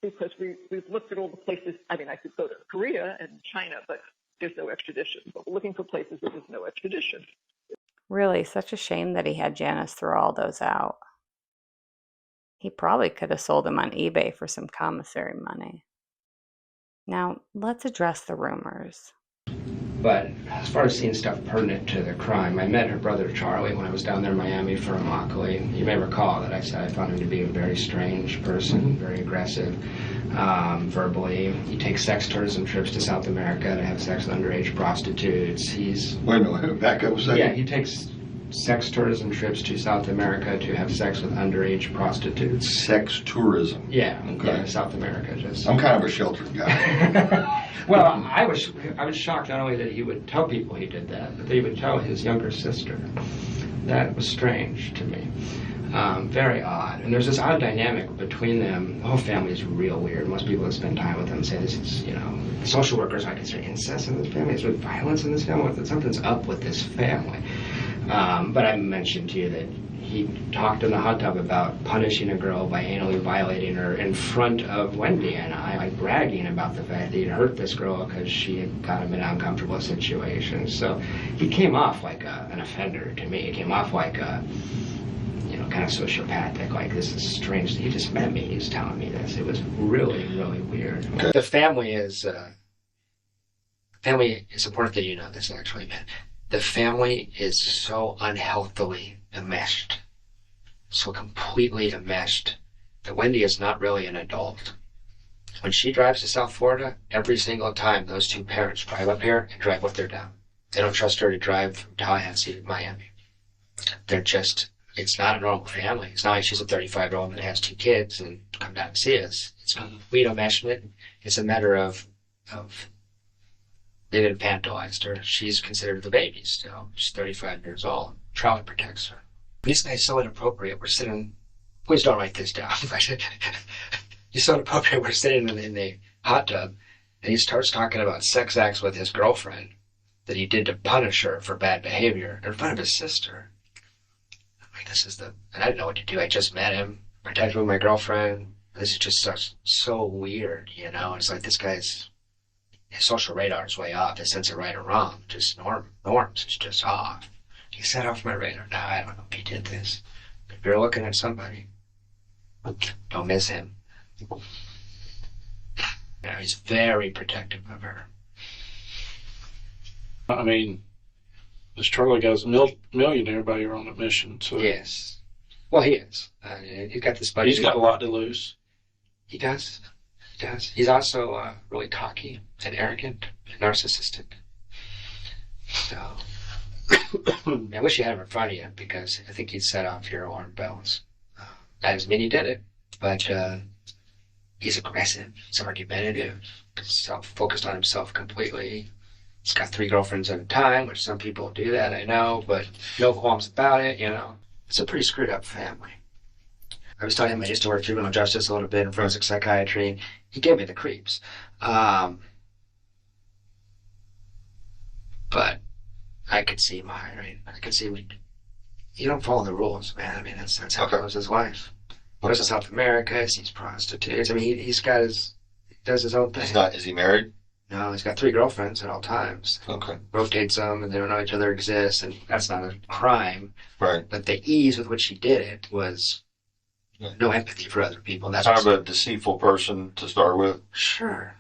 Because we've looked at all the places. I mean, I could go to Korea and China, but there's no extradition. But we're looking for places where there's no extradition. Really, such a shame that he had Janice throw all those out. He probably could have sold them on eBay for some commissary money. Now, let's address the rumors. But as far as seeing stuff pertinent to the crime, I met her brother Charlie when I was down there in Miami for Immokalee. You may recall that I said I found him to be a very strange person, very aggressive, verbally. He takes sex tourism trips to South America to have sex with underage prostitutes. Wait a minute, back up a second. Yeah, he takes sex tourism trips to South America to have sex with underage prostitutes. Sex tourism? Yeah, okay. Yeah, South America. I'm kind of a sheltered guy. Well, I was shocked not only that he would tell people he did that, but that he would tell his younger sister. That was strange to me. Very odd. And there's this odd dynamic between them. The whole family is real weird. Most people that spend time with them say this is, social workers might consider incest in this family. Is there violence in this family? Something's up with this family. But I mentioned to you that he talked in the hot tub about punishing a girl by anally violating her in front of Wendi and I, like bragging about the fact that he'd hurt this girl because she had got him in an uncomfortable situation. So he came off like an offender to me. He came off like a, kind of sociopathic, like this is strange. He just met me. He's telling me this. It was really, really weird. Okay. The family is important that you know this actually, man. The family is so unhealthily enmeshed, so completely enmeshed, that Wendi is not really an adult. When she drives to South Florida, every single time those two parents drive up here and drive with her down. They don't trust her to drive from Tallahassee to Miami. It's not a normal family. It's not like she's a 35-year-old that has 2 kids and come down and see us. It's complete enmeshment. It's a matter of they didn't infantilized her. She's considered the baby still. She's 35 years old. Charlie protects her. This guy's so inappropriate. We're sitting. Please don't write this down. He's so inappropriate. We're sitting in the hot tub, and he starts talking about sex acts with his girlfriend that he did to punish her for bad behavior in front of his sister. I'm like, and I didn't know what to do. I just met him, protected with my girlfriend. This is just so weird, It's like this guy's. His social radar is way off. His sense of right or wrong, just norms, is just off. He set off my radar. Now, I don't know if he did this. If you're looking at somebody, don't miss him. He's very protective of her. I mean, this Charlie guy's a millionaire by your own admission. So Yes. Well, he is. He's got this budget. He's got a lot to lose. He does. He does. He's also really cocky and arrogant and narcissistic. So, I wish you had him in front of you because I think he'd set off your alarm bells. That doesn't mean he did it, but he's aggressive, he's argumentative, focused on himself completely. He's got 3 girlfriends at a time, which some people do that, I know, but no qualms about it, you know. It's a pretty screwed up family. I was telling him I used to work juvenile justice a little bit in forensic psychiatry. He gave me the creeps. But I could see I could see you don't follow the rules, man. I mean, that's how he lives his life. Goes to South America, sees prostitutes. I mean, he does his own thing. Is he married? No, he's got 3 girlfriends at all times. Okay. Rotates them, and they don't know each other exists, and that's not a crime. Right. But the ease with which he did it was no empathy for other people. That's kind of a deceitful person to start with. Sure.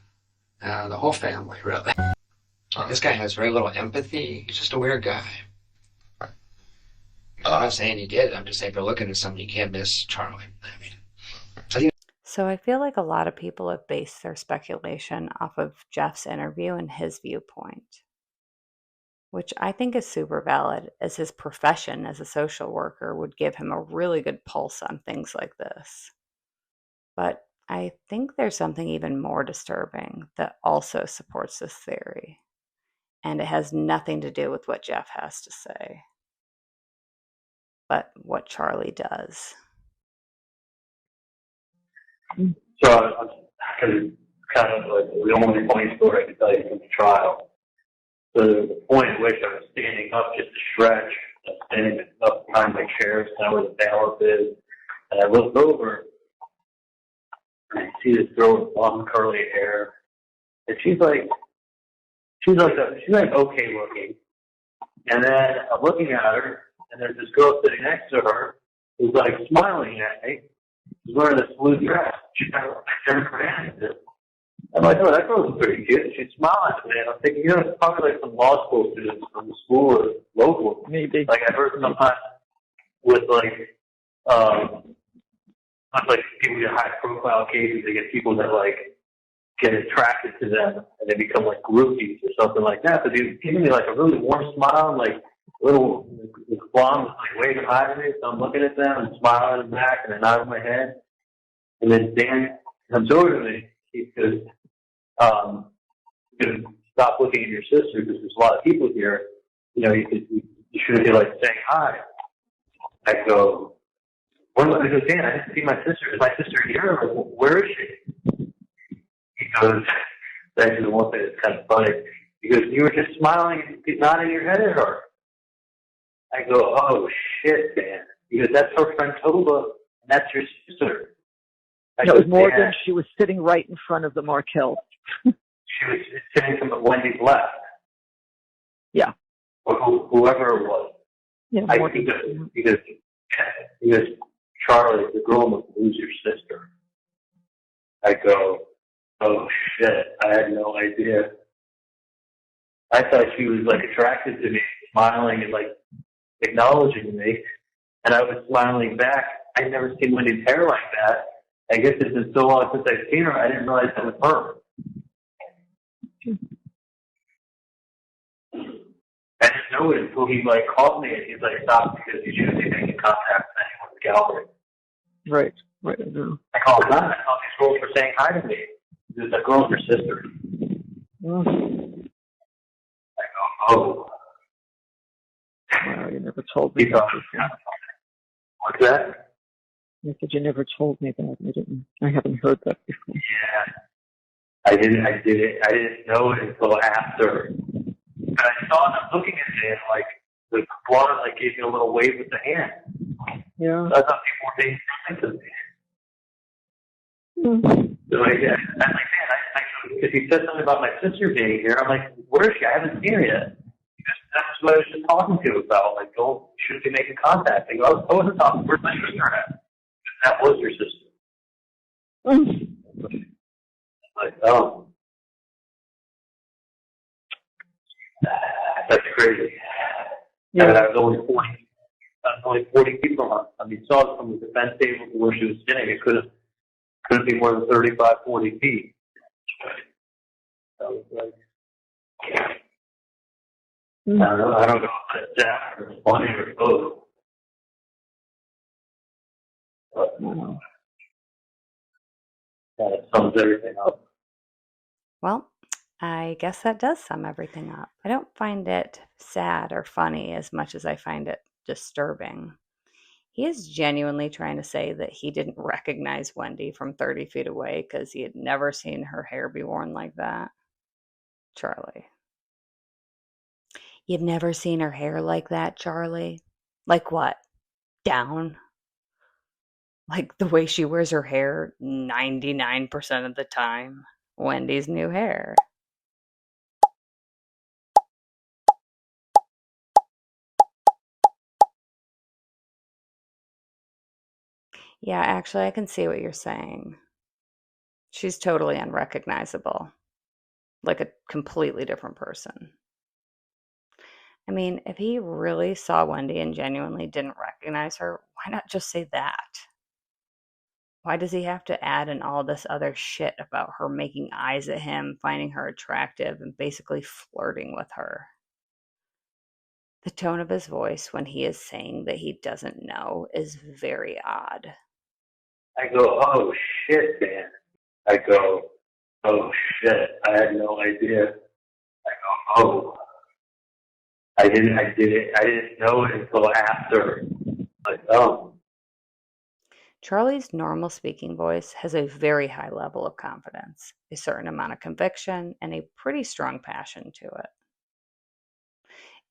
The whole family, really. This guy has very little empathy. He's just a weird guy. I'm not saying he did. I'm just saying if you're looking at somebody, you can't miss Charlie. So I feel like a lot of people have based their speculation off of Jeff's interview and his viewpoint, which I think is super valid, as his profession as a social worker would give him a really good pulse on things like this. But I think there's something even more disturbing that also supports this theory, and it has nothing to do with what Jeff has to say, but what Charlie does. So I kind of like the only funny story I can tell you from the trial. So there was a point at which I was standing up just to stretch. I was standing up behind my chair, kind of where the balance is, and I looked over and I see this girl with long curly hair, and she's like okay looking. And then I'm looking at her, and there's this girl sitting next to her who's like smiling at me. She's wearing this blue dress. She's got a Jennifer Aniston. I'm like, oh, that girl's pretty cute. She's smiling at me. And I'm thinking, it's probably like some law school students from the school or local. Maybe. Like I've heard sometimes with like people get high profile cases, they get people that like get attracted to them and they become like groupies or something like that. But he's giving me like a really warm smile, and like little blonde was like waving hi to me, so I'm looking at them and smiling at them back and I nod my head. And then Dan comes over to me. He says, "You can stop looking at your sister because there's a lot of people here. You know, you shouldn't be like saying hi." I go, "What?" I go, "Dan, I didn't see my sister. Is my sister here? Or where is she?" He goes, "That's actually the one thing that's kind of funny." He goes, "You were just smiling and nodding your head at her." I go, "Oh shit, Dan." He goes, "That's her friend Toba, and that's your sister." No, it was Morgan. She was sitting right in front of the Markel. She was sitting to Wendy's left. Yeah. Or whoever it was. Yeah. He goes, "Charlie, the girl must lose your sister." I go, "Oh shit, I had no idea." I thought she was like attracted to me, smiling and like acknowledging me, and I was smiling back. I'd never seen Wendy's hair like that. I guess it's been so long since I've seen her, I didn't realize that was her. I didn't know it until he like called me and he's like, "Stop, because you shouldn't be making contact with anyone in the gallery." Right. I know. I called him out. I thought these girls were saying hi to me. He goes, "That girl's your sister." I go, "Oh." Wow, you never told me that. What's that? I said you never told me that. I haven't heard that before. Yeah, I didn't know it until after. And I saw them looking at me, and like the blonde like gave me a little wave with the hand. Yeah. So I thought people were being kind to me. So like, yeah, I'm like, man, because he said something about my sister being here. I'm like, where is she? I haven't seen her yet. That's what I was just talking to you about. Like, you shouldn't be making contact. I go, I wasn't talking. Where's my sister at? That was your sister. Like, oh. crazy. Yeah. And I was only 40 people on these saws from the defense table to where she was sitting. It couldn't be more than 35, 40 feet. So it was like, I don't know if that's Jack or funny or both. But, that sums everything up. Well, I guess that does sum everything up. I don't find it sad or funny as much as I find it disturbing. He is genuinely trying to say that he didn't recognize Wendi from 30 feet away because he had never seen her hair be worn like that. Charlie. You've never seen her hair like that, Charlie? Like what? Down? Like the way she wears her hair 99% of the time? Wendi's new hair. Yeah, actually, I can see what you're saying. She's totally unrecognizable. Like a completely different person. I mean, if he really saw Wendi and genuinely didn't recognize her, why not just say that? Why does he have to add in all this other shit about her making eyes at him, finding her attractive, and basically flirting with her? The tone of his voice when he is saying that he doesn't know is very odd. I go, oh shit, man. I go, oh shit, I had no idea. I go, oh. I didn't know it until after. Like, oh. Charlie's normal speaking voice has a very high level of confidence, a certain amount of conviction, and a pretty strong passion to it.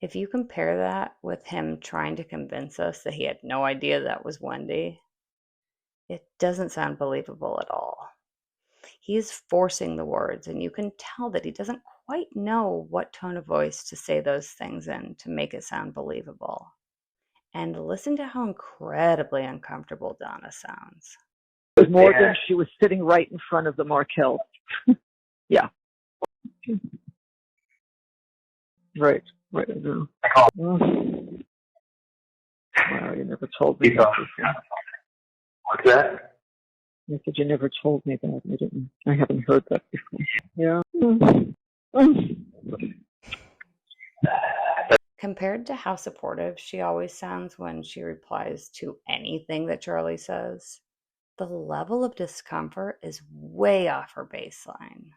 If you compare that with him trying to convince us that he had no idea that was Wendi, it doesn't sound believable at all. He's forcing the words, and you can tell that he doesn't quite know what tone of voice to say those things in to make it sound believable. And listen to how incredibly uncomfortable Donna sounds. Morgan, she was sitting right in front of the Markel. Yeah. Right. I know. Wow, you never told me that. What's that? I said you never told me that. I haven't heard that before. Yeah. Compared to how supportive she always sounds when she replies to anything that Charlie says, the level of discomfort is way off her baseline,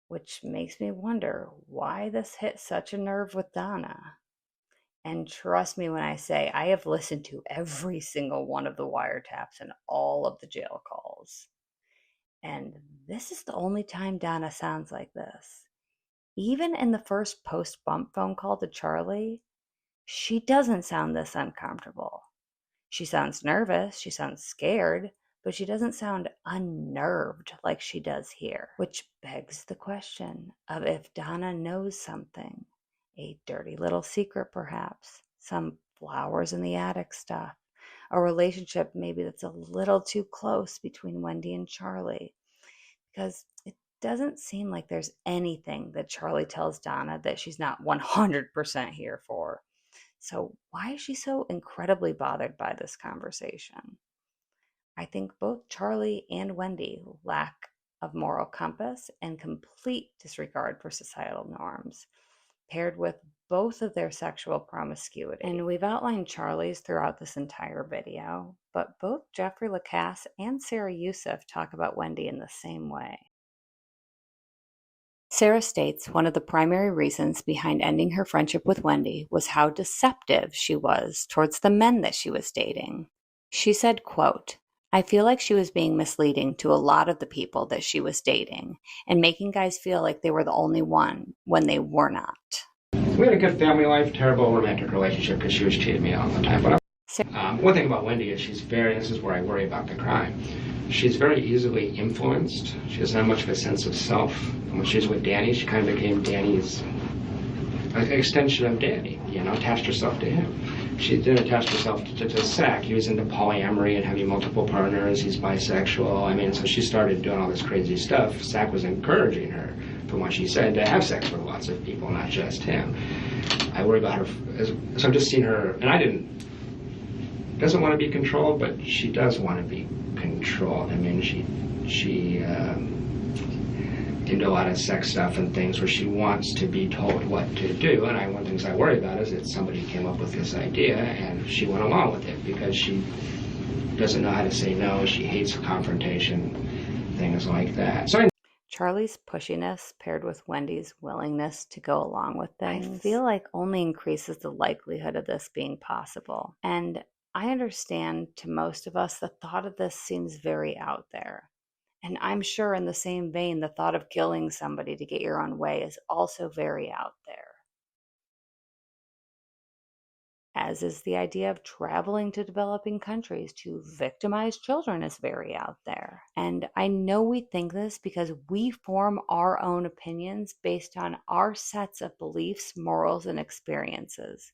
which makes me wonder why this hit such a nerve with Donna. And trust me when I say I have listened to every single one of the wiretaps and all of the jail calls. And this is the only time Donna sounds like this. Even in the first post-bump phone call to Charlie, she doesn't sound this uncomfortable. She sounds nervous, she sounds scared, but she doesn't sound unnerved like she does here. Which begs the question of if Donna knows something. A dirty little secret, perhaps. Some flowers in the attic stuff. A relationship maybe that's a little too close between Wendi and Charlie. Because it doesn't seem like there's anything that Charlie tells Donna that she's not 100% here for. So why is she so incredibly bothered by this conversation? I think both Charlie and Wendi lack of moral compass and complete disregard for societal norms, paired with both of their sexual promiscuity. And we've outlined Charlie's throughout this entire video, but both Jeffrey Lacasse and Sarah Youssef talk about Wendi in the same way. Sarah states one of the primary reasons behind ending her friendship with Wendi was how deceptive she was towards the men that she was dating. She said, quote, I feel like she was being misleading to a lot of the people that she was dating and making guys feel like they were the only one when they were not. We had a good family life, terrible romantic relationship because she was cheating me all the time. But one thing about Wendi is this is where I worry about the crime. She's very easily influenced. She doesn't have much of a sense of self. And when she was with Danny, she kind of became Danny's extension of Danny, attached herself to him. She didn't attach herself to Zach. He was into polyamory and having multiple partners. He's bisexual. So she started doing all this crazy stuff. Zach was encouraging her, from what she said, to have sex with lots of people, not just him. I worry about her. So I'm just seeing her, and doesn't want to be controlled, but she does want to be controlled. I mean, she into a lot of sex stuff and things where she wants to be told what to do. And one of the things I worry about is that somebody came up with this idea and she went along with it because she doesn't know how to say no. She hates confrontation, things like that. So Charlie's pushiness paired with Wendy's willingness to go along with things, I feel like only increases the likelihood of this being possible. And I understand to most of us the thought of this seems very out there. And I'm sure in the same vein, the thought of killing somebody to get your own way is also very out there. As is the idea of traveling to developing countries to victimize children is very out there. And I know we think this because we form our own opinions based on our sets of beliefs, morals, and experiences.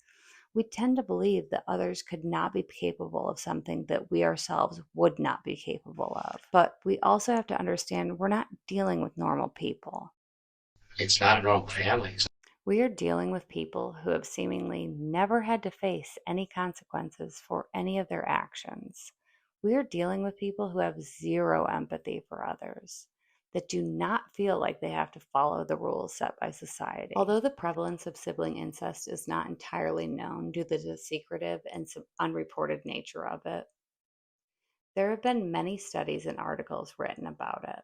We tend to believe that others could not be capable of something that we ourselves would not be capable of. But we also have to understand we're not dealing with normal people. It's not a normal family. We are dealing with people who have seemingly never had to face any consequences for any of their actions. We are dealing with people who have zero empathy for others, that do not feel like they have to follow the rules set by society. Although the prevalence of sibling incest is not entirely known due to the secretive and unreported nature of it, there have been many studies and articles written about it.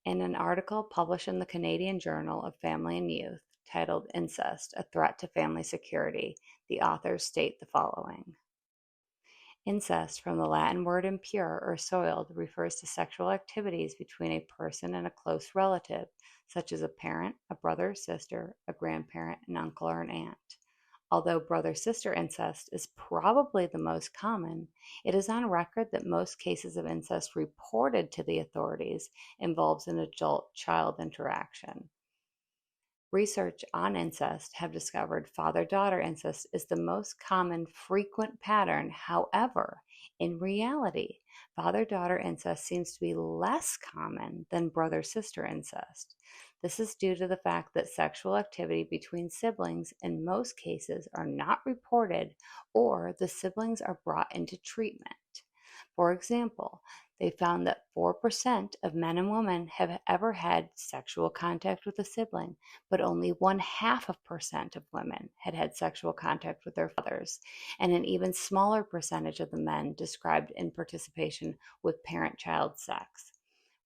In an article published in the Canadian Journal of Family and Youth titled Incest, A Threat to Family Security, the authors state the following. Incest, from the Latin word impure or soiled, refers to sexual activities between a person and a close relative, such as a parent, a brother or sister, a grandparent, an uncle, or an aunt. Although brother-sister incest is probably the most common, it is on record that most cases of incest reported to the authorities involves an adult-child interaction. Research on incest have discovered father-daughter incest is the most common frequent pattern. However, in reality, father-daughter incest seems to be less common than brother-sister incest. This is due to the fact that sexual activity between siblings in most cases are not reported or the siblings are brought into treatment. For example, they found that 4% of men and women have ever had sexual contact with a sibling, but only 0.5% of women had had sexual contact with their fathers, and an even smaller percentage of the men described in participation with parent-child sex.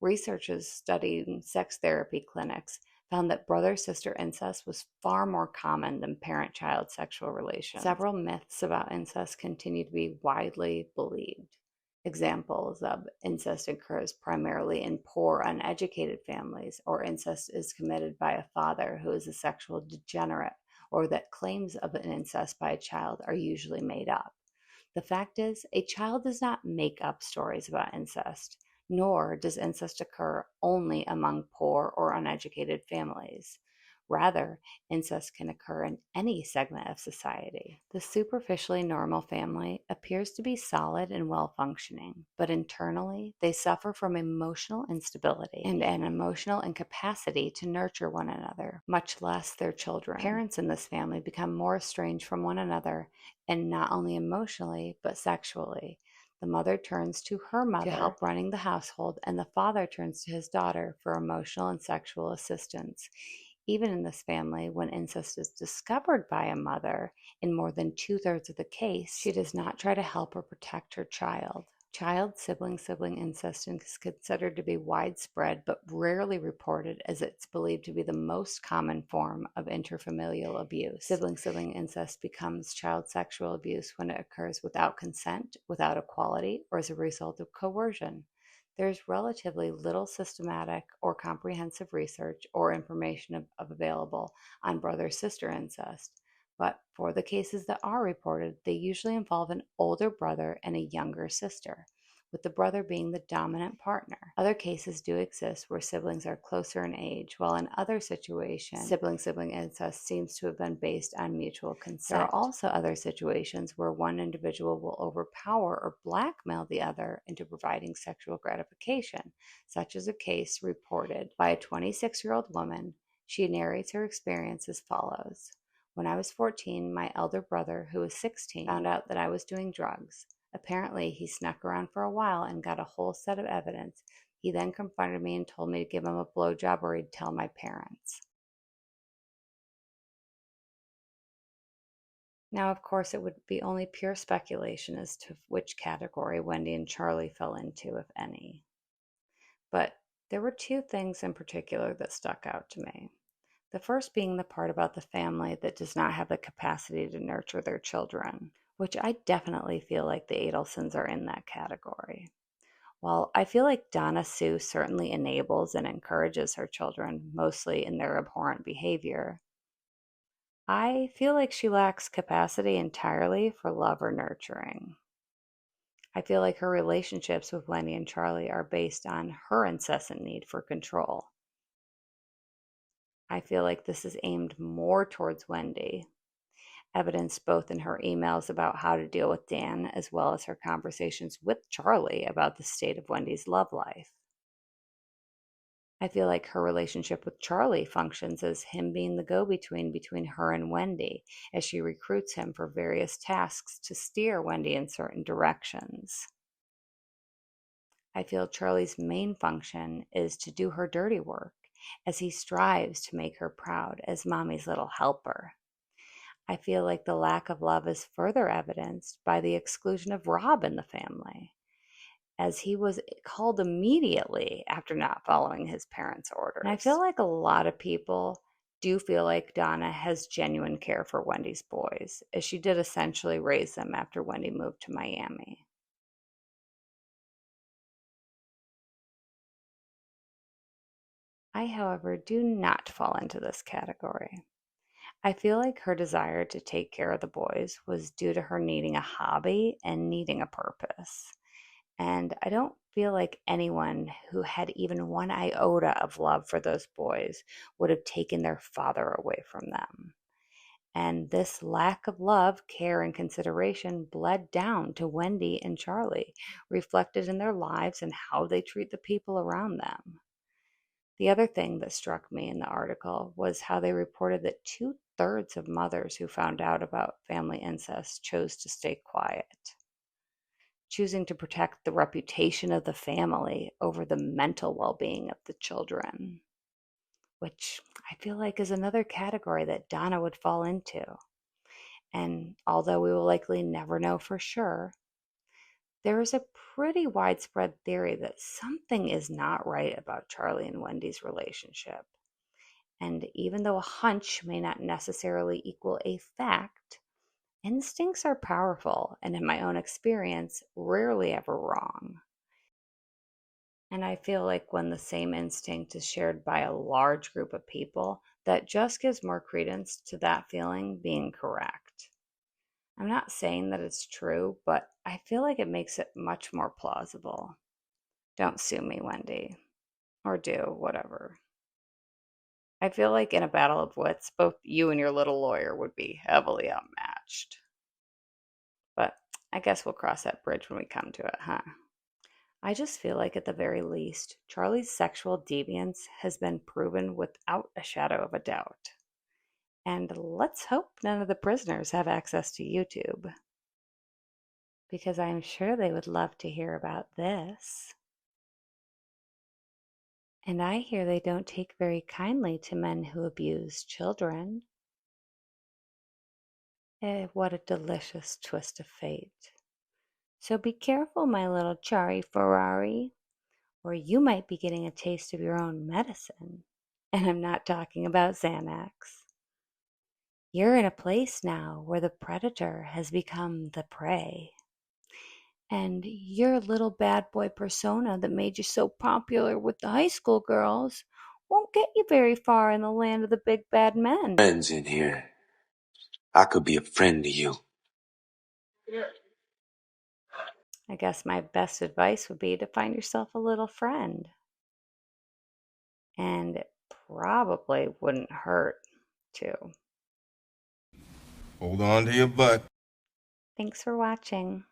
Researchers studying sex therapy clinics found that brother-sister incest was far more common than parent-child sexual relations. Several myths about incest continue to be widely believed. Examples of incest occurs primarily in poor, uneducated families, or incest is committed by a father who is a sexual degenerate, or that claims of an incest by a child are usually made up. The fact is, a child does not make up stories about incest, nor does incest occur only among poor or uneducated families. Rather, incest can occur in any segment of society. The superficially normal family appears to be solid and well-functioning, but internally, they suffer from emotional instability and an emotional incapacity to nurture one another, much less their children. Parents in this family become more estranged from one another, and not only emotionally, but sexually. The mother turns to her mother to help running the household, and the father turns to his daughter for emotional and sexual assistance. Even in this family, when incest is discovered by a mother, in more than 2/3 of the case, she does not try to help or protect her child. Child-sibling incest is considered to be widespread but rarely reported, as it's believed to be the most common form of interfamilial abuse. Sibling incest becomes child sexual abuse when it occurs without consent, without equality, or as a result of coercion. There's relatively little systematic or comprehensive research or information available on brother-sister incest, but for the cases that are reported, they usually involve an older brother and a younger sister, with the brother being the dominant partner. Other cases do exist where siblings are closer in age, while in other situations, sibling incest seems to have been based on mutual consent. There are also other situations where one individual will overpower or blackmail the other into providing sexual gratification, such as a case reported by a 26-year-old woman. She narrates her experience as follows. When I was 14, my elder brother, who was 16, found out that I was doing drugs. Apparently, he snuck around for a while and got a whole set of evidence. He then confronted me and told me to give him a blowjob or he'd tell my parents. Now, of course, it would be only pure speculation as to which category Wendi and Charlie fell into, if any. But there were two things in particular that stuck out to me. The first being the part about the family that does not have the capacity to nurture their children, which I definitely feel like the Adelsons are in that category. While I feel like Donna Sue certainly enables and encourages her children, mostly in their abhorrent behavior, I feel like she lacks capacity entirely for love or nurturing. I feel like her relationships with Wendi and Charlie are based on her incessant need for control. I feel like this is aimed more towards Wendi, evidenced both in her emails about how to deal with Dan as well as her conversations with Charlie about the state of Wendi's love life. I feel like her relationship with Charlie functions as him being the go-between between her and Wendi, as she recruits him for various tasks to steer Wendi in certain directions. I feel Charlie's main function is to do her dirty work, as he strives to make her proud as mommy's little helper. I feel like the lack of love is further evidenced by the exclusion of Rob in the family, as he was called immediately after not following his parents' orders. And I feel like a lot of people do feel like Donna has genuine care for Wendi's boys, as she did essentially raise them after Wendi moved to Miami. I, however, do not fall into this category. I feel like her desire to take care of the boys was due to her needing a hobby and needing a purpose. And I don't feel like anyone who had even one iota of love for those boys would have taken their father away from them. And this lack of love, care, and consideration bled down to Wendi and Charlie, reflected in their lives and how they treat the people around them. The other thing that struck me in the article was how they reported that 2/3 of mothers who found out about family incest chose to stay quiet, choosing to protect the reputation of the family over the mental well-being of the children, which I feel like is another category that Donna would fall into. And although we will likely never know for sure, there is a pretty widespread theory that something is not right about Charlie and Wendi's relationship. And even though a hunch may not necessarily equal a fact, instincts are powerful and, in my own experience, rarely ever wrong. And I feel like when the same instinct is shared by a large group of people, that just gives more credence to that feeling being correct. I'm not saying that it's true, but I feel like it makes it much more plausible. Don't sue me, Wendi. Or do, whatever. I feel like in a battle of wits, both you and your little lawyer would be heavily outmatched. But I guess we'll cross that bridge when we come to it, huh? I just feel like at the very least, Charlie's sexual deviance has been proven without a shadow of a doubt. And let's hope none of the prisoners have access to YouTube, because I'm sure they would love to hear about this. And I hear they don't take very kindly to men who abuse children. What a delicious twist of fate. So be careful, my little Chari Ferrari, or you might be getting a taste of your own medicine. And I'm not talking about Xanax. You're in a place now where the predator has become the prey. And your little bad boy persona that made you so popular with the high school girls won't get you very far in the land of the big bad men. Friends in here. I could be a friend to you. I guess my best advice would be to find yourself a little friend. And it probably wouldn't hurt to. Hold on to your butt. Thanks for watching.